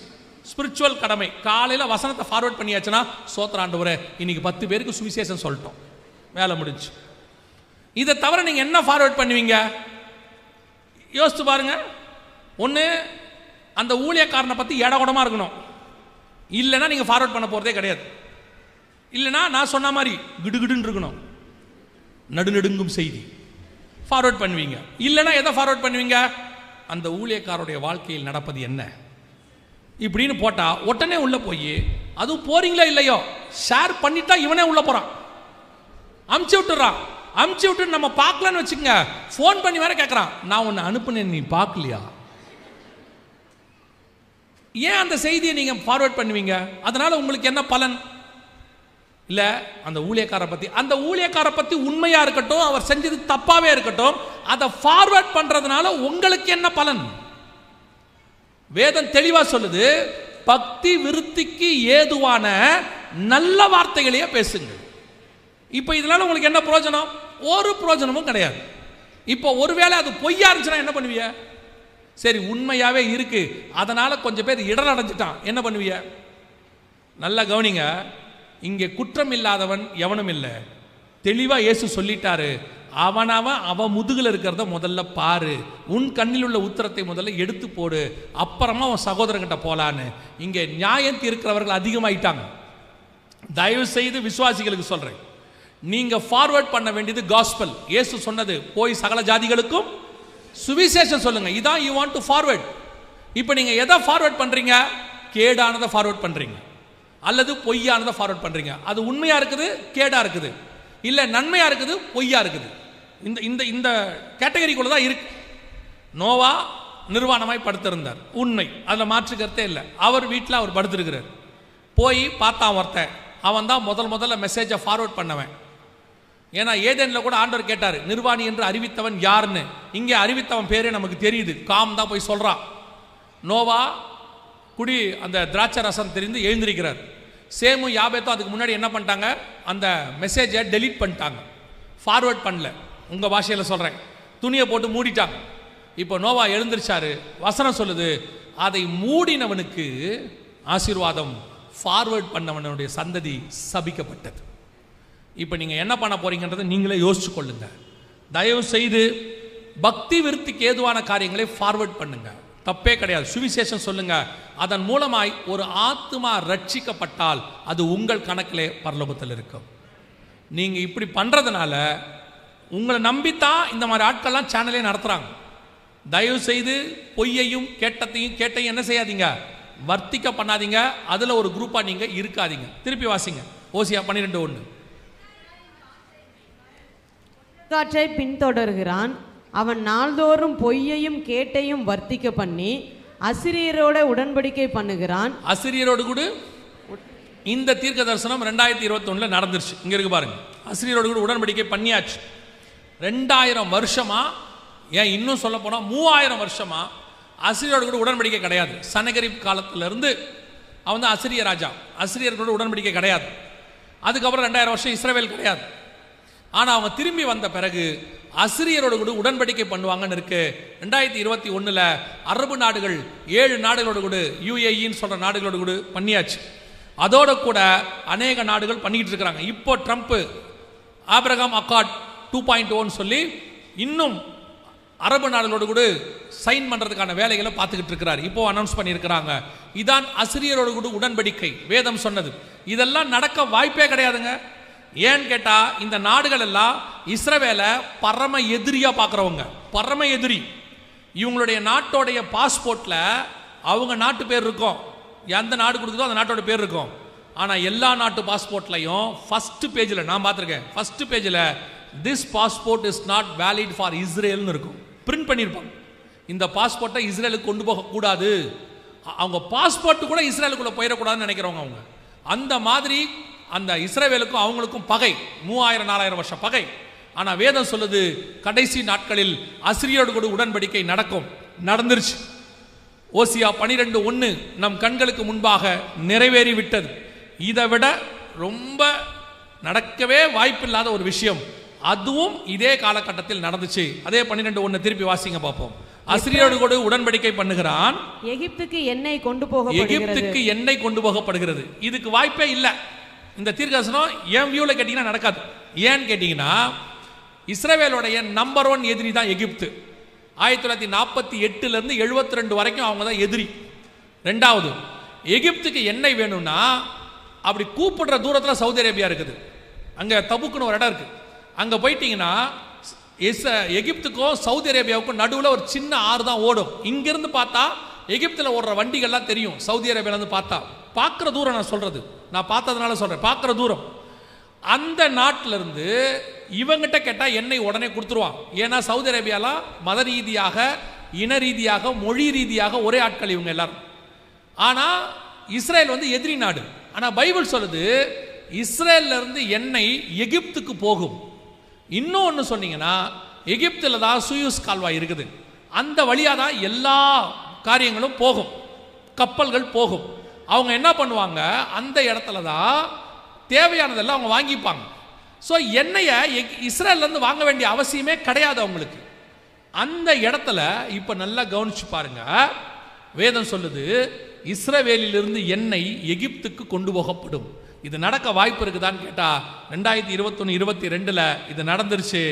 ஸ்பிரிச்சுவல் கடமை. காலையில் வசனத்தை ஃபார்வர்ட் பண்ணியாச்சுன்னா, சோத்திராண்டவரே இன்னைக்கு 10 பேருக்கு சுவிசேஷம் சொல்லிட்டோம், வேலை முடிஞ்சு. இதை தவிர நீங்கள் என்ன ஃபார்வர்ட் பண்ணுவீங்க? யோசித்து பாருங்க. ஒன்று, அந்த ஊழியக்காரனை பற்றி இடகுடமாக இருக்கணும். இல்லைன்னா நீங்கள் ஃபார்வர்ட் பண்ண போகிறதே கிடையாது. இல்லைன்னா நான் சொன்ன மாதிரி கிடுகிடுன்னு இருக்கணும், நடுநடுங்கும் செய்தி ஃபார்வர்ட் பண்ணுவீங்க. இல்லைன்னா எதை ஃபார்வர்ட் பண்ணுவீங்க? அந்த ஊழியக்காரருடைய வாழ்க்கையில் நடப்பது என்ன இப்படின்னு போட்டால் உடனே உள்ளே போய், அதுவும் போறீங்களோ இல்லையோ ஷேர் பண்ணிட்டா இவனே உள்ளே போகிறான், அமுச்சு விட்டுறான். அமுச்சு விட்டு நம்ம பார்க்கலன்னு வச்சுக்கோங்க, ஃபோன் பண்ணி வேற கேட்குறான், நான் உன்னை அனுப்புனேன் நீ பார்க்கலையா? ஏன் அந்த செய்தியை நீங்கள் ஃபார்வர்ட் பண்ணுவீங்க? அதனால் உங்களுக்கு என்ன பலன்? இல்லை அந்த ஊழியக்காரை பற்றி உண்மையாக இருக்கட்டும், அவர் செஞ்சது தப்பாகவே இருக்கட்டும், அதை ஃபார்வர்ட் பண்ணுறதுனால உங்களுக்கு என்ன பலன்? வேதம் தெளிவாக சொல்லுது, பக்தி விருத்திக்கு ஏதுவான நல்ல வார்த்தைகளையே பேசுங்கள். இப்போ இதனால உங்களுக்கு என்ன பிரயோஜனம்? ஒரு பிரயோஜனமும் கிடையாது. இப்போ ஒருவேளை அது பொய்யா இருந்துச்சுன்னா என்ன பண்ணுவீங்க? சரி உண்மையாவே இருக்கு, அதனால கொஞ்சம் பேர் இடர் அடைஞ்சிட்டான், என்ன பண்ணுவீங்க? நல்லா கவனிங்க, இங்கே குற்றம் இல்லாதவன் எவனும் இல்லை. தெளிவா இயேசு சொல்லிட்டாரு, அவன் முதுகில் இருக்கிறத முதல்ல பாரு, உன் கண்ணில் உள்ள உத்தரத்தை முதல்ல எடுத்து போடு, அப்புறமா அவன் சகோதரங்கிட்ட போலான்னு. இங்கே நியாயம் தீர்க்கிறவர்கள் அதிகமாயிட்டாங்க. தயவு செய்து விசுவாசிகளுக்கு சொல்றேன், நீங்க ஃபார்வர்ட் பண்ண வேண்டியது காஸ்பல். இயேசு சொன்னது, போய் சகல ஜாதிகளுக்கும் சுவிசேஷம் சொல்லுங்க. இதான் யூ வாண்ட் டு ஃபார்வர்ட். இப்போ நீங்க எதை ஃபார்வர்ட் பண்றீங்க? கேடானதை ஃபார்வர்ட் பண்றீங்க, அல்லது பொய்யானதை ஃபார்வர்ட் பண்றீங்க. அது உண்மையா இருக்குது, கேடா இருக்குது, இல்ல நன்மையா இருக்குது, பொய்யா இருக்குது. இந்த இந்த இந்த கேட்டகரிக்குள்ள தான் இருக்கு. நோவா நிர்வாணமாய் படுத்திருந்தார், உண்மை, அதில் மாற்று கருத்தே இல்லை. அவர் வீட்டில் அவர் படுத்திருக்கிறார். போய் பார்த்தான் ஒருத்தன், அவன் தான் முதல்ல மெசேஜை ஃபார்வர்ட் பண்ணவன். ஏன்னா ஏதேனில் கூட ஆண்டவர் கேட்டார், நிர்வாணி என்று அறிவித்தவன் யாருன்னு. இங்கே அறிவித்தவன் பேரே நமக்கு தெரியுது, காம் தான் போய் சொல்றான். நோவா குடி அந்த திராட்சை ரசம் தெரிந்து எழுந்திருக்கிறார். சேமும் யாபேத்தும் அதுக்கு முன்னாடி என்ன பண்ணிட்டாங்க? அந்த மெசேஜை டெலீட் பண்ணிட்டாங்க, ஃபார்வர்ட் பண்ணல. உங்க பாஷையில் சொல்றேன், துணியை போட்டு மூடிட்டாங்க. இப்போ நோவா எழுந்திருச்சாரு. வசனம் சொல்லுது, அதை மூடினவனுக்கு ஆசீர்வாதம், ஃபார்வர்ட் பண்ணவனுடைய சந்ததி சபிக்கப்பட்டது. இப்போ நீங்க என்ன பண்ண போறீங்கன்றதை நீங்களே யோசிச்சு கொள்ளுங்க. தயவு செய்து பக்தி விருத்திக்கு ஏதுவான காரியங்களை ஃபார்வர்ட் பண்ணுங்க, தப்பே கிடையாது. சுவிசேஷம் சொல்லுங்க. அதன் மூலமாய் ஒரு ஆத்மா ரட்சிக்கப்பட்டால் அது உங்கள் கணக்கிலே பரலோகத்தில் இருக்கும். நீங்க இப்படி பண்றதுனால உங்களை நம்பித்தான் இந்த மாதிரி ஆட்கள்லாம் சேனலே நடத்துறாங்க. தயவு செய்து பொய்யையும் கேட்டையும் என்ன செய்யாதீங்க? வர்த்திக்க பண்ணாதீங்க. அதுல ஒரு குரூப்பா நீங்க இருக்காதீங்க. திருப்பி வாசிங்க, ஓசியா 12:1. காற்றை பின்தொடர்கிறான், அவன் நாள்தோறும் பொய்யையும் கேட்டையும் வர்த்திக்க பண்ணி அசிரியரோட உடன்படிக்கை பண்ணுகிறான். அசிரியரோடு கூட இந்த தீர்க்க தரிசனம் 2021 நடந்துருச்சு. இங்க இருக்கு பாருங்க, அசிரியரோடு கூட உடன்படிக்கை பண்ணியாச்சு. 2000 வருஷமா, ஏன் இன்னும் சொல்ல போனா 3000 வருஷமா அசிரியரோடு கூட உடன்படிக்கை கிடையாது. சனகரிப் காலத்துல இருந்து அவன் தான் அசிரிய ராஜா, அசிரியர்களோட உடன்படிக்கை கிடையாது. அதுக்கப்புறம் 2000 வருஷம் இஸ்ரவேல் கிடையாது. ஆனா அவங்க திரும்பி வந்த பிறகு அசிரியரோடு கூட உடன்படிக்கை பண்ணுவாங்கன்னு இருக்கு. 2021 அரபு நாடுகள் 7 நாடுகளோடு கூட, யுஏஇன்னு சொல்ற நாடுகளோடு கூட பண்ணியாச்சு. அதோட கூட அநேக நாடுகள் பண்ணிக்கிட்டு இருக்கிறாங்க. இப்போ ட்ரம்ப் ஆபிரகாம் அக்கார்ட் 2.0 சொல்லி இன்னும் அரபு நாடுகளோடு கூட சைன் பண்றதுக்கான வேலைகளை பார்த்துக்கிட்டு இருக்கிறார். இப்போ அனௌன்ஸ் பண்ணியிருக்கிறாங்க. இதான் அசிரியரோடு கூட உடன்படிக்கை. வேதம் சொன்னது. இதெல்லாம் நடக்க வாய்ப்பே கிடையாதுங்க. ஏன்னு கேட்டா இந்த நாடுகள் எல்லாம் இஸ்ரவேலை பரம எதிரியா பார்க்குறவங்க, பரம எதிரி. இவங்களுடைய நாட்டோடைய பாஸ்போர்ட்ல அவங்க நாட்டு பேர் இருக்கும், எந்த நாடு கொடுக்குதோ அந்த நாட்டோட பேர் இருக்கும். ஆனா எல்லா நாட்டு பாஸ்போர்ட்லையும் ஃபர்ஸ்ட் பேஜில் நான் பார்த்துருக்கேன், ஃபர்ஸ்ட் பேஜில் this passport is not valid for இஸ்ரேல்னு இருக்கும், பிரிண்ட் பண்ணியிருப்பாங்க. இந்த பாஸ்போர்ட்டை இஸ்ரேலுக்கு கொண்டு போகக்கூடாது, அவங்க பாஸ்போர்ட் கூட இஸ்ரேலுக்குள்ள போயிடக்கூடாதுன்னு நினைக்கிறவங்க அவங்க. அந்த மாதிரி அந்த இஸ்ரவேலுக்கும் அவங்களுக்கும் பகை, 3000-4000 வருஷம் பகை. ஆனா வேதம் சொல்லுது, கடைசி நாட்களில் அசிரியோடு கூட உடன்படிக்கை நடக்கும், நடந்துருச்சு. ஓசியா 12:1 நம் கண்களுக்கு முன்பாக நிறைவேறி விட்டது. இதை விட ரொம்ப நடக்கவே வாய்ப்பில்லாத ஒரு விஷயம், அதுவும் இதே காலகட்டத்தில் நடந்துச்சு. அதே 12:1 திருப்பி வாசிங்க பார்ப்போம். அசிரியோடு கூட உடன்படிக்கை பண்ணுகிறான், எகிப்துக்கு எண்ணெய் கொண்டு போகப்படுகிறது. இதுக்கு வாய்ப்பே இல்லை. இந்த தீர்க்கதரிசனம் என் வியூவில் கேட்டீங்கன்னா நடக்காது. ஏன்னு கேட்டீங்கன்னா இஸ்ரவேலுடைய நம்பர் 1 எதிரி தான் எகிப்து. 1948 இருந்து 72 வரைக்கும் அவங்க தான் எதிரி. ரெண்டாவது, எகிப்துக்கு எண்ணெய் வேணும்னா அப்படி கூப்பிடுற தூரத்தில் சவுதி அரேபியா இருக்குது. அங்கே தபுக்குன்னு ஒரு இடம் இருக்கு. அங்கே போயிட்டீங்கன்னா எகிப்துக்கும் சவுதி அரேபியாவுக்கும் நடுவில் ஒரு சின்ன ஆறு தான் ஓடும். இங்கிருந்து பார்த்தா எகிப்தில் ஓடுற வண்டிகள்லாம் தெரியும். சவுதி அரேபியாவிலேருந்து பார்த்தா பார்க்குற தூரம், நான் சொல்றது நான் பார்த்ததுனால சொல்றேன், பார்க்குற தூரம். அந்த நாட்டிலிருந்து இவங்கிட்ட கேட்டால் எண்ணெய் உடனே கொடுத்துருவான். ஏன்னா சவுதி அரேபியாலாம் மத ரீதியாக, இன ரீதியாக, மொழி ரீதியாக ஒரே ஆட்கள் இவங்க எல்லாரும். ஆனால் இஸ்ரேல் வந்து எதிரி நாடு. ஆனால் பைபிள் சொல்லுது இஸ்ரேல்ல இருந்து எண்ணெய் எகிப்துக்கு போகும். இன்னும் ஒன்று சொன்னீங்கன்னா, எகிப்தில் தான் சூயஸ் கால்வாய் இருக்குது, அந்த வழியாக தான் எல்லா காரியங்களும் போகும், கப்பல்கள் போகும். அவங்க என்ன பண்ணுவாங்க, அந்த இடத்துல தான் தேவையானதெல்லாம் அவங்க வாங்கிப்பாங்க. ஸோ எண்ணெயை இஸ்ரேல்லேருந்து வாங்க வேண்டிய அவசியமே கிடையாது அவங்களுக்கு. அந்த இடத்துல இப்போ நல்லா கவனிச்சு பாருங்க, வேதம் சொல்லுது இஸ்ரவேலிலிருந்து எண்ணெய் எகிப்துக்கு கொண்டு போகப்படும். இது நடக்க வாய்ப்பு இருக்குதான்னு கேட்டால் 2021-22 இது நடந்துருச்சு.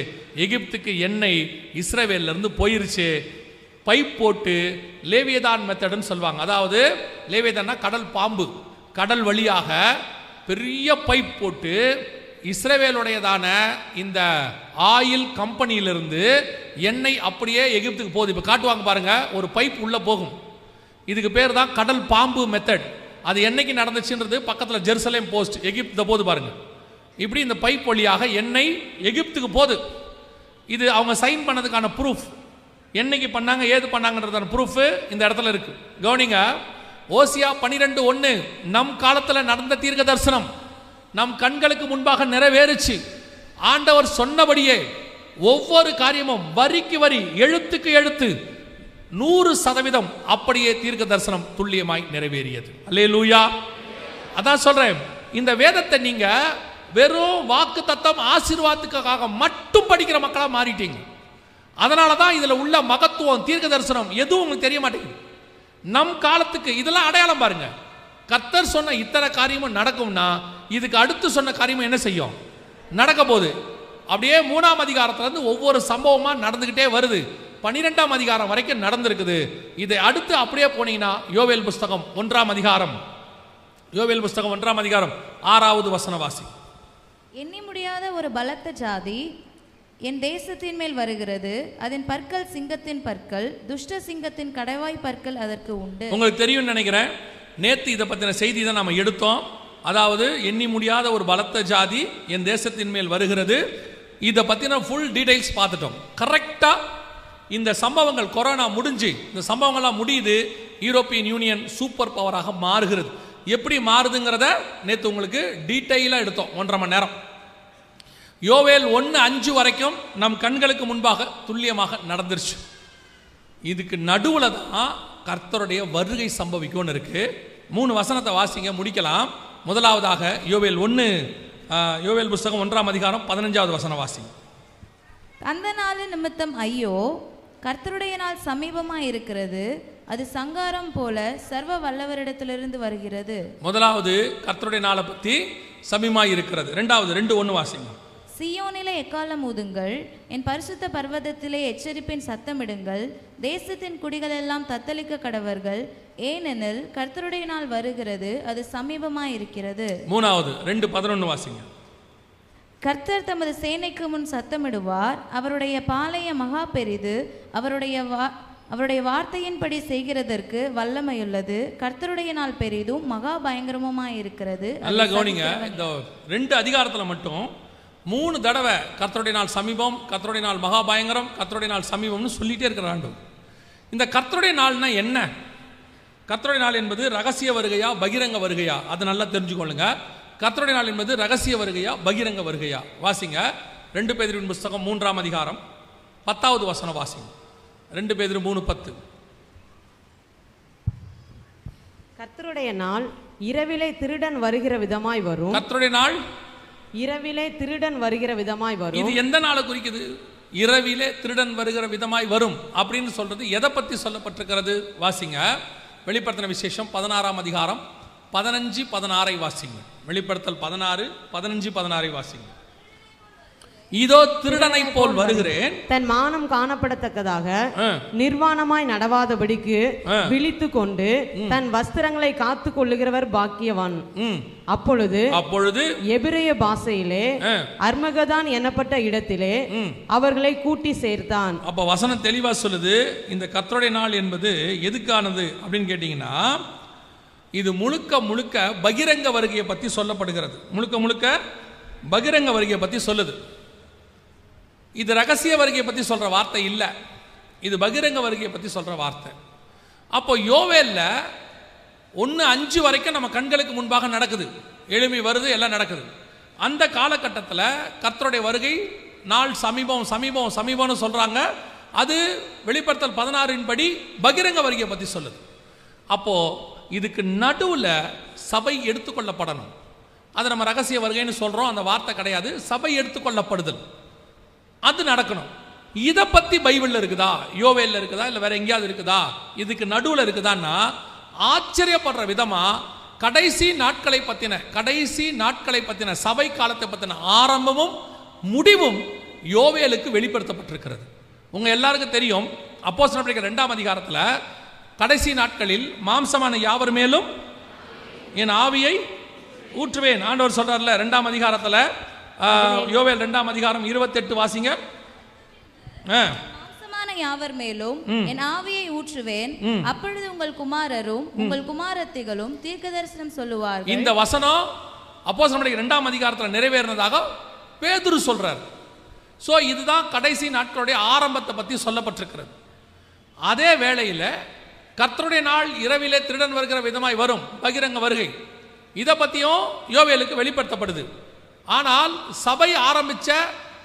எகிப்துக்கு எண்ணெய் இஸ்ரவேலிருந்து போயிருச்சு. பைப் போட்டு லேவியதான் மெத்தடுன்னு சொல்லுவாங்க. அதாவது லேவியதான்னா கடல் பாம்பு, கடல் வழியாக பெரிய பைப் போட்டு இஸ்ரவேலுடையதான இந்த ஆயில் கம்பெனியிலிருந்து எண்ணெய் அப்படியே எகிப்துக்கு போகுது. இப்போ காட்டுவாங்க பாருங்க, ஒரு பைப் உள்ளே போகும். இதுக்கு பேர் தான் கடல் பாம்பு மெத்தட். அது என்னைக்கு நடந்துச்சுன்றது பக்கத்தில் ஜெருசலேம் போஸ்ட் எகிப்து போது பாருங்க. இப்படி இந்த பைப் வழியாக எண்ணெய் எகிப்துக்கு போகுது. இது அவங்க சைன் பண்ணதுக்கான ப்ரூஃப். என்னைக்கு பண்ணாங்க, ஏது பண்ணாங்கன்றதான ப்ரூஃப் இந்த இடத்துல இருக்கு. கவனிங்க, ஓசியா 12:1 நம் காலத்தில் நடந்த தீர்க்க தரிசனம் நம் கண்களுக்கு முன்பாக நிறைவேறுச்சு. ஆண்டவர் சொன்னபடியே ஒவ்வொரு காரியமும் வரிக்கு வரி, எழுத்துக்கு எழுத்து 100% அப்படியே தீர்க்க தரிசனம் துல்லியமாய் நிறைவேறியது. அல்லேலூயா. அதான் சொல்றேன், இந்த வேதத்தை நீங்க வெறும் வாக்கு தத்தம் ஆசீர்வாதத்துக்காக மட்டும் படிக்கிற மக்களா மாறிட்டீங்க. அதனால தான் இதுல உள்ள மகத்துவம், தீர்க்க தரிசனம் எதுவும் உங்களுக்கு தெரிய மாட்டேங்குது. நம் காலத்துக்கு இதெல்லாம் அடையாளம் பாருங்க. கர்த்தர் சொன்ன இத்தனை காரியமும் நடக்கும்னா இதுக்கு அடுத்து சொன்ன காரியமும் என்ன செய்யும், நடக்க போகுது. அப்படியே 3ஆம் அதிகாரத்திலிருந்து ஒவ்வொரு சம்பவமா நடந்துகிட்டே வருது. 12ஆம் அதிகாரம் வரைக்கும் நடந்திருக்குது. இதை அடுத்து அப்படியே போனீங்கன்னா யோவேல் புஸ்தகம் 1ஆம் அதிகாரம், யோவேல் புஸ்தகம் 1ஆம் அதிகாரம் 6வது வசனவாசி. எண்ணி முடியாத ஒரு பலத்த ஜாதி என் தேசத்தின் மேல் வருகிறது. அதன் பற்கள் சிங்கத்தின் பற்கள், துஷ்ட சிங்கத்தின் கடைவாய் பற்கள் அதற்கு உண்டு. உங்களுக்கு தெரியும் நினைக்கிறேன், நேற்று இதை பற்றின செய்தி தான் நம்ம எடுத்தோம். அதாவது எண்ணி முடியாத ஒரு பலத்த ஜாதி என் தேசத்தின் மேல் வருகிறது. இதை பற்றின ஃபுல் டீடைல்ஸ் பார்த்துட்டோம். கரெக்டாக இந்த சம்பவங்கள், கொரோனா முடிஞ்சு இந்த சம்பவங்கள்லாம் முடியுது, யூரோப்பியன் யூனியன் சூப்பர் பவராக மாறுகிறது. எப்படி மாறுதுங்கிறத நேற்று உங்களுக்கு டீட்டெயிலாக எடுத்தோம், 1.5 மணி நேரம். யோவேல் 1:5 வரைக்கும் நம் கண்களுக்கு முன்பாக துல்லியமாக நடந்துருச்சு. இதுக்கு நடுவில் தான் கர்த்தருடைய வருகை சம்பவிக்கும்னு இருக்கு. 3 வசனத்தை வாசிங்க, முடிக்கலாம். முதலாவதாக யோவேல் புஸ்தகம் 1ஆம் அதிகாரம் 15வது வசனம் வாசி. அந்த நாள் நிமித்தம் ஐயோ, கர்த்தருடைய நாள் சமீபமாய் இருக்கிறது, அது சங்காரம் போல சர்வ வல்லவரிடத்திலிருந்து வருகிறது. முதலாவது கர்த்தருடைய நாளை பற்றி சமீபமாய் இருக்கிறது. 2:1 வாசிங்க. சியோனிலே எக்காலம் ஊதுங்கள், என் பரிசுத்த பர்வதத்திலே எச்சரிப்பின் சத்தமிடுங்கள், தேசத்தின் குடிகள் எல்லாம் தத்தளிக்க கடவர்கள், ஏனெனில் கர்த்தருடைய நாள் வருகிறது, அது சமீபமாய் இருக்கிறது. 2:11 வாசிங்க. கர்த்தர் தமது சேனைக்கு முன் சத்தமிடுவார், அவருடைய பாளைய மகா பெரிது, அவருடைய வார்த்தையின்படி செய்கிறதற்கு வல்லமையுள்ளது, கர்த்தருடைய நாள் பெரிதும் மகா பயங்கரமுமாய் இருக்கிறது. நல்லா கவனிங்க, இந்த 2 அதிகாரத்தில் மட்டும் 3 தடவை கர்த்தருடைய நாள் சமீபம், கர்த்தருடைய நாள் மகா பயங்கரம், கர்த்தருடைய நாள் சமீபம்னு சொல்லிட்டே இருக்கிற ஆண்டு. இந்த கர்த்தருடைய நாள்னா என்ன? கர்த்தருடைய நாள் என்பது ரகசிய வருகையா பகிரங்க வருகையா? அதை நல்லா தெரிஞ்சுக்கொள்ளுங்க. கர்த்தருடைய நாள் என்பது ரகசிய வருகையா பகிரங்க வருகையா? வாசிங்க 2 பேதுருவின் புஸ்தகம் 3ஆம் அதிகாரம் 10வது வசனம் வாசிங்க. 2 பேதுரு 3:10. கர்த்தருடைய நாள் இரவிலே திருடன் வருகிற விதமாய் வரும். கர்த்தருடைய நாள் இரவிலே திருடன் வருகிற விதமாய் வரும். இது எந்த நாளை குறிக்குது? இரவிலே திருடன் வருகிற விதமாய் வரும் அப்படின்னு சொல்றது எதை பத்தி சொல்லப்பட்டிருக்கிறது? வாசிங்க வெளிப்படுத்தின விசேஷம் 16ஆம் அதிகாரம் 15-16 வாசிங்க. வெளிப்படுத்தல் 16, 15, 16 வாசிங்க. இதோ திருடனை போல் வருகிறேன், தன் மானம் காணப்படத்தக்கதாக நிர்வாணமாய் நடவாதபடிக்கு விழித்து கொண்டு தன் வஸ்திரங்களை காத்து கொள்ளுகிறவர் பாக்கியவான். அப்பொழுது எபிரேய பாஷையிலே அர்மகதான் எனப்பட்ட இடத்திலே அவர்களை கூட்டி சேர்த்தான். அப்ப வசனம் தெளிவா சொல்லுது, இந்த கர்த்தருடைய நாள் என்பது எதுக்கானது அப்படின்னு கேட்டீங்கன்னா, இது முழுக்க முழுக்க பகிரங்க வருகையை பற்றி சொல்லப்படுகிறது. முழுக்க முழுக்க பகிரங்க வருகையை பற்றி சொல்லுது. இது ரகசிய வருகையை பற்றி சொல்கிற வார்த்தை இல்லை, இது பகிரங்க வருகையை பற்றி சொல்கிற வார்த்தை. அப்போ யோவேல்ல 1:5 வரைக்கும் நம்ம கண்களுக்கு முன்பாக நடக்குது, எழும்பி வருது, எல்லாம் நடக்குது. அந்த காலகட்டத்தில் கர்த்தருடைய வருகை நாள் சமீபம் சமீபம் சமீபம்னு சொல்கிறாங்க. அது வெளிப்படுத்தல் 16 படி பகிரங்க வருகையை பற்றி சொல்லுது. அப்போது இதுக்கு நடுவில் சபை எடுத்துக்கொள்ளப்படணும். அதை நம்ம ரகசிய வருகைன்னு சொல்கிறோம், அந்த வார்த்தை கிடையாது, சபை எடுத்துக்கொள்ளப்படுதல் அது நடக்கணும். இதை பற்றி பைபிளில் இருக்குதா, யோவேலில் இருக்குதா, இல்லை வேற எங்கேயாவது இருக்குதா, இதுக்கு நடுவில் இருக்குதான்னா ஆச்சரியப்படுற விதமாக கடைசி நாட்களை பற்றின சபை காலத்தை பற்றின ஆரம்பமும் முடிவும் யோவேலுக்கு வெளிப்படுத்தப்பட்டிருக்கிறது. உங்கள் எல்லாருக்கும் தெரியும், அப்போஸ்தலர் நடவடிக்கைகள் 2ஆம் அதிகாரத்தில் கடைசி நாட்களில் மாம்சமான யாவர் மேலும் என் ஆவியை ஊற்றுவேன் ஆண்டவர் சொல்றார்ல 2ஆம் அதிகாரத்தில். யோவேல் 2ஆம் அதிகாரம் 28 வாசிங்க. மாம்சமான யாவர் மேலும் என் ஆவியை ஊற்றுவேன், அப்பொழுது உங்கள் குமாரரும் உங்கள் குமாரத்திகளும் தீர்க்கதரிசனம் சொல்லுவார்கள். இந்த வசனம் அப்போஸ்தலர் நடவடிக்கைகள் 2ஆம் அதிகாரத்தில் நிறைவேறினதாக பேதுரு சொல்றார். ஸோ இதுதான் கடைசி நாட்களுடைய ஆரம்பத்தை பற்றி சொல்லப்பட்டிருக்கிறது. அதே வேளையில் கர்த்தருடைய நாள் இரவிலே திருடன் வருகிற விதமாய் வரும் பகிரங்க வருகை, இதை பற்றியும் யோவேலுக்கு வெளிப்படுத்தப்படுது. ஆனால் சபை ஆரம்பித்த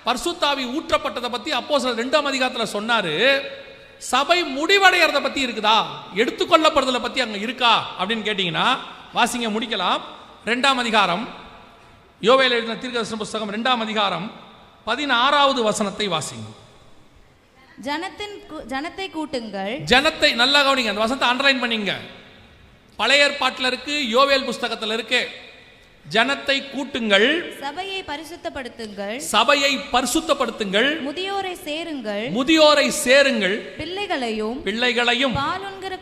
பரிசுத்தாவி ஊற்றப்பட்டதை பற்றி அப்போஸ்தலர் 2ஆம் அதிகாரத்தில் சொன்னார். சபை முடிவடைகிறத பற்றி இருக்குதா, எடுத்துக்கொள்ளப்படுதலை பற்றி அங்கே இருக்கா அப்படின்னு கேட்டிங்கன்னா வாசிங்க, முடிக்கலாம். 2ஆம் அதிகாரம், யோவேல் எழுதின தீர்க்கதரிசன புஸ்தகம் 2ஆம் அதிகாரம் 16வது வசனத்தை வாசிங்க. ஜனத்தை கூட்டுங்கள். ஜனத்தை நல்லா கவனிங்க, அந்த வசனத்தை அண்டர்லைன் பண்ணிங்க. பழைய ஏற்பாட்டில் இருக்கு, யோவேல் புஸ்தகத்தில் இருக்கு. ஜனத்தை கூட்டுங்கள், சபையை பரிசுத்தப்படுத்துங்கள், சபையை பரிசுத்தப்படுத்துங்கள், முதியோரை சேருங்கள், முதியோரை சேருங்கள், பிள்ளைகளையும் பாலுண்ணுகிற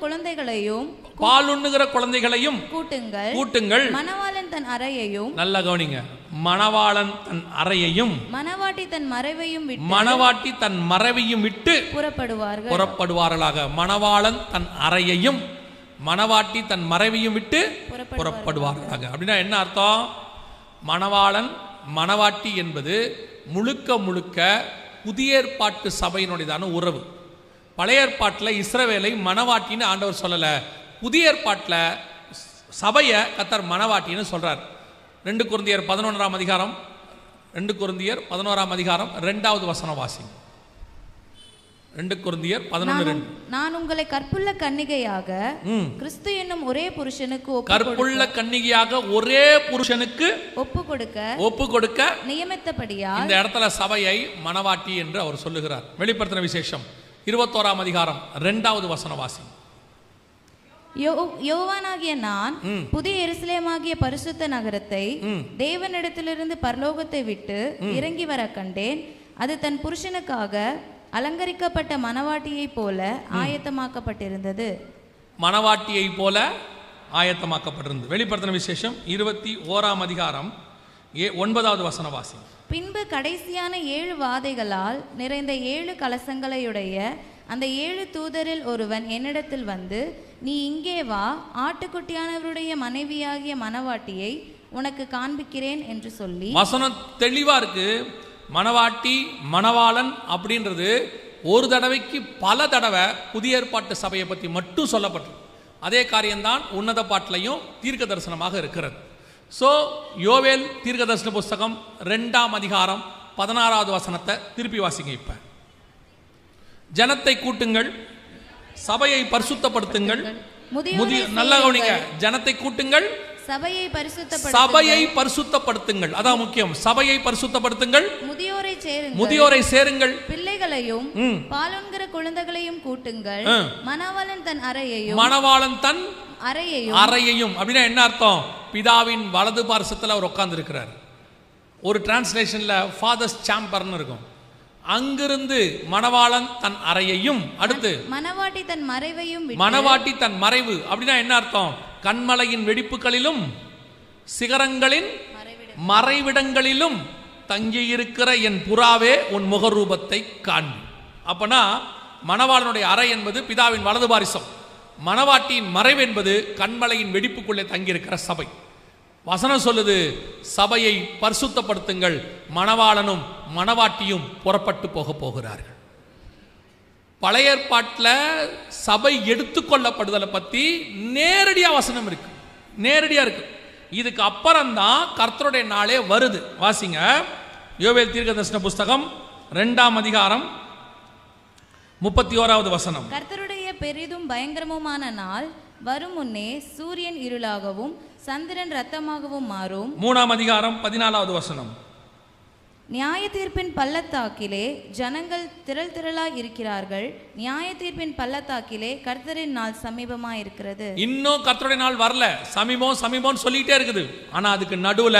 குழந்தைகளையும் கூட்டுங்கள், மணவாளன் தன் அறையையும், நல்லா கவனிங்க, மணவாளன் தன் அறையையும் மணவாட்டி தன் மறைவையும் விட்டு புறப்படுவார்களாக. மணவாளன் தன் அறையையும் மணவாட்டி தன் மறைவையும் விட்டு புறப்படுவார்களாக. அப்படின்னா என்ன அர்த்தம்? மணவாளன் மணவாட்டி என்பது முழுக்க முழுக்க புதிய ஏற்பாட்டு சபையினுடையதான உறவு. பழைய ஏற்பாட்டில் இஸ்ரவேலை மணவாட்டின்னு ஆண்டவர் சொல்லலை, புதிய ஏற்பாட்டில் சபையை கர்த்தர் மணவாட்டின்னு சொல்றார். 2 கொரிந்தியர் 11ஆம் அதிகாரம் 2 கொரிந்தியர் 11ஆம் அதிகாரம் 2வது வசனம் வாசிங்க. 2 கொரிந்தியர் 11:2. நான் உங்களை கற்புள்ள கன்னிகையாக கிறிஸ்து என்னும் ஒரே புருஷனுக்கு கற்புள்ள கன்னிகையாக ஒரே புருஷனுக்கு ஒப்பு கொடுக்க நியமித்தபடியால் இந்த இடத்துல சபையை மணவாட்டி என்று அவர் சொல்லுகிறார். வெளிப்படுத்தின விசேஷம் 21ஆம் அதிகாரம் 2வது வசனம் வாசிங்க. யோவானாகிய நான் புதிய எருசலேமாகிய பரிசுத்த நகரத்தை தேவனிடத்திலிருந்து பரலோகத்தை விட்டு இறங்கி வர கண்டேன். அது தன் புருஷனுக்காக அலங்கரிக்கப்பட்ட மணவாட்டியை போல ஆயத்தமாக்கப்பட்டிருந்தது. மணவாட்டியை போல ஆயத்தமாக்கப்பட்டிருந்தது. வெளிப்படுத்தின விசேஷம் 21ஆம் அதிகாரம் 9வது வசனம் வாசிங்க. பின்பு கடைசியான 7 வாதைகளால் நிறைந்த 7 கலசங்களையுடைய அந்த 7 தூதரில் ஒருவன் என்னிடத்தில் வந்து, நீ இங்கே வா, ஆட்டுக்குட்டியானவருடைய மனைவியாகிய மணவாட்டியை உனக்கு காண்பிக்கிறேன் என்று சொல்லி. வசனம் தெளிவா இருக்கு. மணவாட்டி மணவாளன் அப்படின்றது ஒரு தடவைக்கு பல தடவை புதிய ஏற்பாட்டு சபையை பற்றி மட்டும் சொல்லப்பட்டது. அதே காரியம்தான் உன்னத பாட்டிலையும் தீர்க்க தரிசனமாக இருக்கிறது. ஸோ யோவேல் தீர்க்க தரிசன புஸ்தகம் 2ஆம் அதிகாரம் 16வது வசனத்தை திருப்பி வாசிங்க. இப்ப ஜனத்தை கூட்டுங்கள், சபையை பரிசுத்தப்படுத்துங்கள், நல்லா கவனிங்க, ஜனத்தை கூட்டுங்கள், சபையை பரிசுத்தப்படுத்துங்கள். அதான் முக்கியம். சபையை பரிசுத்தப்படுத்துங்கள், முதியோரை சேருங்கள், பிள்ளைகளையும் பாலுண்கிற குழந்தைகளையும் கூட்டுங்கள், மணவாளன் தன் அறையையும். அப்படின்னா என்ன அர்த்தம்? பிதாவின் வலது பார்சத்தில் அவர் உட்கார்ந்து இருக்கிறார். ஒரு டிரான்ஸ்லேஷன்ல ஃபாதர்ஸ் சாம்பர்னு இருக்கும். அங்கிருந்து மணவாளன் தன் அறையையும், அடுத்து மணவாட்டி தன் மறைவு. அப்படின்னா என்ன அர்த்தம்? கண்மலையின் வெடிப்புகளிலும் சிகரங்களின் மறைவிடங்களிலும் தங்கியிருக்கிற என் புறாவே உன் முகரூபத்தை காண்பி. அப்பனா மணவாளனுடைய அறை என்பது பிதாவின் வலது பாரிசம், மணவாட்டியின் மறைவு என்பது கண்மலையின் வெடிப்புக்குள்ளே தங்கியிருக்கிற சபை. வசனம் சொல்லுது, சபையை பரிசுத்தப்படுத்துங்கள், மணவாளனும் மணவாட்டியும் புறப்பட்டு போகிறார்கள். பழைய ஏற்பாட்டில் சபை எடுத்துக்கொள்ளப்படுதலை பற்றி நேரடியாக வசனம் இருக்கு, நேரடியாக இருக்கு. இதுக்கு அப்புறம்தான் கர்த்தருடைய நாளே வருது. வாசிங்க யோவேல் தீர்க்கதரிசன புஸ்தகம் 2ஆம் அதிகாரம் 31வது வசனம். கர்த்தருடைய பெரிதும் பயங்கரமுமான நாள் வரும் முன்னே சூரியன் இருளாகவும் சந்திரன் ரத்தமாகவும் மாறும். 3ஆம் அதிகாரம் 14வது வசனம். நியாய தீர்ப்பின் பள்ளத்தாக்கிலே ஜனங்கள் திரள் திரளாய் இருக்கிறார்கள். நியாய தீர்ப்பின் பள்ளத்தாக்கிலே கர்த்தரின் நாள் சமீபமாக இருக்கிறது. இன்னும் கர்த்தருடைய நாள் வரல, சமீபம் சமீபம் சொல்லிட்டே இருக்குது. ஆனா அதுக்கு நடுவுல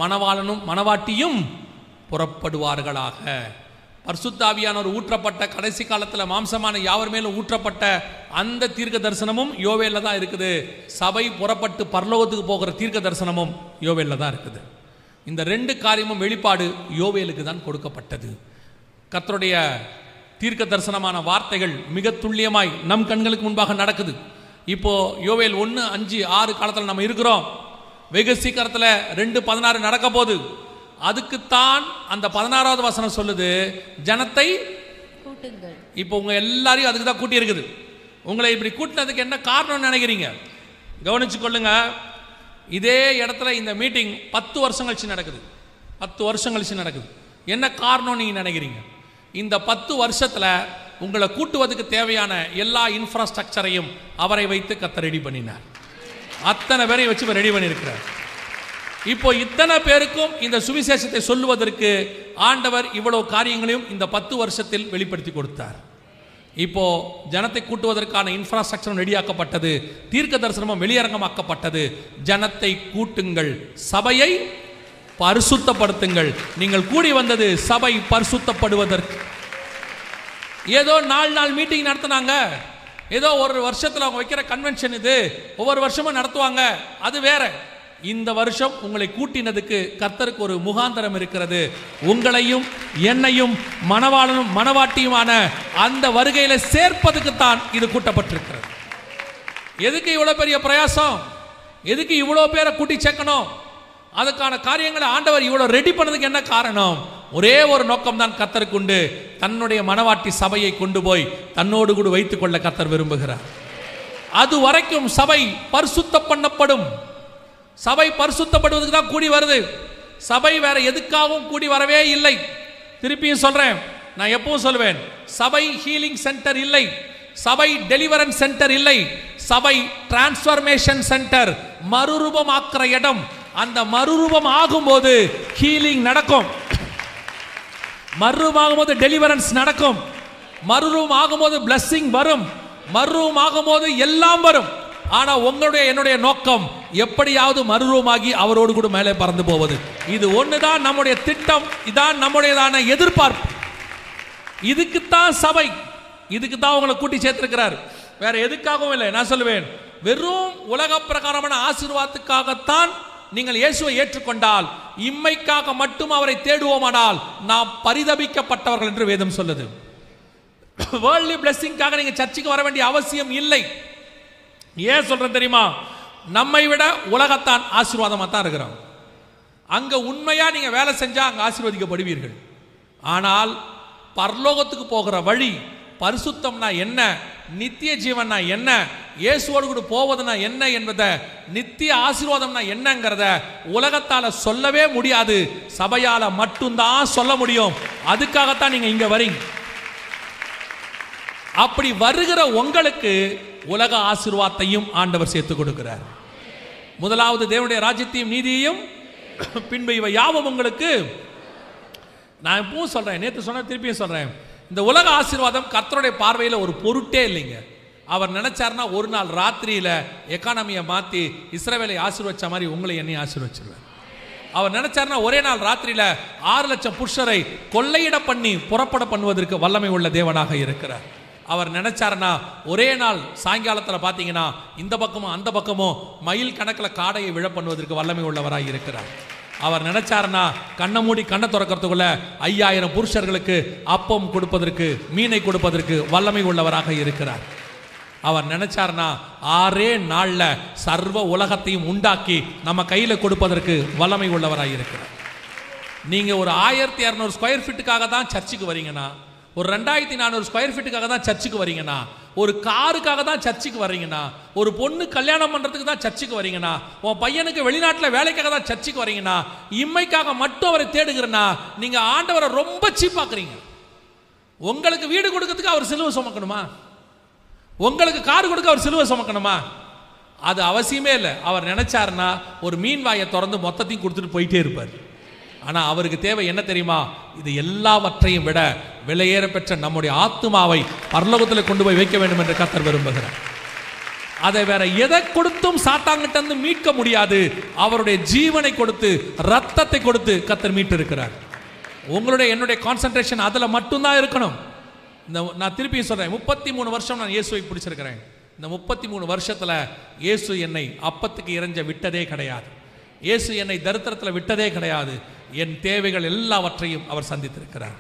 மணவாளனும் மணவாட்டியும் புறப்படுவார்களாக. பரிசுத்த ஆவியானவர் ஊற்றப்பட்ட கடைசி காலத்தில் மாம்சமான யாவர் மேலும் ஊற்றப்பட்ட அந்த தீர்க்க தரிசனமும் யோவேல்ல தான் இருக்குது. சபை புறப்பட்டு பரலோகத்துக்கு போகிற தீர்க்க தரிசனமும் யோவேல்ல தான் இருக்குது. இந்த 2 காரியமும் வெளிப்பாடு யோவேலுக்கு தான் கொடுக்கப்பட்டது. கர்த்தருடைய தீர்க்க தரிசனமான வார்த்தைகள் மிக துல்லியமாய் நம் கண்களுக்கு முன்பாக நடக்குது. இப்போ யோவேல் 1:5-6 காலத்தில் நம்ம இருக்கிறோம். வெகு சீக்கிரத்தில் 2:16 நடக்க போகுது. அதுக்குத்தான் அந்த 16வது வசனம் சொல்லுது, ஜனத்தை கூட்டுங்கள். இப்போ உங்க எல்லாரையும் அதுக்கு தான் கூட்டி இருக்குது. உங்களை இப்படி கூட்டினதுக்கு என்ன காரணம்னு நினைக்கிறீங்க? கவனிச்சு கொள்ளுங்க. இதே இடத்துல இந்த மீட்டிங் 10 வருஷம் கழிச்சு நடக்குது. 10 வருஷம் கழிச்சு நடக்குது. என்ன காரணம் நீங்க நினைக்கிறீங்க? இந்த 10 வருஷத்துல உங்களை கூட்டுவதற்கு தேவையான எல்லா இன்ஃப்ராஸ்ட்ரக்சரையும் அவரை வைத்து கர்த்தர் ரெடி பண்ணினார். அத்தனை பேரையும் வச்சு ரெடி பண்ணியிருக்கிறார். இப்போ இத்தனை பேருக்கும் இந்த சுவிசேஷத்தை சொல்லுவதற்கு ஆண்டவர் இவ்வளவு காரியங்களையும் இந்த 10 வருஷத்தில் வெளிப்படுத்தி கொடுத்தார். இப்போ ஜனத்தை கூட்டுவதற்கான இன்ஃப்ராஸ்ட்ரக்சர் ரெடியாக்கப்பட்டது, தீர்க்க தரிசனமும் வெளியரங்கமாக்கப்பட்டது. ஜனத்தை கூட்டுங்கள், சபையை பரிசுத்தப்படுத்துங்கள். நீங்கள் கூடி வந்தது சபை பரிசுத்தப்படுவதற்கு. ஏதோ 4 நாள் மீட்டிங் நடத்தினாங்க, ஏதோ ஒரு வருஷத்தில் அவங்க வைக்கிற கன்வென்ஷன் இது, ஒவ்வொரு வருஷமும் நடத்துவாங்க, அது வேற. இந்த வருஷம் உங்களை கூட்டினதுக்கு கர்த்தருக்கு ஒரு முகாந்தரம் இருக்கிறது. உங்களையும் என்னையும் மணவாளனும் மணவாட்டியுமான அந்த வருகையில சேர்ப்பதுக்கு தான் இது கூட்டப்பட்டிருக்கிறது. எதுக்கு இவ்வளவு பெரிய பிரயாசம்? எதுக்கு இவ்வளவு பேரை கூட்டி சேர்க்கணும்? அதுக்கான காரியங்களை ஆண்டவர் இவ்வளவு ரெடி பண்ணதுக்கு என்ன காரணம்? ஒரே ஒரு நோக்கம் தான் கர்த்தருக்கு உண்டு. தன்னுடைய மணவாட்டி சபையை கொண்டு போய் தன்னோடு கூட வைத்துக் கொள்ள கர்த்தர் விரும்புகிறார். அது வரைக்கும் சபை பரிசுத்த பண்ணப்படும். சபை பரிசுத்தப்படுவதற்கு தான் கூடி வருது. சபை வேற எதுக்காகவும் கூடி வரவே இல்லை. திருப்பியும் சொல்றேன், நான் எப்பவும் சொல்வேன், சபை ஹீலிங் சென்டர் இல்லை, சபை டெலிவரன்ஸ் சென்டர் இல்லை, சபை டிரான்ஸ்ஃபர்மேஷன் சென்டர், மறுரூபமாக்குற இடம். அந்த மறுரூபம் ஆகும்போது ஹீலிங் நடக்கும், மறுரூபம் ஆகும்போது டெலிவரன்ஸ் நடக்கும், மறுரூபம் ஆகும்போது பிளஸ்ஸிங் வரும், மறுரூபம் ஆகும்போது எல்லாம் வரும். ஆனா உங்களுடைய என்னுடைய நோக்கம் எப்படியாவது மறுரூபமாகி அவரோடு கூட மேலே பறந்து போவது. இது ஒண்ணுதான் நம்முடைய திட்டம், இதான் நம்முடையதான எதிர்பார்ப்பு. இதுக்குத்தான் சபை, இதுக்குத்தான் உங்களை கூட்டி சேர்த்திருக்கிறார், வேற எதுக்காகவும் இல்லை. நான் சொல்லுவேன், வெறும் உலக பிரகாரமான ஆசீர்வாதத்துக்காகத்தான் நீங்கள் இயேசுவை ஏற்றுக்கொண்டால், இம்மைக்காக மட்டும் அவரை தேடுவோமானால் நாம் பரிதபிக்கப்பட்டவர்கள் என்று வேதம் சொல்லுது. வேர்ல்ட்லி பிளெஸிங்காக நீங்க சர்ச்சுக்கு வர வேண்டிய அவசியம் இல்லை. ஏன் சொல்றேன் தெரியுமா? நம்மை விட உலகத்தான் ஆசீர்வாதமா தான் இருக்கிறோம். அங்க உண்மையா நீங்க வேலை செஞ்சா அங்க ஆசீர்வதிக்கப்படுவீர்கள். ஆனால் பரலோகத்துக்கு போகிற வழி, பரிசுத்தம்னா என்ன, நித்திய ஜீவன்னா என்ன, இயேசுவோடு கூட போவதுனா என்ன என்பதை, நித்திய ஆசீர்வாதம்னா என்னங்கிறத உலகத்தால சொல்லவே முடியாது, சபையால மட்டும்தான் சொல்ல முடியும். அதுக்காகத்தான் நீங்க இங்க வரீங்க. அப்படி வருகிற உங்களுக்கு உலக ஆசீர்வாதத்தையும் ஆண்டவர் சேர்த்து கொடுக்கிறார். முதலாவது தேவனுடைய ராஜ்யத்தையும் நீதியையும், பின்பு இவை யாவும் உங்களுக்கு. நான் இப்பவும் சொல்றேன், நேற்று சொன்ன திருப்பியும் சொல்றேன், இந்த உலக ஆசீர்வாதம் கர்த்தருடைய பார்வையில் ஒரு பொருட்டே இல்லைங்க. அவர் நினைச்சாருன்னா ஒரு நாள் ராத்திரியில எக்கானமியை மாத்தி இஸ்ரவேலை ஆசீர்வச்ச மாதிரி உங்களை என்னையும் ஆசீர்வச்சிருவார். அவர் நினைச்சாருன்னா ஒரே நாள் ராத்திரியில 6 லட்சம் புருஷரை கொள்ளையிட பண்ணி புறப்பட பண்ணுவதற்கு வல்லமை உள்ள தேவனாக இருக்கிறார். அவர் நினைச்சாருன்னா ஒரே நாள் சாயங்காலத்தில் பார்த்தீங்கன்னா இந்த பக்கமும் அந்த பக்கமும் மைல் கணக்கில் காடையை விழ பண்ணுவதற்கு வல்லமை உள்ளவராக இருக்கிறார். அவர் நினைச்சாருன்னா கண்ணை மூடி கண்ணை திறக்கிறதுக்குள்ள 5000 புருஷர்களுக்கு அப்பம் கொடுப்பதற்கு, மீனை கொடுப்பதற்கு வல்லமை உள்ளவராக இருக்கிறார். அவர் நினைச்சார்னா 6 நாள்ல சர்வ உலகத்தையும் உண்டாக்கி நம்ம கையில கொடுப்பதற்கு வல்லமை உள்ளவராக இருக்கிறார். நீங்க ஒரு 1200 ஸ்கொயர் ஃபீட்டுக்காக தான் சர்ச்சுக்கு வரீங்கன்னா, ஒரு 2400 ஸ்கொயர் ஃபீட்டுக்காக தான் சர்ச்சுக்கு வரீங்கன்னா, ஒரு காருக்காக தான் சர்ச்சுக்கு வர்றீங்கன்னா, ஒரு பொண்ணு கல்யாணம் பண்றதுக்கு தான் சர்ச்சுக்கு வரீங்கன்னா, உன் பையனுக்கு வெளிநாட்டில் வேலைக்காக தான் சர்ச்சுக்கு வரீங்கன்னா, இம்மைக்காக மட்டும் அவரை தேடுகிறனா நீங்க ஆண்டவரை ரொம்ப சீப்பாக்குறீங்க. உங்களுக்கு வீடு கொடுக்கறதுக்கு அவர் சிலுவை சுமக்கணுமா? உங்களுக்கு கார் கொடுக்க அவர் சிலுவை சுமக்கணுமா? அது அவசியமே இல்லை. அவர் நினைச்சாருன்னா ஒரு மீன் வாயை திறந்து மொத்தத்தையும் கொடுத்துட்டு போயிட்டே இருப்பார். ஆனால் அவருக்கு தேவை என்ன தெரியுமா? இது எல்லாவற்றையும் விட விலையேற பெற்ற நம்முடைய ஆத்துமாவை பரலோகத்தில் கொண்டு போய் வைக்க வேண்டும் என்று கர்த்தர் விரும்புகிறார். அதை வேற எதை கொடுத்தும் சாத்தாங்கிட்ட இருந்து மீட்க முடியாது. அவருடைய ஜீவனை கொடுத்து ரத்தத்தை கொடுத்து கர்த்தர் மீட்டு இருக்கிறார். உங்களுடைய என்னுடைய கான்சன்ட்ரேஷன் அதில் மட்டும்தான் இருக்கணும். நான் திருப்பி சொல்றேன், 33 வருஷம் நான் இயேசுவை பிடிச்சிருக்கிறேன். இந்த 33 வருஷத்துல இயேசு என்னை அப்பத்துக்கு இறைஞ்ச விட்டதே கிடையாது. இயேசு என்னை தரித்திரத்தில் விட்டதே கிடையாது. என் தேவைகள் எல்லாவற்றையும் அவர் சந்தித்திருக்கிறார்.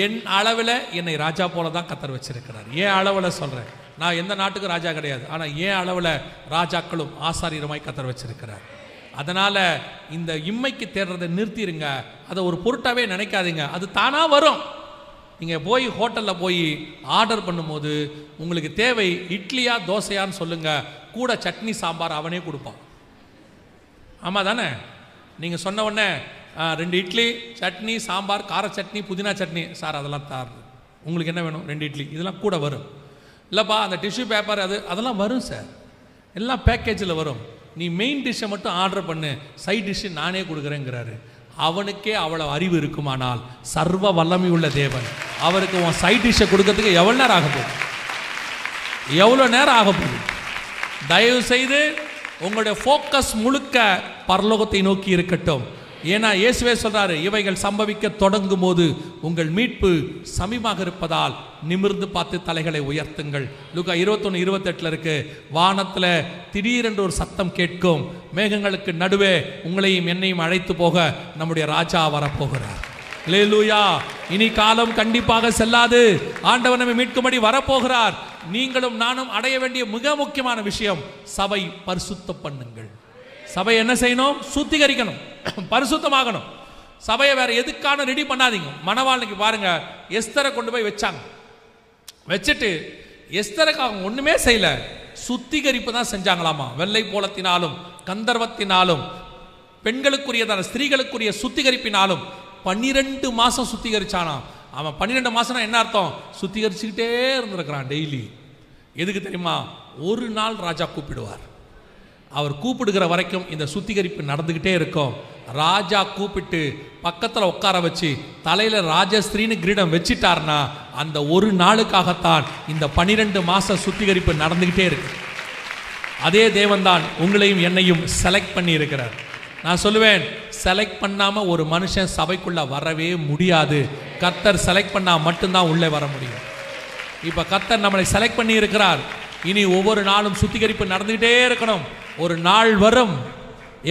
என் அளவில் என்னை ராஜா போல தான் கர்த்தர் வச்சிருக்கிறார். ஏன் அளவில் சொல்றேன், நான் எந்த நாட்டுக்கு ராஜா கிடையாது, ஆனால் ஏன் அளவில் ராஜாக்களும் ஆசாரியருமாய் கர்த்தர் வச்சிருக்கிறார். அதனால இந்த இம்மைக்கு தேடுறதை நிறுத்திடுங்க. அதை ஒரு பொருட்டாவே நினைக்காதீங்க, அது தானா வரும். நீங்க போய் ஹோட்டலில் போய் ஆர்டர் பண்ணும்போது உங்களுக்கு தேவை இட்லியா தோசையான்னு சொல்லுங்க, கூட சட்னி சாம்பார் அவனே கொடுப்பான். ஆமாம் தானே? நீங்கள் சொன்ன உடனே 2 இட்லி, சட்னி, சாம்பார், கார சட்னி, புதினா சட்னி, சார் அதெல்லாம் தார், உங்களுக்கு என்ன வேணும்? 2 இட்லி, இதெல்லாம் கூட வரும். இல்லைப்பா அந்த டிஷ்யூ பேப்பர் அதெல்லாம் வரும் சார், எல்லாம் பேக்கேஜில் வரும். நீ மெயின் டிஷ்ஷை மட்டும் ஆர்டர் பண்ணு, சைட் டிஷ்ஷு நானே கொடுக்குறேங்கிறாரு. அவனுக்கே அவ்வளோ அறிவு இருக்குமானால் சர்வ வல்லமை உள்ள தேவன் அவருக்கு உன் சைட் டிஷ்ஷை கொடுக்கறதுக்கு எவ்வளோ நேரம் ஆக போகுது? எவ்வளோ நேரம் ஆக போகுது? தயவு செய்து உங்களுடைய ஃபோக்கஸ் முழுக்க பரலோகத்தை நோக்கி இருக்கட்டும். ஏன்னா இயேசுவே சொல்றாரு, இவைகள் சம்பவிக்க தொடங்கும் போது உங்கள் மீட்பு சமீபமாக இருப்பதால் நிமிர்ந்து பார்த்து தலைகளை உயர்த்துங்கள். லூக்கா 21:28 இருக்கு. வானத்தில் திடீரென்று ஒரு சத்தம் கேட்கும், மேகங்களுக்கு நடுவே உங்களையும் என்னையும் அழைத்து போக நம்முடைய ராஜா வரப்போகிறார். அல்லேலூயா. இனி காலம் கண்டிப்பாக செல்லாது. ஆண்டவர் நம்மை மீட்கும்படி வரப்போகிறார். நீங்களும் நானும் அடைய வேண்டிய மிக முக்கியமான விஷயம், சபை பரிசுத்த பண்ணுங்கள். சபை என்ன செய்யணும்? சுத்திகரிக்கணும், பரிசுத்தமாகணும். சபையை வேற எதுக்கான ரெடி பண்ணாதீங்க. மணவாளனுக்கு பாருங்க, எஸ்தரை கொண்டு போய் வச்சாங்க. வச்சுட்டு எஸ்தருக்கு அவங்க ஒண்ணுமே செய்யல, சுத்திகரிப்பு தான் செஞ்சாங்களாமா. வெள்ளை போலத்தினாலும் கந்தர்வத்தினாலும் பெண்களுக்குரியதான ஸ்திரீகளுக்குரிய சுத்திகரிப்பினாலும் 12 மாசம் சுத்திகரிச்சானா. அவன் 12 மாசம்னா என்ன அர்த்தம்? சுத்திகரிச்சுக்கிட்டே இருந்திருக்கிறான் டெய்லி. எதுக்கு தெரியுமா? ஒரு நாள் ராஜா கூப்பிடுவார். அவர் கூப்பிடுகிற வரைக்கும் இந்த சுத்திகரிப்பு நடந்துகிட்டே இருக்கும். ராஜா கூப்பிட்டு பக்கத்தில் உட்கார வச்சு தலையில ராஜஸ்திரீன்னு கிரீடம் வச்சிட்டார்னா அந்த ஒரு நாளுக்காகத்தான் இந்த 12 மாச சுத்திகரிப்பு நடந்துகிட்டே இருக்கு. அதே தேவன் தான் உங்களையும் என்னையும் செலக்ட் பண்ணி இருக்கிறார். நான் சொல்லுவேன், செலக்ட் பண்ணாம ஒரு மனுஷன் சபைக்குள்ள வரவே முடியாது. கர்த்தர் செலக்ட் பண்ணா மட்டும்தான் உள்ளே வர முடியும். இப்ப கர்த்தர் நம்மளை செலக்ட் பண்ணி இருக்கிறார். இனி ஒவ்வொரு நாளும் சுத்திகரிப்பு நடந்துகிட்டே இருக்கணும். ஒரு நாள் வரும்,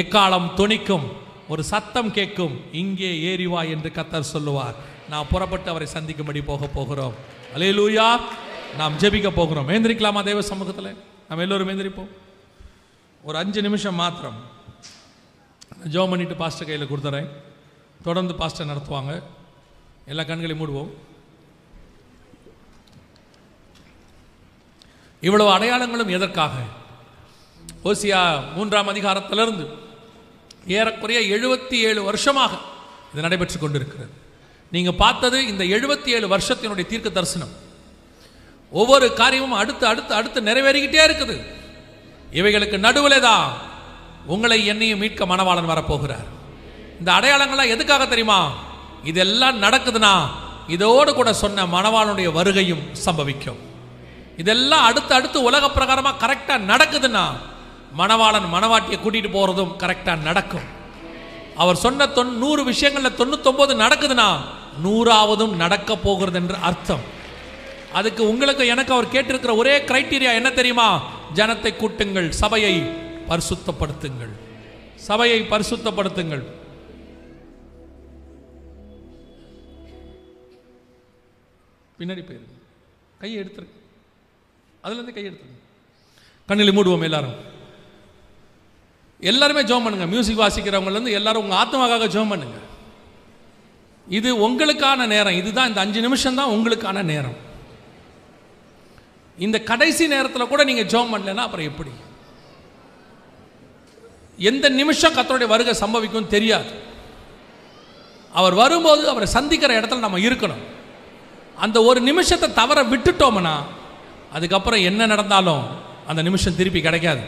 எக்காலம் தொனிக்கும், ஒரு சத்தம் கேட்கும், இங்கே ஏறிவா என்று கர்த்தர் சொல்லுவார். நாம் புறப்பட்டு அவரை சந்திக்கும்படி போகிறோம். அல்லேலூயா. நாம் ஜெபிக்க போகிறோம். ஏந்திரிக்கலாமா தேவ சமூகத்தில்? நாம் எல்லோரும் ஏந்திரிப்போம். ஒரு 5 நிமிஷம் மாத்திரம் ஜெபம் பண்ணிட்டு பாஸ்டர் கையில் கொடுத்துறேன். தொடர்ந்து பாஸ்டர் நடத்துவாங்க. எல்லா கண்களையும் மூடுவோம். இவ்வளவு அடையாளங்களும் எதற்காக? ஓசியா 3ஆம் அதிகாரத்திலிருந்து ஏறக்குறைய 77 வருஷமாக இது நடைபெற்று கொண்டிருக்கிறது. நீங்க பார்த்தது இந்த 77 வருஷத்தினுடைய தீர்க்க தரிசனம். ஒவ்வொரு காரியமும் அடுத்து அடுத்து அடுத்து நிறைவேறிக்கிட்டே இருக்குது. இவைகளுக்கு நடுவில் தான் உங்களை என்னையும் மீட்க மணவாளன் வரப்போகிறார். இந்த அடையாளங்கள்லாம் எதுக்காக தெரியுமா? இதெல்லாம் நடக்குதுன்னா இதோடு கூட சொன்ன மணவாளனுடைய வருகையும் சம்பவிக்கும். இதெல்லாம் அடுத்து அடுத்து உலக பிரகாரமா கரெக்டா நடக்குதுன்னா மணவாளன் மணவாட்டியை கூட்டிட்டு போறதும் கரெக்டா நடக்கும். அவர் சொன்ன 100 விஷயங்கள்ல 99 நடக்குதுன்னா 100ஆவதும் நடக்க போகிறது என்று அர்த்தம். அதுக்கு உங்களுக்கு எனக்கு அவர் கேட்டிருக்கிற ஒரே கிரைட்டீரியா என்ன தெரியுமா? ஜனத்தை கூட்டுங்கள், சபையை பரிசுத்தப்படுத்துங்கள், சபையை பரிசுத்தப்படுத்துங்கள். பின்னாடி போயிருக்கு, கையை எடுத்துருக்கு. அதுலேருந்து கையெடுத்து கண்ணில் மூடுவோம். எல்லாருமே ஜெபம் பண்ணுங்க. மியூசிக் வாசிக்கிறவங்கலேருந்து எல்லாரும் உங்கள் ஆத்மாவாக ஜெபம் பண்ணுங்க. இது உங்களுக்கான நேரம். இதுதான் இந்த 5 நிமிஷம் தான் உங்களுக்கான நேரம். இந்த கடைசி நேரத்தில் கூட நீங்கள் ஜெபம் பண்ணலன்னா அப்புறம் எப்படி? எந்த நிமிஷம் கர்த்தருடைய வருகை சம்பவிக்கும் தெரியாது. அவர் வரும்போது அவரை சந்திக்கிற இடத்துல நம்ம இருக்கணும். அந்த ஒரு நிமிஷத்தை தவற விட்டுட்டோம்னா அதுக்கப்புறம் என்ன நடந்தாலும் அந்த நிமிஷம் திருப்பி கிடைக்காது.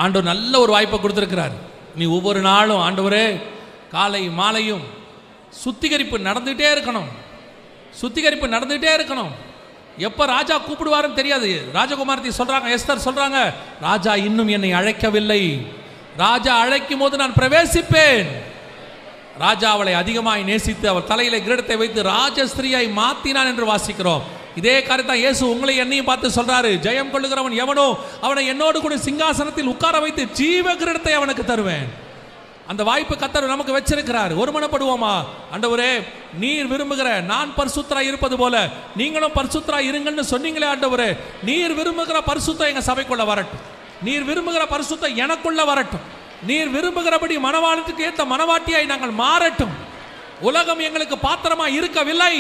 ஆண்டவர் நல்ல ஒரு வாய்ப்பை கொடுத்துருக்கிறார். நீ ஒவ்வொரு நாளும் ஆண்டவரே காலை மாலையும் சுத்திகரிப்பு நடந்துகிட்டே இருக்கணும். சுத்திகரிப்பு நடந்துகிட்டே இருக்கணும். எப்போ ராஜா கூப்பிடுவாருன்னு தெரியாது. ராஜகுமாரத்தி சொல்கிறாங்க, எஸ்தர் சொல்கிறாங்க, ராஜா இன்னும் என்னை அழைக்கவில்லை. ராஜா அழைக்கும் போது நான் பிரவேசிப்பேன். ராஜா அவளை அதிகமாய் நேசித்து அவர் தலையில கிரீடத்தை வைத்து ராஜஸ்திரியாய் மாத்தினான் என்று வாசிக்கிறோம். இதே காரியத்தை இயேசு உங்களை என்னையும் பார்த்து சொல்றாரு. ஜெயம் கொள்ளுகிறவன் எவனோ அவனை என்னோடு கூட சிங்காசனத்தில் உட்கார வைத்து ஜீவ கிரீடத்தை அவனுக்கு தருவேன். அந்த வாய்ப்பு கர்த்தர் நமக்கு வச்சிருக்கிறார். ஒருமனப்படுவோமா? ஆண்டவரே நீர் விரும்புகிற நான் பரிசுத்தராய் இருப்பது போல நீங்களும் பரிசுத்தராய் இருங்கன்னு சொன்னீங்களே ஆண்டவரே, நீர் விரும்புகிற பரிசுத்தம் எங்க சபைக்குள்ள வரட்டும். நீர் விரும்புகிற பரிசுத்தம் எனக்குள்ள வரட்டும். நீர் விரும்புகிறபடி மனவாளத்துக்கு ஏற்ற மனவாட்டியாய் நாங்கள் மாறட்டும். உலகம் எங்களுக்கு பாத்திரமா இருக்கவில்லை.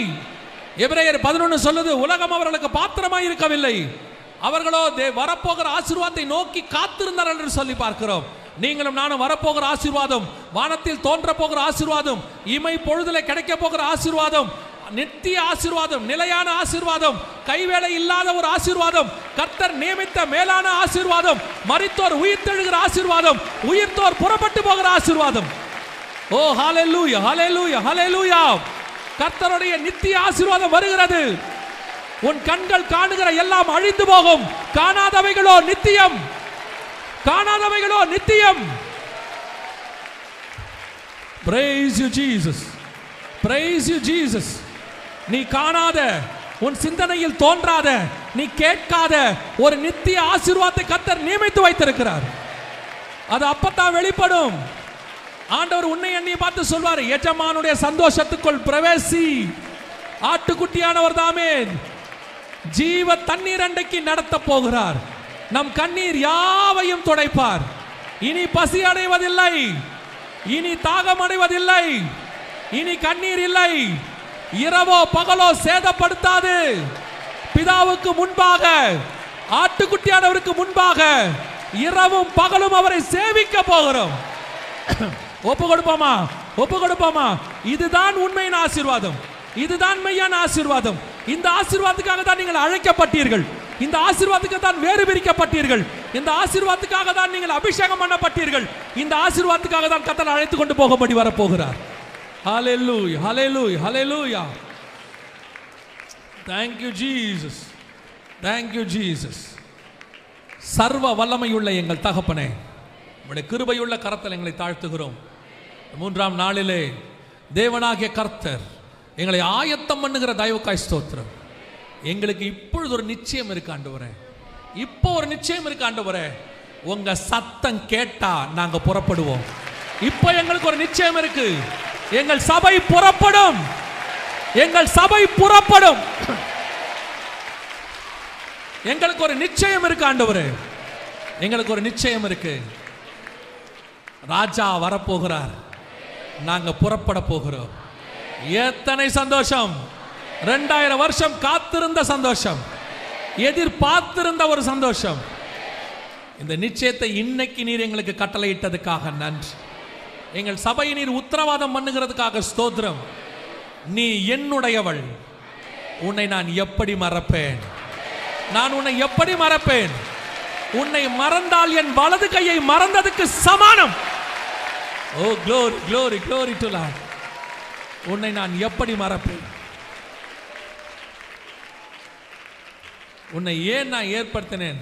எபிரேயர் 11 சொல்லுது, உலகம் அவர்களுக்கு பாத்திரமா இருக்கவில்லை. அவர்களோ வரப்போகிற ஆசீர்வாதத்தை நோக்கி காத்திருந்தார்கள் என்று சொல்லி பார்க்கிறோம். நீங்களும் நானும் வரப்போகிற ஆசீர்வாதம், வானத்தில் தோன்ற போகிற ஆசீர்வாதம், இமை பொழுதுல கிடைக்க போகிற ஆசீர்வாதம், நித்திய ஆசீர்வாதம், நிலையான ஆசீர்வாதம், கைவேளை இல்லாத ஒரு ஆசீர்வாதம், கர்த்தர் நியமித்த மேலான ஆசீர்வாதம், மரித்தோர் உயிர்த்தெழுகிற ஆசீர்வாதம், உயிர்த்தோர் புறப்பட்டு போகிற ஆசீர்வாதம். ஓ ஹalleluya, ஹalleluya, ஹalleluya. கர்த்தருடைய நித்திய ஆசீர்வாதம் வருகிறது. உன் கண்கள் காணுகிற எல்லாம் அழிந்து போகும், காணாதவைகளோ நித்தியம். காணாதவைகளோ நித்தியம். Praise you Jesus, praise you Jesus. நீ காணாத, உன் சிந்தனையில் தோன்றாத, நீ கேட்காத ஒரு நித்திய ஆசீர்வாதத்தை கர்த்தர் நியமித்து வைத்திருக்கிறார். அது அப்பத்தான் வெளிப்படும். ஆண்டவர் உன்னை என்னை பார்த்து சொல்வார், எஜமானுடைய சந்தோஷத்துக்குள் பிரவேசி. ஆட்டுக்குட்டியானவர் தாமே ஜீவ தண்ணீர் அண்டைக்கு நடத்த போகிறார். நம் கண்ணீர் யாவையும் துடைப்பார். இனி பசி அடைவதில்லை, இனி தாகம் அடைவதில்லை, இனி கண்ணீர் இல்லை. இரவோ பகலோ சேதப்படுத்தாது. பிதாவுக்கு முன்பாக, ஆட்டுக்குட்டியானவருக்கு முன்பாக இரவும் பகலும் அவரை சேவிக்க போகிறோம். ஒப்பு கொடுப்போமா? ஒப்பு கொடுப்போமா? இதுதான் உண்மையான ஆசீர்வாதம். இதுதான் மெய்யான ஆசீர்வாதம். இந்த ஆசீர்வாதத்துக்காக தான் நீங்கள் அழைக்கப்பட்டீர்கள். இந்த ஆசீர்வாதத்துக்கு தான் வேறு பிரிக்கப்பட்டீர்கள். இந்த ஆசீர்வாதத்துக்காக தான் நீங்கள் அபிஷேகம் பண்ணப்பட்டீர்கள். இந்த ஆசீர்வாதத்துக்காக தான் கர்த்தர் அழைத்து கொண்டு போகும்படி வரப்போகிறார். ஹalleluya, hallelujah, hallelujah. Thank you Jesus, thank you Jesus. சர்வ வல்லமையுள்ள எங்கள் தகப்பனே, உம்முடைய கிருபையுள்ள கரத்தில் எங்களை தாழ்த்துகிறோம். 3ஆம் நாளிலே தேவனாகிய கர்த்தர் எங்களை ஆயத்தம் பண்ணுகிற தயவுக்காய் ஸ்தோத்திரம். எங்களுக்கு இப்பொழுது ஒரு நிச்சயம் இருக்கு ஆண்டவரே. இப்போ ஒரு நிச்சயம் இருக்கு ஆண்டவரே. உங்க சத்தம் கேட்டா நாங்க புறப்படுவோம். இப்போ எங்களுக்கு ஒரு நிச்சயம் இருக்கு. எங்கள் சபை புறப்படும். எங்கள் சபை புறப்படும். எங்களுக்கு ஒரு நிச்சயம் இருக்கு ஆண்டவரே. எங்களுக்கு ஒரு நிச்சயம் இருக்கு. ராஜா வரப்போகிறார். நாங்க புறப்பட போகிறோம். எத்தனை சந்தோஷம்! 2000 வருஷம் காத்திருந்த சந்தோஷம், எதிர்பார்த்திருந்த ஒரு சந்தோஷம். இந்த நிச்சயத்தை இன்னைக்கு நீர் எங்களுக்கு கட்டளையிட்டதுக்காக நன்றி. எங்கள் சபையை நீர் உத்தரவாதம் பண்ணுகிறதுக்காக ஸ்தோத்திரம். நீ என்னுடையவள், உன்னை நான் எப்படி மறப்பேன்? நான் உன்னை எப்படி மறப்பேன்? உன்னை மறந்தால் என் வலது கையை மறந்ததுக்கு சமானம். ஓ glory, glory, glory to Lord. உன்னை நான் எப்படி மறப்பேன்? உன்னை ஏன் நான் ஏற்படுத்தினேன்?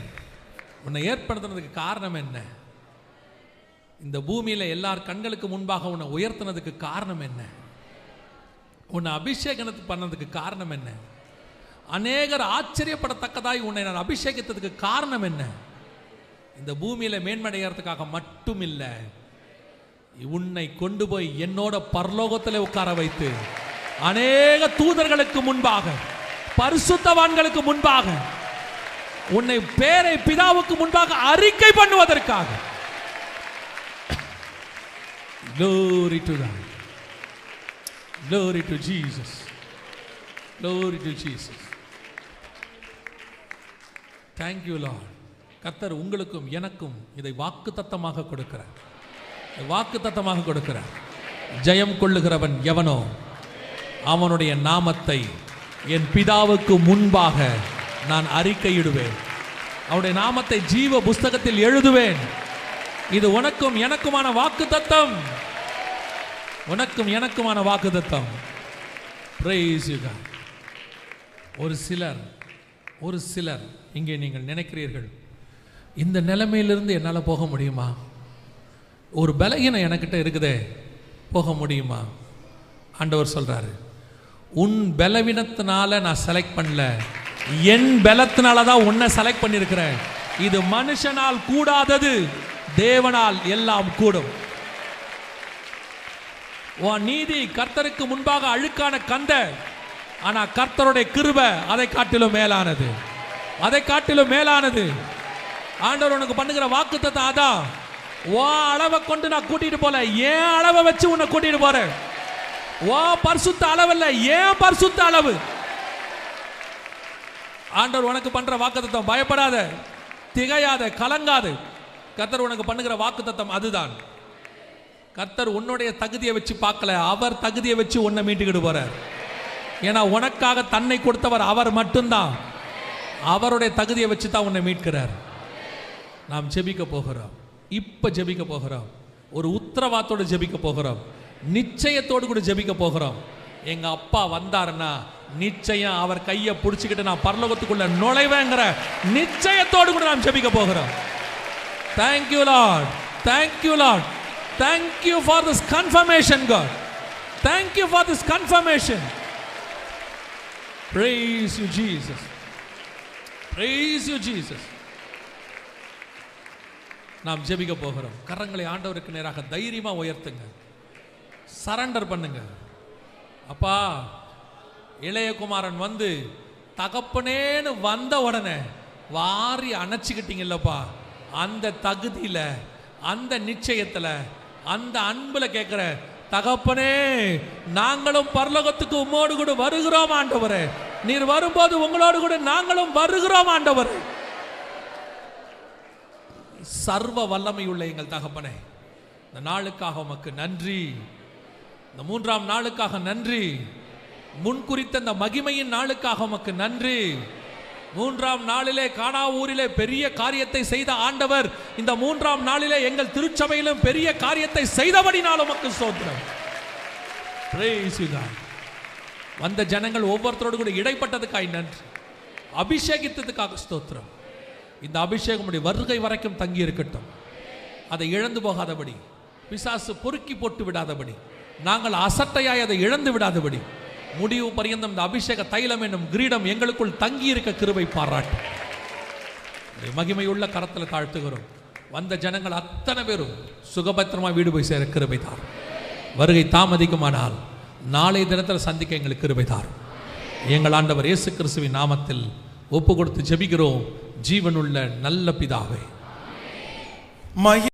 உன்னை ஏற்படுத்தினதுக்கு காரணம் என்ன? இந்த பூமியில எல்லார் கண்களுக்கு முன்பாக உன்னை உயர்த்தினதுக்கு காரணம் என்ன? உன்னை அபிஷேகத்து பண்ணதுக்கு காரணம் என்ன? அநேகர் ஆச்சரியப்படத்தக்கதாய் உன்னை நான் அபிஷேகித்ததுக்கு காரணம் என்ன? இந்த பூமியில மேன்மடைகிறதுக்காக மட்டும் இல்லை, உன்னை கொண்டு போய் என்னோட பரலோகத்தில் உட்கார வைத்து அநேக தூதர்களுக்கு முன்பாக, பரிசுத்தவான்களுக்கு முன்பாக உன்னை பேரை பிதாவுக்கு முன்பாக அறிக்கை பண்ணுவதற்காக. Glory to God. Glory to Jesus. Glory to Jesus. Thank you Lord. கர்த்தர் உங்களுக்கும் எனக்கும் இதை வாக்குத்தத்தமாக கொடுக்கிறார். வாக்குத்தத்தமாக கொடுக்கிறார். ஜெயம் கொள்ளுகிறவன் எவனோ அவனுடைய நாமத்தை என் பிதாவுக்கு முன்பாக நான் அறிக்கையிடுவேன். அவருடைய நாமத்தை ஜீவ புஸ்தகத்தில் எழுதுவேன். இது உனக்கும் எனக்குமான வாக்குத்தத்தம். உனக்கும் எனக்குமான வாக்குத்தத்தம். Praise you God. ஒரு சிலர் இங்கே நீங்கள் நினைக்கிறீர்கள், இந்த நிலைமையிலிருந்து என்னால் போக முடியுமா? ஒரு பலகீனம் எனக்கிட்ட இருக்குதே, போக முடியுமா? ஆண்டவர் சொல்றாரு, உன் பலவீனத்தினால நான் செலக்ட் பண்ணல, என் பலத்தினால தான் உன்னை செலக்ட் பண்ணியிருக்கிறேன். இது மனுஷனால் கூடாதது, தேவனால் எல்லாம் கூடும். உன் நீதி கர்த்தருக்கு முன்பாக அழுக்கான கந்த, ஆனா கர்த்தருடைய கிருபை அதை காட்டிலும் மேலானது, அதை காட்டிலும் மேலானது. ஆண்டவர் உனக்கு பண்ணுகிற வாக்குத்தத்தம் அதான். ஓ அளவை கொண்டு நான் கூட்டிட்டு போல, ஏன் அளவை வச்சு உன்னை கூட்டிட்டு போறேன். ஓ பரிசுத்த அளவல்ல, ஏன் பரிசுத்த அளவு. ஆண்டவர் உனக்கு பண்ற வாக்குத்தத்தம். பயப்படாத, திகையாத, கலங்காது. கர்த்தர் உனக்கு பண்ணுகிற வாக்குத்தத்தம் அதுதான். கர்த்தர் உன்னுடைய தகுதியை வச்சு பார்க்கல, அவர் தகுதியை வச்சு உன்னை மீட்டுக்கிட்டு போறார். ஏன்னா உனக்காக தன்னை கொடுத்தவர் அவர் மட்டும்தான். அவருடைய தகுதியை வச்சு தான் உன்னை மீட்கிறார். நாம் ஜெபிக்க போகிறோம். இப்ப ஜெபிக்க போகிறோம். ஒரு உத்தரவாதத்தோடு ஜெபிக்க போகிறோம். நிச்சயத்தோடு கூட ஜெபிக்க போகிறோம். எங்க அப்பா வந்தாருன்னா நிச்சயம் அவர் கையை பிடிச்சிக்கிட்டு நான் பரலோகத்துக்குள்ள நுழைவேங்கிற நிச்சயத்தோடு கூட நாம் ஜெபிக்க போகிறோம். Thank you Lord. Thank you Lord. Thank you for this confirmation God. Thank you for this confirmation. Praise you Jesus. Praise you Jesus. நாம் ஜெபிக்க போகிறோம். கரங்களை ஆண்டவருக்கு நேராக தைரியமா உயர்த்துங்க. சரண்டர் பண்ணுங்க. அப்பா, இளையகுமாரன் வந்து தகப்பனேன்னு வந்த உடனே வாரி அணைச்சிக்கிட்டீங்கல்லப்பா. அந்த தகுதியில, அந்த நிச்சயத்துல, அந்த அன்புல கேட்கிற தகப்பனே, நாங்களும் பரலோகத்துக்கு உம்மோடு கூட வருகிறோம் ஆண்டவரே. நீர் வரும்போது உங்களோடு கூட நாங்களும் வருகிறோம் ஆண்டவரே. சர்வ வல்லமையுள்ள எங்கள் தகப்பனே, இந்த நாளுக்காக உமக்கு நன்றி. இந்த 3ஆம் நாளுக்காக நன்றி. முன்குறித்த இந்த மகிமையின் நாளுக்காக உமக்கு நன்றி. 3ஆம் நாளிலே கானா ஊரிலே பெரிய காரியத்தை செய்த ஆண்டவர் இந்த 3ஆம் நாளிலே எங்கள் திருச்சபையிலும் பெரிய காரியத்தை செய்தபடினால் உமக்கு ஸ்தோத்திரம். Praise you God. வந்த ஜனங்கள் ஒவ்வொருத்தரோடு கூட இடைப்பட்டதுக்காய் நன்றி. அபிஷேகித்ததுக்காக ஸ்தோத்திரம். இந்த அபிஷேகம் உடைய வருகை வரைக்கும் தங்கி இருக்கட்டும். அதை இழந்து போகாதபடி, பிசாசு பொறுக்கி போட்டு விடாதபடி, நாங்கள் அசட்டையாய் அதை இழந்து விடாதபடி, முடிவு பரியந்தம் இந்த அபிஷேக தைலம் என்னும் கிரீடம் எங்களுக்குள் தங்கி இருக்க கிருபை பாராட்டு. மகிமையுள்ள கரத்தில் தாழ்த்துகிறோம். வந்த ஜனங்கள் அத்தனை பேரும் சுகபத்திரமா வீடு போய் சேர கிருபை தார். வருகை தாமதிக்குமானால் நாளை தினத்தில் சந்திக்க எங்களுக்கு கிருபை தார். எங்கள் ஆண்டவர் இயேசு கிறிஸ்துவின் நாமத்தில் ஒப்பு கொடுத்து ஜெபிக்கிறோம் ஜீவனுள்ள நல்ல பிதாவே.